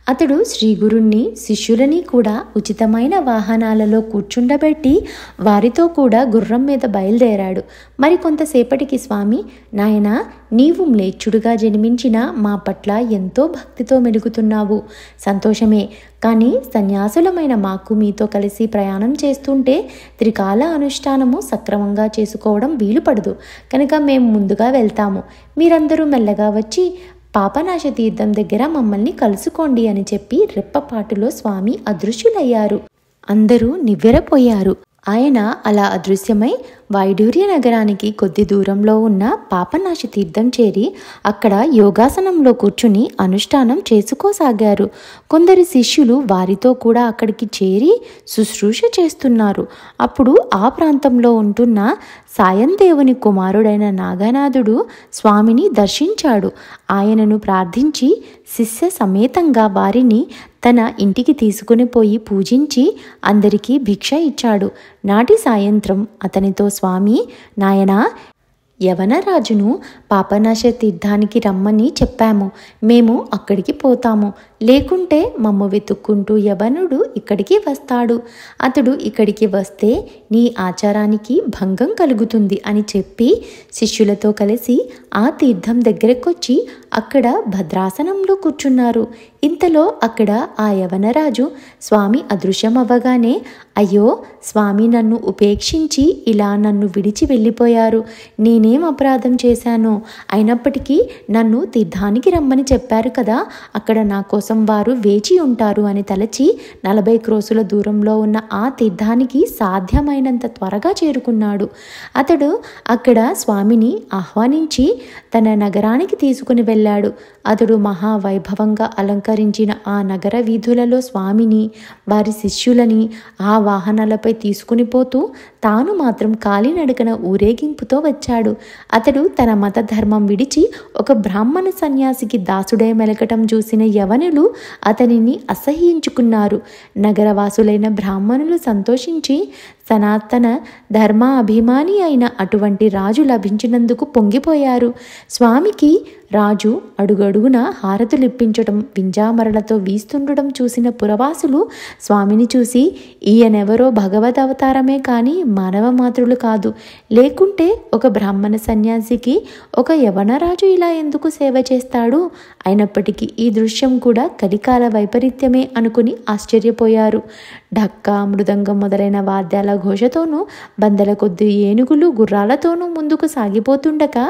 అతడు శ్రీగురుణ్ణి శిష్యులని కూడా ఉచితమైన వాహనాలలో కూర్చుండబెట్టి వారితో కూడా గుర్రం మీద బయలుదేరాడు. మరి కొంతసేపటికి స్వామి, నాయనా, నీవు మ్లేచ్చుడుగా జన్మించిన మా పట్ల ఎంతో భక్తితో మెలుగుతున్నావు, సంతోషమే. కానీ సన్యాసులమైన మాకు మీతో కలిసి ప్రయాణం చేస్తుంటే త్రికాల అనుష్ఠానము సక్రమంగా చేసుకోవడం వీలుపడదు. కనుక మేము ముందుగా వెళ్తాము. మీరందరూ మెల్లగా వచ్చి పాపనాశ తీర్థం దగ్గర మమ్మల్ని కలుసుకోండి అని చెప్పి రెప్పపాటులో స్వామి అదృశ్యులయ్యారు. అందరూ నివ్వెరపోయారు. ఆయన అలా అదృశ్యమై వైడూర్య నగరానికి కొద్ది దూరంలో ఉన్న పాపనాశ తీర్థం చేరి అక్కడ యోగాసనంలో కూర్చుని అనుష్ఠానం చేసుకోసాగారు. కొందరు శిష్యులు వారితో కూడా అక్కడికి చేరి శుశ్రూష చేస్తున్నారు. అప్పుడు ఆ ప్రాంతంలో ఉంటున్న సాయందేవుని కుమారుడైన నాగనాథుడు స్వామిని దర్శించాడు. ఆయనను ప్రార్థించి శిష్య సమేతంగా వారిని తన ఇంటికి తీసుకుని పోయి పూజించి అందరికీ భిక్ష ఇచ్చాడు. నాటి సాయంత్రం అతనితో స్వామి, నాయనా, యవనరాజును పాపనాశ తీర్థానికి రమ్మని చెప్పాము. మేము అక్కడికి పోతాము. లేకుంటే మమ్మ వెతుక్కుంటూ యవనుడు ఇక్కడికి వస్తాడు. అతడు ఇక్కడికి వస్తే నీ ఆచారానికి భంగం కలుగుతుంది అని చెప్పి శిష్యులతో కలిసి ఆ తీర్థం దగ్గరకొచ్చి అక్కడ భద్రాసనంలో కూర్చున్నారు. ఇంతలో అక్కడ ఆ యవనరాజు స్వామి అదృశ్యమవ్వగానే, అయ్యో స్వామి, నన్ను ఉపేక్షించి ఇలా నన్ను విడిచి వెళ్ళిపోయారు. నేనేం అపరాధం చేశానో? అయినప్పటికీ నన్ను తీర్థానికి రమ్మని చెప్పారు కదా, అక్కడ నా కోసం వారు వేచి ఉంటారు అని తలచి 40 క్రోసుల దూరంలో ఉన్న ఆ తీర్థానికి సాధ్యమైనంత త్వరగా చేరుకున్నాడు. అతడు అక్కడ స్వామిని ఆహ్వానించి తన నగరానికి తీసుకుని వెళ్ళాడు. అతడు మహావైభవంగా అలంకరించిన ఆ నగర వీధులలో స్వామిని, వారి శిష్యులని ఆ వాహనాలపై తీసుకుని పోతూ తాను మాత్రం కాలినడకన ఊరేగింపుతో వచ్చాడు. అతడు తన మత ధర్మం విడిచి ఒక బ్రాహ్మణ సన్యాసికి దాసుడై మెలకటం చూసిన యవనులు అతనిని అసహ్యించుకున్నారు. నగరవాసులైన బ్రాహ్మణులు సంతోషించి సనాతన ధర్మ అభిమాని అయిన అటువంటి రాజు లభించినందుకు పొంగిపోయారు. స్వామికి రాజు అడుగడుగున హారతులిప్పించడం, వింజామరలతో వీస్తుండడం చూసిన పురవాసులు స్వామిని చూసి, ఈయనెవరో భగవద్ అవతారమే కానీ మానవ మాతృలు కాదు. లేకుంటే ఒక బ్రాహ్మణ సన్యాసికి ఒక యవనరాజు ఇలా ఎందుకు సేవ చేస్తాడు? అయినప్పటికీ ఈ దృశ్యం కూడా కలికాల వైపరీత్యమే అనుకుని ఆశ్చర్యపోయారు. ఢక్కా, మృదంగం మొదలైన వాద్యాల ఘోషతోనూ వందల కొద్ది ఏనుగులు గుర్రాలతోనూ ముందుకు సాగిపోతుండగా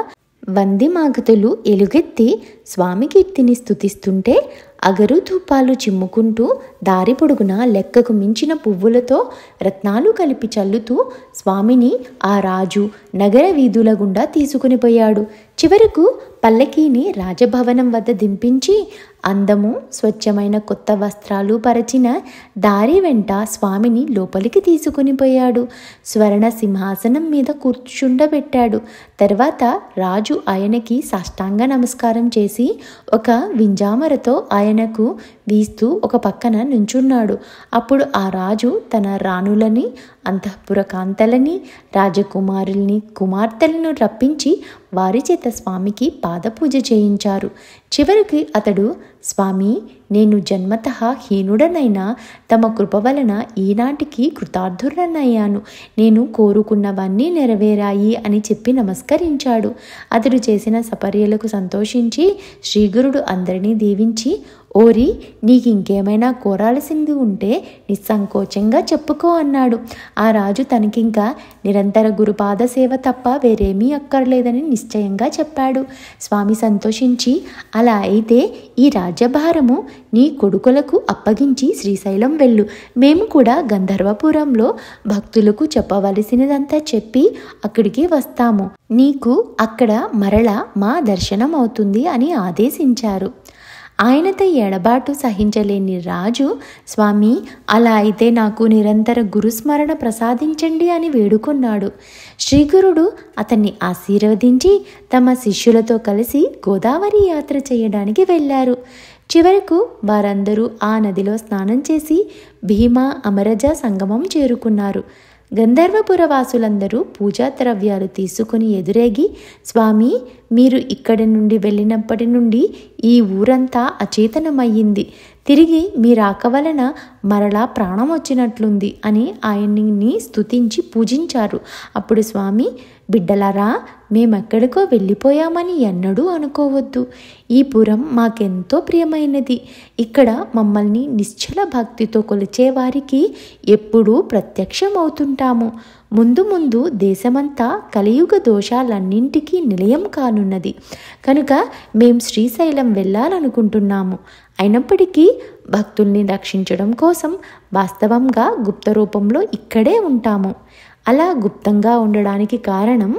వంది మాగతులు ఎలుగెత్తి స్వామి కీర్తిని స్తుతిస్తుంటే అగరు ధూపాలు చిమ్ముకుంటూ దారి పొడుగున లెక్కకు మించిన పువ్వులతో రత్నాలు కలిపి చల్లుతూ స్వామిని ఆ రాజు నగర వీధుల గుండా తీసుకుని పోయాడు. చివరకు పల్లకీని రాజభవనం వద్ద దింపించి అందము, స్వచ్ఛమైన కొత్త వస్త్రాలు పరచిన దారి వెంట స్వామిని లోపలికి తీసుకుని పోయాడు. స్వర్ణ సింహాసనం మీద కూర్చుండబెట్టాడు. తర్వాత రాజు ఆయనకి సాష్టాంగ నమస్కారం చేసి ఒక వింజామరతో ఆయనకు వీస్తూ ఒక పక్కన నుంచున్నాడు. అప్పుడు ఆ రాజు తన రాణులని, అంతఃపుర కాంతలని, రాజకుమారుల్ని, కుమార్తెలను రప్పించి వారి చేత స్వామికి పాదపూజ చేయించారు. చివరికి అతడు, స్వామి, నేను జన్మతః హీనుడనైనా తమ కృప వలన ఈనాటికి కృతార్థుడనయ్యాను. నేను కోరుకున్నవన్నీ నెరవేరాయి అని చెప్పి నమస్కరించాడు. అతడు చేసిన సపర్యలకు సంతోషించి శ్రీగురుడు అందరినీ దీవించి, ఓరి, నీకు ఇంకేమైనా కోరాల్సింది ఉంటే నిస్సంకోచంగా చెప్పుకో అన్నాడు. ఆ రాజు తనకింకా నిరంతర గురుపాద సేవ తప్ప వేరేమీ అక్కర్లేదని నిశ్చయంగా చెప్పాడు. స్వామి సంతోషించి, అలా అయితే ఈ రాజ్యభారము నీ కొడుకులకు అప్పగించి శ్రీశైలం వెళ్ళు. మేము కూడా గంధర్వపురంలో భక్తులకు చెప్పవలసినదంతా చెప్పి అక్కడికి వస్తాము. నీకు అక్కడ మరల మా దర్శనం అవుతుంది అని ఆదేశించారు. ఆయనతో ఎడబాటు సహించలేని రాజు, స్వామి, అలా అయితే నాకు నిరంతర గురుస్మరణ ప్రసాదించండి అని వేడుకున్నాడు. శ్రీగురుడు అతన్ని ఆశీర్వదించి తమ శిష్యులతో కలిసి గోదావరి యాత్ర చేయడానికి వెళ్ళారు. చివరకు వారందరూ ఆ నదిలో స్నానం చేసి భీమా అమరజ సంగమం చేరుకున్నారు. గంధర్వపుర వాసులందరూ పూజా ద్రవ్యాలు తీసుకుని ఎదురేగి, స్వామి, మీరు ఇక్కడి నుండి వెళ్ళినప్పటి నుండి ఈ ఊరంతా అచేతనమయ్యింది. తిరిగి మీ రాక వలన మరలా ప్రాణం వచ్చినట్లుంది అని ఆయన్ని స్తుతించి పూజించారు. అప్పుడు స్వామి, బిడ్డలారా, మేమెక్కడికో వెళ్ళిపోయామని ఎన్నడూ అనుకోవద్దు. ఈ పురం మాకెంతో ప్రియమైనది. ఇక్కడ మమ్మల్ని నిశ్చల భక్తితో కొలిచేవారికి ఎప్పుడూ ప్రత్యక్షమవుతుంటాము. ముందు ముందు దేశమంతా కలియుగ దోషాలన్నింటికీ నిలయం కానున్నది కనుక మేం శ్రీశైలం వెళ్ళాలనుకుంటున్నాము. అయినప్పటికీ భక్తుల్ని రక్షించడం కోసం వాస్తవంగా గుప్త రూపంలో ఇక్కడే ఉంటాము. అలా గుప్తంగా ఉండడానికి కారణం,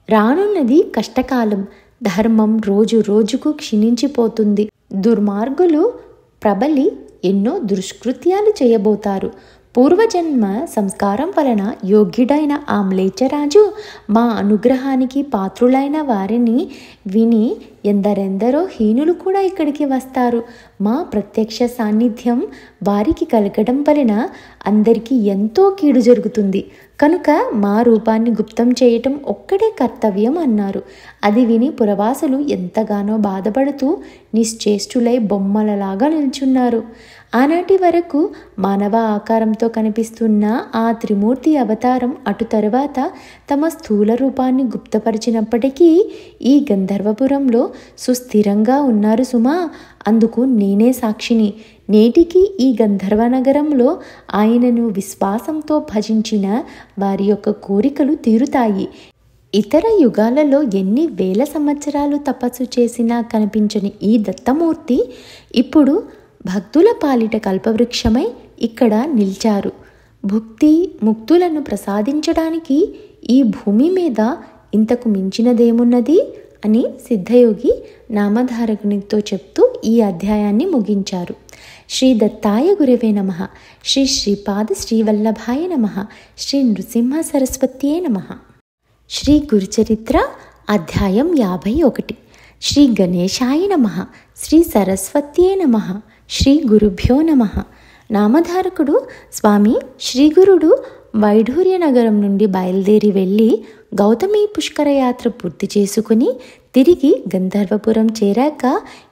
రానున్నది కష్టకాలం. ధర్మం రోజు రోజుకు క్షీణించిపోతుంది. దుర్మార్గులు ప్రబలి ఎన్నో దుష్కృత్యాలు చేయబోతారు. పూర్వజన్మ సంస్కారం వలన యోగ్యుడైన ఆ మ్లేచ్ఛరాజు మా అనుగ్రహానికి పాత్రులైన వారిని విని ఎందరెందరో హీనులు కూడా ఇక్కడికి వస్తారు. మా ప్రత్యక్ష సాన్నిధ్యం వారికి కలగడం వలన అందరికీ ఎంతో కీడు జరుగుతుంది కనుక మా రూపాన్ని గుప్తం చేయటం ఒక్కడే కర్తవ్యం అన్నారు. అది విని పురవాసులు ఎంతగానో బాధపడుతూ నిశ్చేష్టులై బొమ్మలలాగా నిల్చున్నారు. ఆనాటి వరకు మానవ ఆకారంతో కనిపిస్తున్న ఆ త్రిమూర్తి అవతారం అటు తరువాత తమ స్థూల రూపాన్ని గుప్తపరిచినప్పటికీ ఈ గంధర్వపురంలో సుస్థిరంగా ఉన్నారు సుమా. అందుకు నేనే సాక్షిని. నేటికి ఈ గంధర్వ నగరంలో ఆయనను విశ్వాసంతో భజించిన వారి యొక్క కోరికలు తీరుతాయి. ఇతర యుగాలలో ఎన్ని వేల సంవత్సరాలు తపస్సు చేసినా కనిపించని ఈ దత్తమూర్తి ఇప్పుడు భక్తుల పాలిట కల్పవృక్షమై ఇక్కడ నిలిచారు. భుక్తి ముక్తులను ప్రసాదించడానికి ఈ భూమి మీద ఇంతకు మించినదేమున్నది అని సిద్ధయోగి నామధారకునితో చెప్తూ ఈ అధ్యాయాన్ని ముగించారు. శ్రీ దత్తాయ గురవే నమః. శ్రీ శ్రీపాద శ్రీవల్లభాయ నమః. శ్రీ నృసింహ సరస్వత్యే నమః. శ్రీ గురుచరిత్ర అధ్యాయం 51. శ్రీ గణేశాయ నమః. శ్రీ సరస్వత్యే నమః. శ్రీ గురుభ్యో నమః. నామధారకుడు స్వామి శ్రీగురుడు వైఢూర్య నగరం నుండి బయలుదేరి వెళ్ళి గౌతమి పుష్కర యాత్ర పూర్తి చేసుకుని తిరిగి గంధర్వపురం చేరాక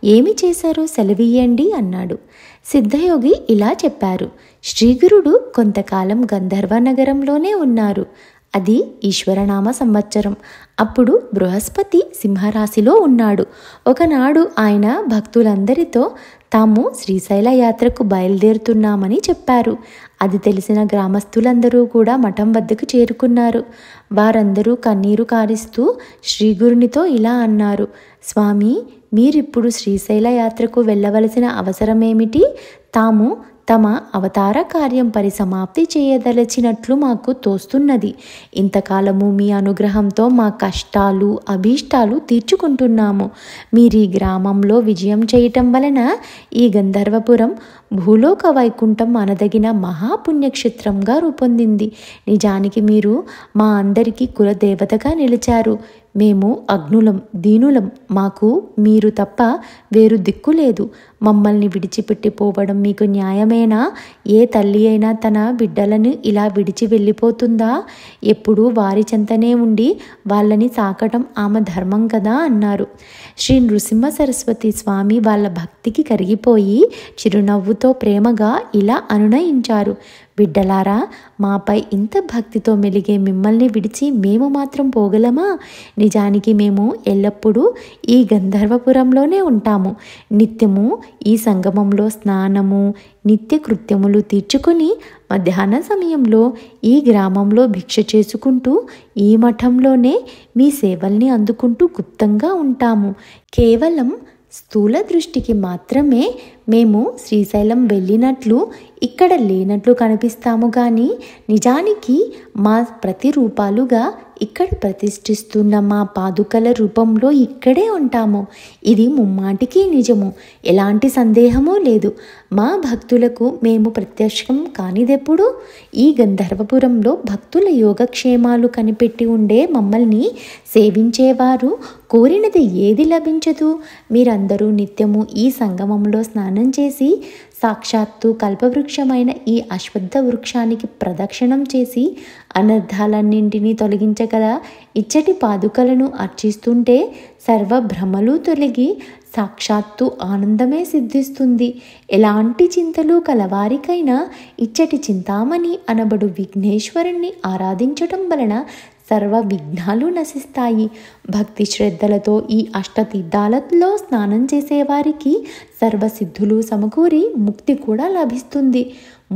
ఏమి చేశారో సెలవీయండి అన్నాడు. సిద్ధయోగి ఇలా చెప్పారు. శ్రీగురుడు కొంతకాలం గంధర్వ నగరంలోనే ఉన్నారు. అది ఈశ్వరనామ సంవత్సరం. అప్పుడు బృహస్పతి సింహరాశిలో ఉన్నాడు. ఒకనాడు ఆయన భక్తులందరితో తాము శ్రీశైల యాత్రకు బయలుదేరుతున్నామని చెప్పారు. అది తెలిసిన గ్రామస్తులందరూ కూడా మఠం వద్దకు చేరుకున్నారు. వారందరూ కన్నీరు కారిస్తూ శ్రీగురునితో ఇలా అన్నారు. స్వామి, మీరిప్పుడు శ్రీశైల యాత్రకు వెళ్ళవలసిన అవసరమేమిటి? తాము తమ అవతార కార్యం పరిసమాప్తి చేయదలచినట్లు మాకు తోస్తున్నది. ఇంతకాలము మీ అనుగ్రహంతో మా కష్టాలు అభీష్టాలు తీర్చుకుంటున్నాము. మీరీ గ్రామంలో విజయం చేయటం వలన ఈ గంధర్వపురం భూలోక వైకుంఠం అనదగిన మహాపుణ్యక్షేత్రంగా రూపొందింది. నిజానికి మీరు మా అందరికీ కులదేవతగా నిలిచారు. మేము అగ్నులం, దీనులం. మాకు మీరు తప్ప వేరు దిక్కు లేదు. మమ్మల్ని విడిచిపెట్టిపోవడం మీకు న్యాయమేనా? ఏ తల్లి అయినా తన బిడ్డలను ఇలా విడిచి వెళ్ళిపోతుందా? ఎప్పుడూ వారి చెంతనే ఉండి వాళ్ళని సాకటం ఆమె ధర్మం కదా అన్నారు. శ్రీ నృసింహ సరస్వతి స్వామి వాళ్ళ భక్తికి కరిగిపోయి చిరునవ్వుతో ప్రేమగా ఇలా అనునయించారు. బిడ్డలారా, మాపై ఇంత భక్తితో మెలిగే మిమ్మల్ని విడిచి మేము మాత్రం పోగలమా? నిజానికి మేము ఎల్లప్పుడూ ఈ గంధర్వపురంలోనే ఉంటాము. నిత్యము ఈ సంగమంలో స్నానము నిత్య కృత్యములు తీర్చుకొని మధ్యాహ్న సమయంలో ఈ గ్రామంలో భిక్ష చేసుకుంటూ ఈ మఠంలోనే మీ సేవల్ని అందుకుంటూ గుప్తంగా ఉంటాము. కేవలం స్థూల దృష్టికి మాత్రమే మేము శ్రీశైలం వెళ్ళినట్లు ఇక్కడ లేనట్లు కనిపిస్తాము కానీ నిజానికి మా ప్రతిరూపాలుగా ఇక్కడ ప్రతిష్ఠిస్తున్న మా పాదుకల రూపంలో ఇక్కడే ఉంటాము. ఇది ముమ్మాటికి నిజము, ఎలాంటి సందేహమూ లేదు. మా భక్తులకు మేము ప్రత్యక్షం కానిదెప్పుడు? ఈ గంధర్వపురంలో భక్తుల యోగక్షేమాలు కనిపెట్టి ఉండే మమ్మల్ని సేవించేవారు కోరినది ఏది లభించదు. మీరందరూ నిత్యము ఈ సంగమంలో స్నానం స్నానం చేసి సాక్షాత్తు కల్పవృక్షమైన ఈ అశ్వత్థ వృక్షానికి ప్రదక్షిణం చేసి అనర్థాలన్నింటినీ తొలగించగల ఇచ్చటి పాదుకలను అర్చిస్తుంటే సర్వభ్రమలు తొలగి సాక్షాత్తు ఆనందమే సిద్ధిస్తుంది. ఎలాంటి చింతలు కలవారికైనా ఇచ్చటి చింతామణి అనబడు విఘ్నేశ్వరుణ్ణి ఆరాధించటం వలన సర్వ విఘ్నాలు నశిస్తాయి. భక్తి శ్రద్ధలతో ఈ అష్టతీర్థాలలో స్నానం చేసేవారికి సర్వసిద్ధులు సమకూరి ముక్తి కూడా లభిస్తుంది.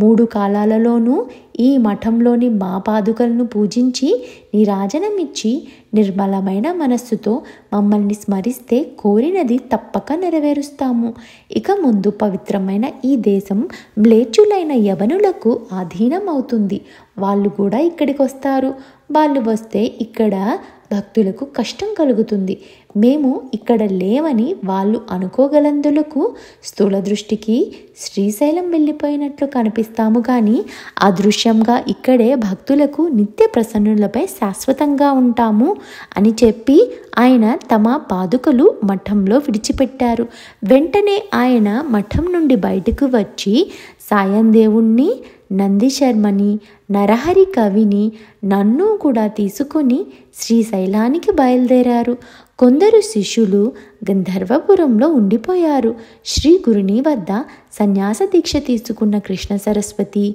3 కాలాలలోనూ ఈ మఠంలోని మా పాదుకలను పూజించి నీరాజనమిచ్చి నిర్మలమైన మనస్సుతో మమ్మల్ని స్మరిస్తే కోరినది తప్పక నెరవేరుస్తాము. ఇక ముందు పవిత్రమైన ఈ దేశం మ్లేచ్చులైన యవనులకు ఆధీనం అవుతుంది. వాళ్ళు కూడా ఇక్కడికి వస్తారు. వాళ్ళు వస్తే ఇక్కడ భక్తులకు కష్టం కలుగుతుంది. మేము ఇక్కడ లేవని వాళ్ళు అనుకోగలందులకు స్థూల దృష్టికి శ్రీశైలం వెళ్ళిపోయినట్లు కనిపిస్తాము, కానీ అదృశ్యంగా ఇక్కడే భక్తులకు నిత్య ప్రసన్నులపై శాశ్వతంగా ఉంటాము అని చెప్పి ఆయన తమ పాదుకలు మఠంలో విడిచిపెట్టారు. వెంటనే ఆయన మఠం నుండి బయటకు వచ్చి సాయం దేవుణ్ణి, నంది శర్మని, నరహరి కవిని, నన్ను కూడా తీసుకొని శ్రీశైలానికి బయలుదేరారు. కొందరు శిష్యులు గంధర్వపురంలో ఉండిపోయారు. శ్రీ గురుని వద్ద సన్యాస దీక్ష తీసుకున్న కృష్ణ సరస్వతి,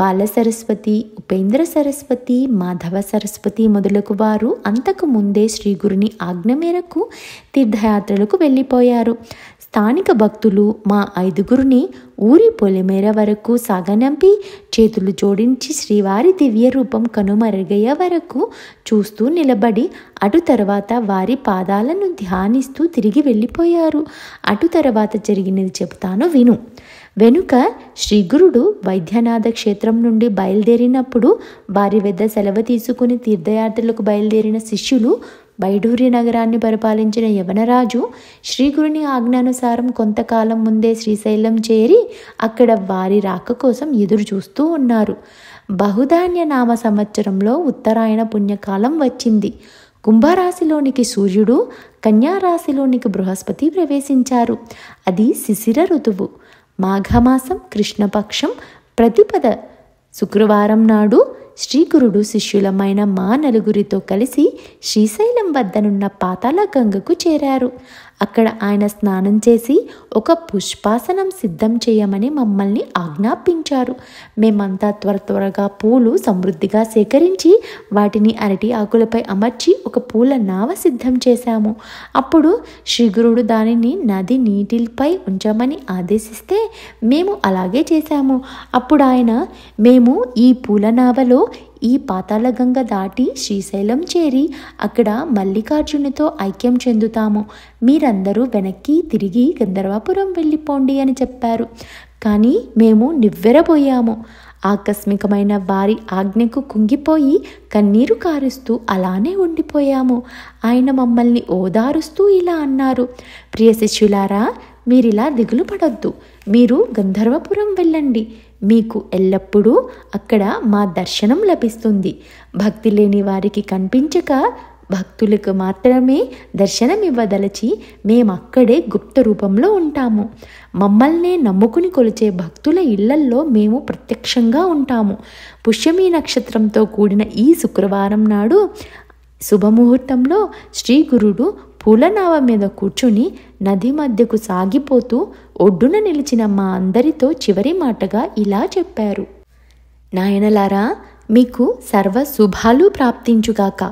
బాల సరస్వతి, ఉపేంద్ర సరస్వతి, మాధవ సరస్వతి మొదలగు వారు అంతకు ముందే శ్రీ గురుని ఆజ్ఞ మేరకు తీర్థయాత్రలకు వెళ్ళిపోయారు. స్థానిక భక్తులు మా 5గురిని ఊరి పొలిమేర వరకు సాగనంపి చేతులు జోడించి శ్రీవారి దివ్య రూపం కనుమరుగయ్యే వరకు చూస్తూ నిలబడి అటు తర్వాత వారి పాదాలను ధ్యానిస్తూ తిరిగి వెళ్ళిపోయారు. అటు తర్వాత జరిగినది చెబుతాను విను. వెనుక శ్రీగురుడు వైద్యనాథ క్షేత్రం నుండి బయలుదేరినప్పుడు వారి వద్ద సెలవు తీసుకుని తీర్థయాత్రలకు బయలుదేరిన శిష్యులు వైఢూర్య నగరాన్ని పరిపాలించిన యవనరాజు శ్రీగురుని ఆజ్ఞానుసారం కొంతకాలం ముందే శ్రీశైలం చేరి అక్కడ వారి రాక కోసం ఎదురు చూస్తూ ఉన్నారు. బహుధాన్య నామ సంవత్సరంలో ఉత్తరాయణ పుణ్యకాలం వచ్చింది. కుంభరాశిలోనికి సూర్యుడు, కన్యారాశిలోనికి బృహస్పతి ప్రవేశించారు. అది శిశిర ఋతువు. మాఘమాసం కృష్ణపక్షం ప్రతిపద శుక్రవారం నాడు శ్రీగురుడు శిష్యులమైన మా 4గురితో కలిసి శ్రీశైలం వద్దనున్న పాతాళ గంగకు చేరారు. అక్కడ ఆయన స్నానం చేసి ఒక పుష్పాసనం సిద్ధం చేయమని మమ్మల్ని ఆజ్ఞాపించారు. మేమంతా త్వరగా పూలు సమృద్ధిగా సేకరించి వాటిని అరటి ఆకులపై అమర్చి ఒక పూల నావ సిద్ధం చేశాము. అప్పుడు శ్రీగురుడు దానిని నది నీటిపై ఉంచమని ఆదేశిస్తే మేము అలాగే చేశాము. అప్పుడు ఆయన, మేము ఈ పూల నావలో ఈ పాతాళగంగ దాటి శ్రీశైలం చేరి అక్కడ మల్లికార్జునితో ఐక్యం చెందుతాము. మీరందరూ వెనక్కి తిరిగి గంధర్వపురం వెళ్ళిపోండి అని చెప్పారు. కానీ మేము నివ్వెరబోయాము. ఆకస్మికమైన వారి ఆజ్ఞకు కుంగిపోయి కన్నీరు కారుస్తూ అలానే ఉండిపోయాము. ఆయన మమ్మల్ని ఓదారుస్తూ ఇలా అన్నారు, ప్రియ శిష్యులారా, మీరిలా దిగులు పడొద్దు. మీరు గంధర్వపురం వెళ్ళండి. మీకు ఎల్లప్పుడూ అక్కడ మా దర్శనం లభిస్తుంది. భక్తి లేని వారికి కనిపించక భక్తులకు మాత్రమే దర్శనం ఇవ్వదలచి మేమక్కడే గుప్త రూపంలో ఉంటాము. మమ్మల్నే నమ్ముకుని కొలిచే భక్తుల ఇళ్లల్లో మేము ప్రత్యక్షంగా ఉంటాము. పుష్యమి నక్షత్రంతో కూడిన ఈ శుక్రవారం నాడు శుభముహూర్తంలో శ్రీగురుడు పూలనావ మీద కూర్చుని నది మధ్యకు సాగిపోతూ ఒడ్డున నిలిచిన మా అందరితో చివరి మాటగా ఇలా చెప్పారు, నాయనలారా, మీకు సర్వ శుభాలు ప్రాప్తించుగాక.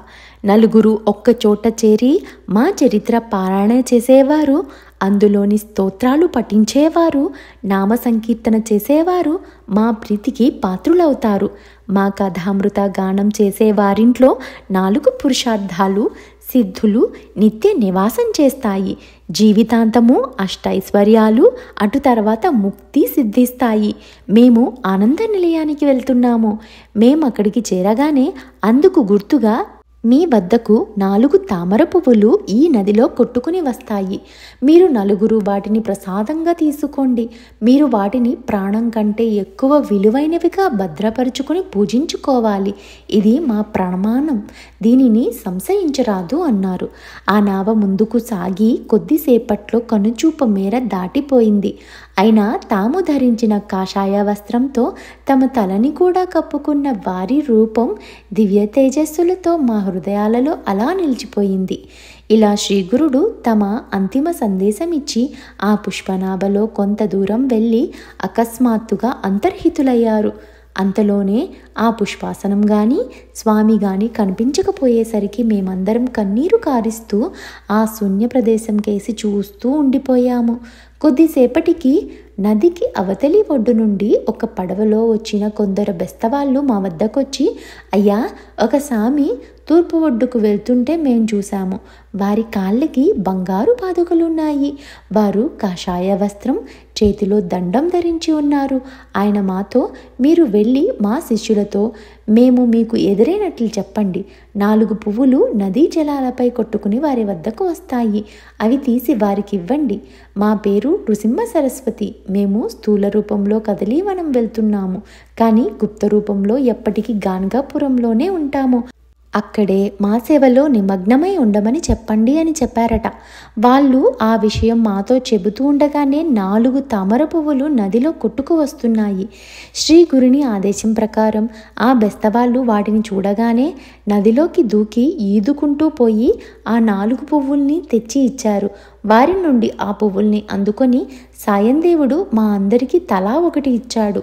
4గురు ఒక్కచోట చేరి మా చరిత్ర పారాయణ చేసేవారు, అందులోని స్తోత్రాలు పఠించేవారు, నామ సంకీర్తన చేసేవారు మా ప్రీతికి పాత్రులవుతారు. మా కథామృత గానం చేసేవారింట్లో 4 పురుషార్థాలు సిద్ధులు నిత్య నివాసం చేస్తాయి. జీవితాంతము అష్టైశ్వర్యాలు, అటు తర్వాత ముక్తి సిద్ధిస్తాయి. మేము ఆనంద నిలయానికి వెళ్తున్నాము. మేము అక్కడికి చేరగానే అందుకు గుర్తుగా మీ వద్దకు 4 తామర పువ్వులు ఈ నదిలో కొట్టుకుని వస్తాయి. మీరు 4 వాటిని ప్రసాదంగా తీసుకోండి. మీరు వాటిని ప్రాణం కంటే ఎక్కువ విలువైనవిగా భద్రపరుచుకుని పూజించుకోవాలి. ఇది మా ప్రమాణం. దీనిని సంశయించరాదు అన్నారు. ఆ నావ ముందుకు సాగి కొద్దిసేపట్లో కనుచూపు మేర దాటిపోయింది. అయినా తాము ధరించిన కాషాయ వస్త్రంతో తమ తలని కూడా కప్పుకున్న వారి రూపం దివ్య తేజస్సులతో మా హృదయాలలో అలా నిలిచిపోయింది. ఇలా శ్రీగురుడు తమ అంతిమ సందేశం ఇచ్చి ఆ పుష్పనాభలో కొంత దూరం వెళ్ళి అకస్మాత్తుగా అంతర్హితులయ్యారు. అంతలోనే ఆ పుష్పాసనం గాని స్వామి గాని కనిపించకపోయేసరికి మేమందరం కన్నీరు కారిస్తూ ఆ శూన్య ప్రదేశం కేసి చూస్తూ ఉండిపోయాము. కొద్దిసేపటికి నదికి అవతలి ఒడ్డు నుండి ఒక పడవలో వచ్చిన కొందరు బెస్తవాళ్ళు మా వద్దకొచ్చి, అయ్యా, ఒక స్వామి తూర్పు ఒడ్డుకు వెళ్తుంటే మేం చూశాము. వారి కాళ్ళకి బంగారు పాదుకలున్నాయి. వారు కాషాయ వస్త్రం, చేతిలో దండం ధరించి ఉన్నారు. ఆయన మాతో, మీరు వెళ్ళి మా శిష్యులతో మేము మీకు ఎదురైనట్లు చెప్పండి. 4 పువ్వులు నదీ జలాలపై కొట్టుకుని వారి వద్దకు వస్తాయి. అవి తీసి వారికి ఇవ్వండి. మా పేరు నృసింహ సరస్వతి. మేము స్థూల రూపంలో కదిలి మనం వెళ్తున్నాము, కానీ గుప్త రూపంలో ఎప్పటికీ గాన్గాపురంలోనే ఉంటాము. అక్కడే మా సేవలో నిమగ్నమై ఉండమని చెప్పండి అని చెప్పారట. వాళ్ళు ఆ విషయం మాతో చెబుతూ ఉండగానే 4 తామర పువ్వులు నదిలో కొట్టుకు వస్తున్నాయి. శ్రీ గురుని ఆదేశం ప్రకారం ఆ బెస్తవాళ్ళు వాటిని చూడగానే నదిలోకి దూకి ఈదుకుంటూ పోయి ఆ 4 పువ్వుల్ని తెచ్చి ఇచ్చారు. వారి నుండి ఆ పువ్వుల్ని అందుకొని సాయందేవుడు మా అందరికీ తలా 1 ఇచ్చాడు.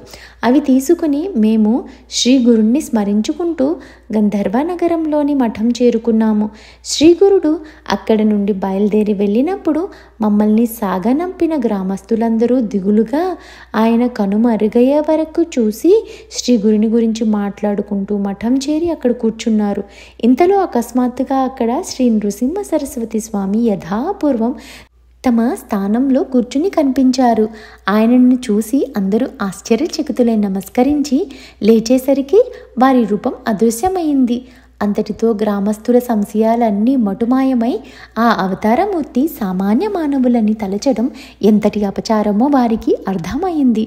అవి తీసుకుని మేము శ్రీ గురుణ్ణి స్మరించుకుంటూ గంధర్వనగరంలోని మఠం చేరుకున్నాము. శ్రీగురుడు అక్కడి నుండి బయలుదేరి వెళ్ళినప్పుడు మమ్మల్ని సాగనంపిన గ్రామస్తులందరూ దిగులుగా ఆయన కనుమరుగయ్యే వరకు చూసి శ్రీ గురుని గురించి మాట్లాడుకుంటూ మఠం చేరి అక్కడ కూర్చున్నారు. ఇంతలో అకస్మాత్తుగా అక్కడ శ్రీ నృసింహ సరస్వతి స్వామి యథాపూర్వం తమ స్థానంలో కూర్చుని కనిపించారు. ఆయనను చూసి అందరూ ఆశ్చర్యచకితులై నమస్కరించి లేచేసరికి వారి రూపం అదృశ్యమైంది. అంతటితో గ్రామస్తుల సంశయాలన్నీ మటుమాయమై ఆ అవతారమూర్తి సామాన్య మానవులని తలచడం ఎంతటి అపచారమో వారికి అర్థమైంది.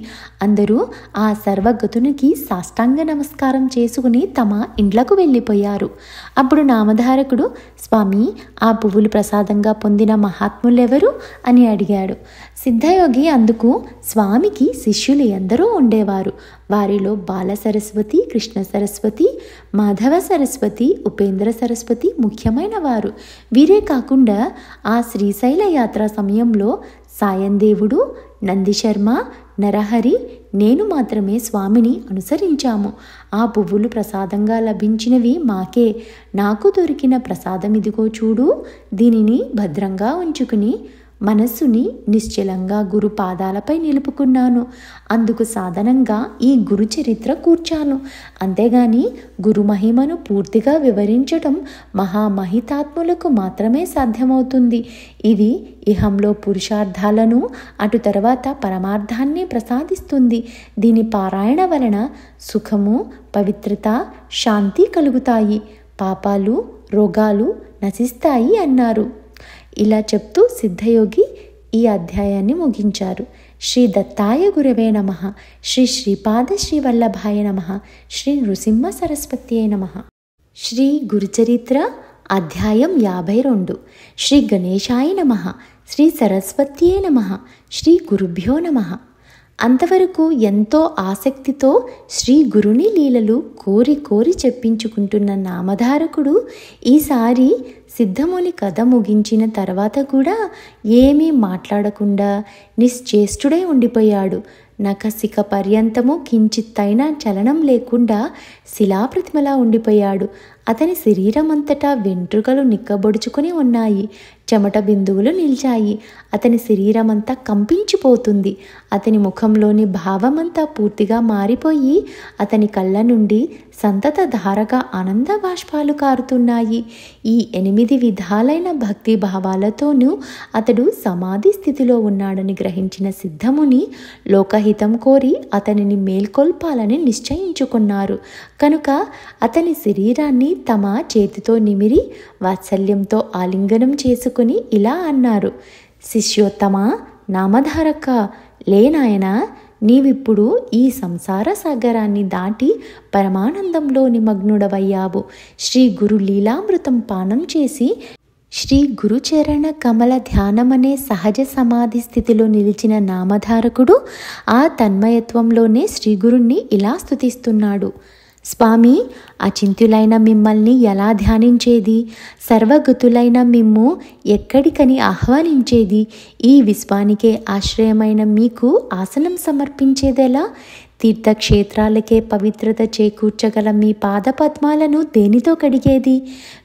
అందరూ ఆ సర్వగతునికి సాష్టాంగ నమస్కారం చేసుకుని తమ ఇండ్లకు వెళ్ళిపోయారు. అప్పుడు నామధారకుడు, స్వామి, ఆ పువ్వులు ప్రసాదంగా పొందిన మహాత్ములెవరు అని అడిగాడు. సిద్ధయోగి అందుకు, స్వామికి శిష్యులు ఎందరో ఉండేవారు. వారిలో బాల సరస్వతి, కృష్ణ సరస్వతి, మాధవ సరస్వతి, ఉపేంద్ర సరస్వతి ముఖ్యమైన వారు. వీరే కాకుండా ఆ శ్రీశైల యాత్ర సమయంలో సాయందేవుడు, నందిశర్మ, నరహరి, నేను మాత్రమే స్వామిని అనుసరించాము. ఆ పువ్వులు ప్రసాదంగా లభించినవి మాకే. నాకు దొరికిన ప్రసాదం ఇదిగో చూడు. దీనిని భద్రంగా ఉంచుకుని మనస్సుని నిశ్చలంగా గురు పాదాలపై నిలుపుకున్నాను. అందుకు సాధనంగా ఈ గురు చరిత్ర కూర్చాను. అంతేగాని గురు మహిమను పూర్తిగా వివరించడం మహామహితాత్ములకు మాత్రమే సాధ్యమవుతుంది. ఇది ఇహంలో పురుషార్థాలను, అటు తర్వాత పరమార్థాన్ని ప్రసాదిస్తుంది. దీని పారాయణ వలన సుఖము, పవిత్రత, శాంతి కలుగుతాయి. పాపాలు, రోగాలు నశిస్తాయి అన్నారు. ఇలా చెప్తూ సిద్ధయోగి ఈ అధ్యాయాన్ని ముగించారు. శ్రీ దత్తాయ గురవే నమః. శ్రీ శ్రీపాద శ్రీ వల్లభాయ నమః. శ్రీ నృసింహ సరస్వత్యే నమః. శ్రీ గురుచరిత్ర అధ్యాయం 52. శ్రీ గణేశాయ నమః. శ్రీ సరస్వత్యే నమః. శ్రీ గురుభ్యో నమః. అంతవరకు ఎంతో ఆసక్తితో శ్రీ గురుని లీలలు కోరి కోరి చెప్పించుకుంటున్న నామధారకుడు ఈసారి సిద్ధముని కథ ముగించిన తర్వాత కూడా ఏమీ మాట్లాడకుండా నిశ్చేష్టుడై ఉండిపోయాడు. నఖశిఖ పర్యంతము కించిత్తైనా చలనం లేకుండా శిలాప్రతిమలా ఉండిపోయాడు. అతని శరీరమంతటా వెంట్రుకలు నిక్కబొడుచుకొని ఉన్నాయి. చెమట బిందువులు నిలిచాయి. అతని శరీరమంతా కంపించిపోతుంది. అతని ముఖంలోని భావమంతా పూర్తిగా మారిపోయి అతని కళ్ళ నుండి సంతత ధారగా ఆనంద బాష్పాలు కారుతున్నాయి. ఈ 8 విధాలైన భక్తి భావాలతోనూ అతడు సమాధి స్థితిలో ఉన్నాడని గ్రహించిన సిద్ధముని లోకహితం కోరి అతనిని మేల్కొల్పాలని నిశ్చయించుకున్నారు. కనుక అతని శరీరాన్ని తమ చేతితో నిమిరి వాత్సల్యంతో ఆలింగనం చేసుకుని ఇలా అన్నారు. శిష్యోత్తమా, నామధారక, లేనాయనా, నీవిప్పుడు ఈ సంసార సాగరాన్ని దాటి పరమానందంలో నిమగ్నుడవయ్యావు. శ్రీ గురు లీలామృతం పానం చేసి శ్రీ గురుచరణ కమల ధ్యానమనే సహజ సమాధి స్థితిలో నిలిచిన నామధారకుడు ఆ తన్మయత్వంలోనే శ్రీగురుణ్ణి ఇలా స్తుతిస్తున్నాడు. స్వామి, అచింత్యులైన మిమ్మల్ని ఎలా ధ్యానించేది? సర్వగతులైన మిమ్ము ఎక్కడికని ఆహ్వానించేది? ఈ విశ్వానికే ఆశ్రయమైన మీకు ఆసనం సమర్పించేదెలా? తీర్థక్షేత్రాలకే పవిత్రత చేకూర్చగల మీ పాదపద్మాలను దేనితో కడిగేది?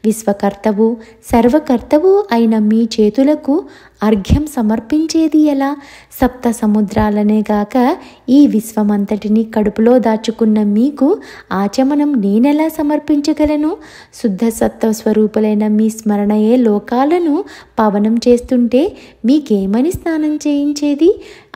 విశ్వకర్తవు సర్వకర్తవు అయిన మీ చేతులకు అర్ఘ్యం సమర్పించేది ఎలా? సప్త సముద్రాలనే గాక ఈ విశ్వమంతటిని కడుపులో దాచుకున్న మీకు ఆచమనం నేనెలా సమర్పించగలను? శుద్ధ సత్వ స్వరూపులైన మీ స్మరణయే లోకాలను పవనం చేస్తుంటే మీకేమని స్నానం చేయించేది?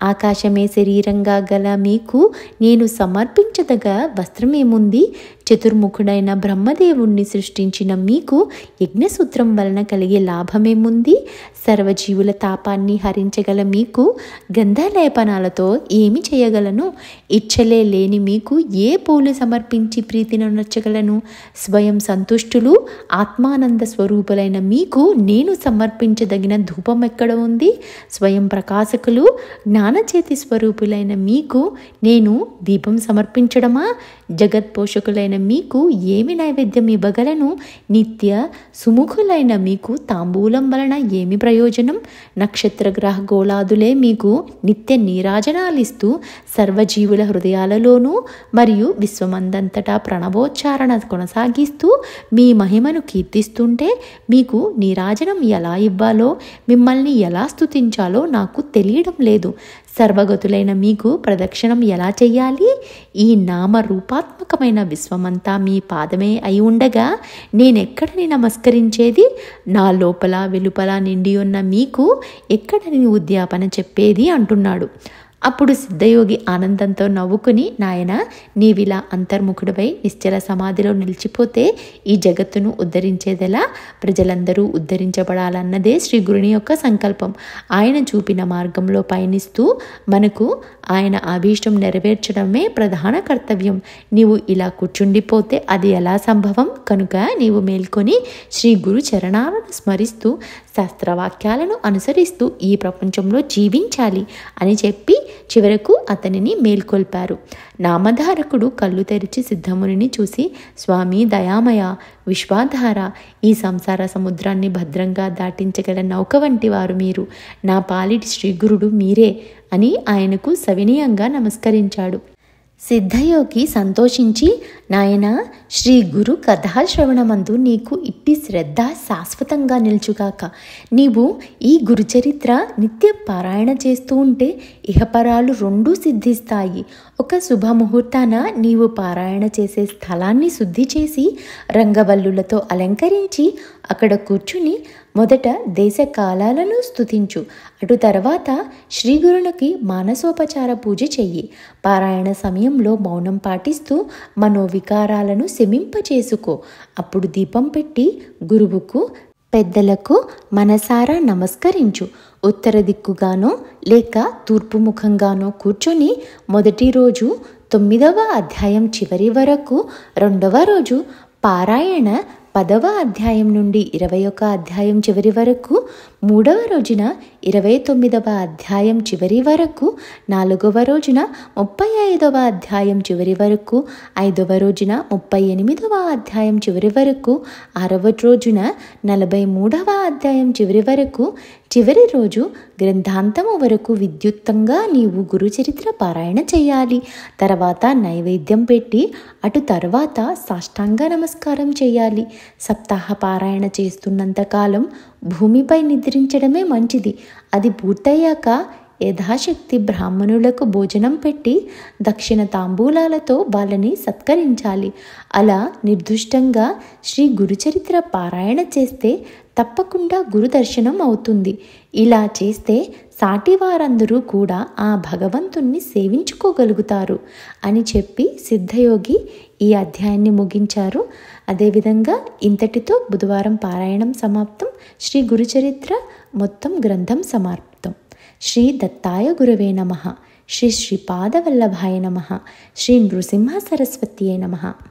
ఆకాశమే శరీరంగా గల మీకు నేను సమర్పించదగ వస్త్రమేముంది? చతుర్ముఖుడైన బ్రహ్మదేవుణ్ణి సృష్టించిన మీకు యజ్ఞసూత్రం వలన కలిగే లాభమేముంది? సర్వజీవుల తాపాన్ని హరించగల మీకు గంధలేపనాలతో ఏమి చేయగలను? ఇచ్చలే లేని మీకు ఏ పూలు సమర్పించి ప్రీతిని నొచ్చగలను? స్వయం సంతుష్టులు ఆత్మానంద స్వరూపులైన మీకు నేను సమర్పించదగిన ధూపం ఎక్కడ ఉంది? స్వయం ప్రకాశకులు జ్ఞానచేతి స్వరూపులైన మీకు నేను దీపం సమర్పించడమా? జగత్పోషకులైన మీకు ఏమి నైవేద్యం ఇవ్వగలను? నిత్య సుముఖులైన మీకు తాంబూలం వలన ఏమి ప్రయోజనం? నక్షత్ర గ్రహ గోళాదులే మీకు నిత్య నీరాజనాలిస్తూ సర్వజీవుల హృదయాలలోనూ మరియు విశ్వమందంతటా ప్రణవోచ్చారణ కొనసాగిస్తూ మీ మహిమను కీర్తిస్తుంటే మీకు నీరాజనం ఎలా ఇవ్వాలో, మిమ్మల్ని ఎలా స్తుతించాలో నాకు తెలియడం లేదు. సర్వగతులైన మీకు ప్రదక్షిణం ఎలా చెయ్యాలి? ఈ నామ రూపాత్మకమైన విశ్వమంతా మీ పాదమే అయి ఉండగా నేనెక్కడని నమస్కరించేది? నా లోపల వెలుపల నిండి ఉన్న మీకు ఎక్కడని ఉద్యాపన చెప్పేది అంటున్నాడు. అప్పుడు సిద్ధయోగి ఆనందంతో నవ్వుకుని, నాయన, నీవిలా అంతర్ముఖుడిపై నిశ్చల సమాధిలో నిలిచిపోతే ఈ జగత్తును ఉద్ధరించేదెలా? ప్రజలందరూ ఉద్ధరించబడాలన్నదే శ్రీ గురుని యొక్క సంకల్పం. ఆయన చూపిన మార్గంలో పయనిస్తూ మనకు ఆయన అభీష్టం నెరవేర్చడమే ప్రధాన కర్తవ్యం. నీవు ఇలా కూర్చుండిపోతే అది ఎలా సంభవం? కనుక నీవు మేల్కొని శ్రీ గురు చరణాలను స్మరిస్తూ శాస్త్రవాక్యాలను అనుసరిస్తూ ఈ ప్రపంచంలో జీవించాలి అని చెప్పి చివరకు అతనిని మేల్కొల్పారు. నామధారకుడు కళ్ళు తెరిచి సిద్ధమునిని చూసి, స్వామి దయామయ, విశ్వాధార, ఈ సంసార సముద్రాన్ని భద్రంగా దాటించగల నౌక వంటి వారు మీరు. నా పాలిటి శ్రీగురుడు మీరే అని ఆయనకు సవినయంగా నమస్కరించాడు. సిద్ధయోగి సంతోషించి, నాయన, శ్రీ గురు కథాశ్రవణమందు నీకు ఇట్టి శ్రద్ధ శాశ్వతంగా నిల్చుగాక. నీవు ఈ గురుచరిత్ర నిత్య పారాయణ చేస్తూ ఉంటే ఇహపరాలు రెండూ సిద్ధిస్తాయి. ఒక శుభముహూర్తాన నీవు పారాయణ చేసే స్థలాన్ని శుద్ధి చేసి రంగవల్లులతో అలంకరించి అక్కడ కూర్చుని మొదట దేశ కాలాలను స్తుతించు. అటు తర్వాత శ్రీగురునికి మానసోపచార పూజ చెయ్యి. పారాయణ సమయంలో మౌనం పాటిస్తూ మనోవికారాలను శమింపచేసుకో. అప్పుడు దీపం పెట్టి గురువుకు, పెద్దలకు మనసారా నమస్కరించు. ఉత్తర దిక్కుగానో లేక తూర్పు ముఖంగానో కూర్చొని మొదటి రోజు 9వ అధ్యాయం చివరి వరకు, రెండవ రోజు పారాయణ 10వ అధ్యాయం నుండి 21వ అధ్యాయం చివరి వరకు, 3వ రోజున 29వ అధ్యాయం చివరి వరకు, 4వ రోజున 35వ అధ్యాయం చివరి వరకు, 5వ రోజున 38వ అధ్యాయం చివరి వరకు, 6వ రోజున 43వ అధ్యాయం చివరి వరకు, చివరి రోజు గ్రంథాంతము వరకు విద్యుత్తంగా నీవు గురుచరిత్ర పారాయణ చేయాలి. తర్వాత నైవేద్యం పెట్టి అటు తర్వాత సాష్టాంగ నమస్కారం చేయాలి. సప్తాహ పారాయణ చేస్తున్నంతకాలం భూమిపై నిద్రించడమే మంచిది. అది పూర్తయ్యాక యథాశక్తి బ్రాహ్మణులకు భోజనం పెట్టి దక్షిణ తాంబూలాలతో వాళ్ళని సత్కరించాలి. అలా నిర్దుష్టంగా శ్రీ గురుచరిత్ర పారాయణ చేస్తే తప్పకుండా గురుదర్శనం అవుతుంది. ఇలా చేస్తే సాటి వారందరూ కూడా ఆ భగవంతుణ్ణి సేవించుకోగలుగుతారు అని చెప్పి సిద్ధయోగి ఈ అధ్యాయాన్ని ముగించారు. అదేవిధంగా ఇంతటితో బుధవారం పారాయణం సమాప్తం. శ్రీ గురుచరిత్ర మొత్తం గ్రంథం సమాప్తం. శ్రీ దత్తాయ గురవే నమః. శ్రీ శ్రీపాదవల్లభాయ నమః. శ్రీ నృసింహ సరస్వత్యై నమః.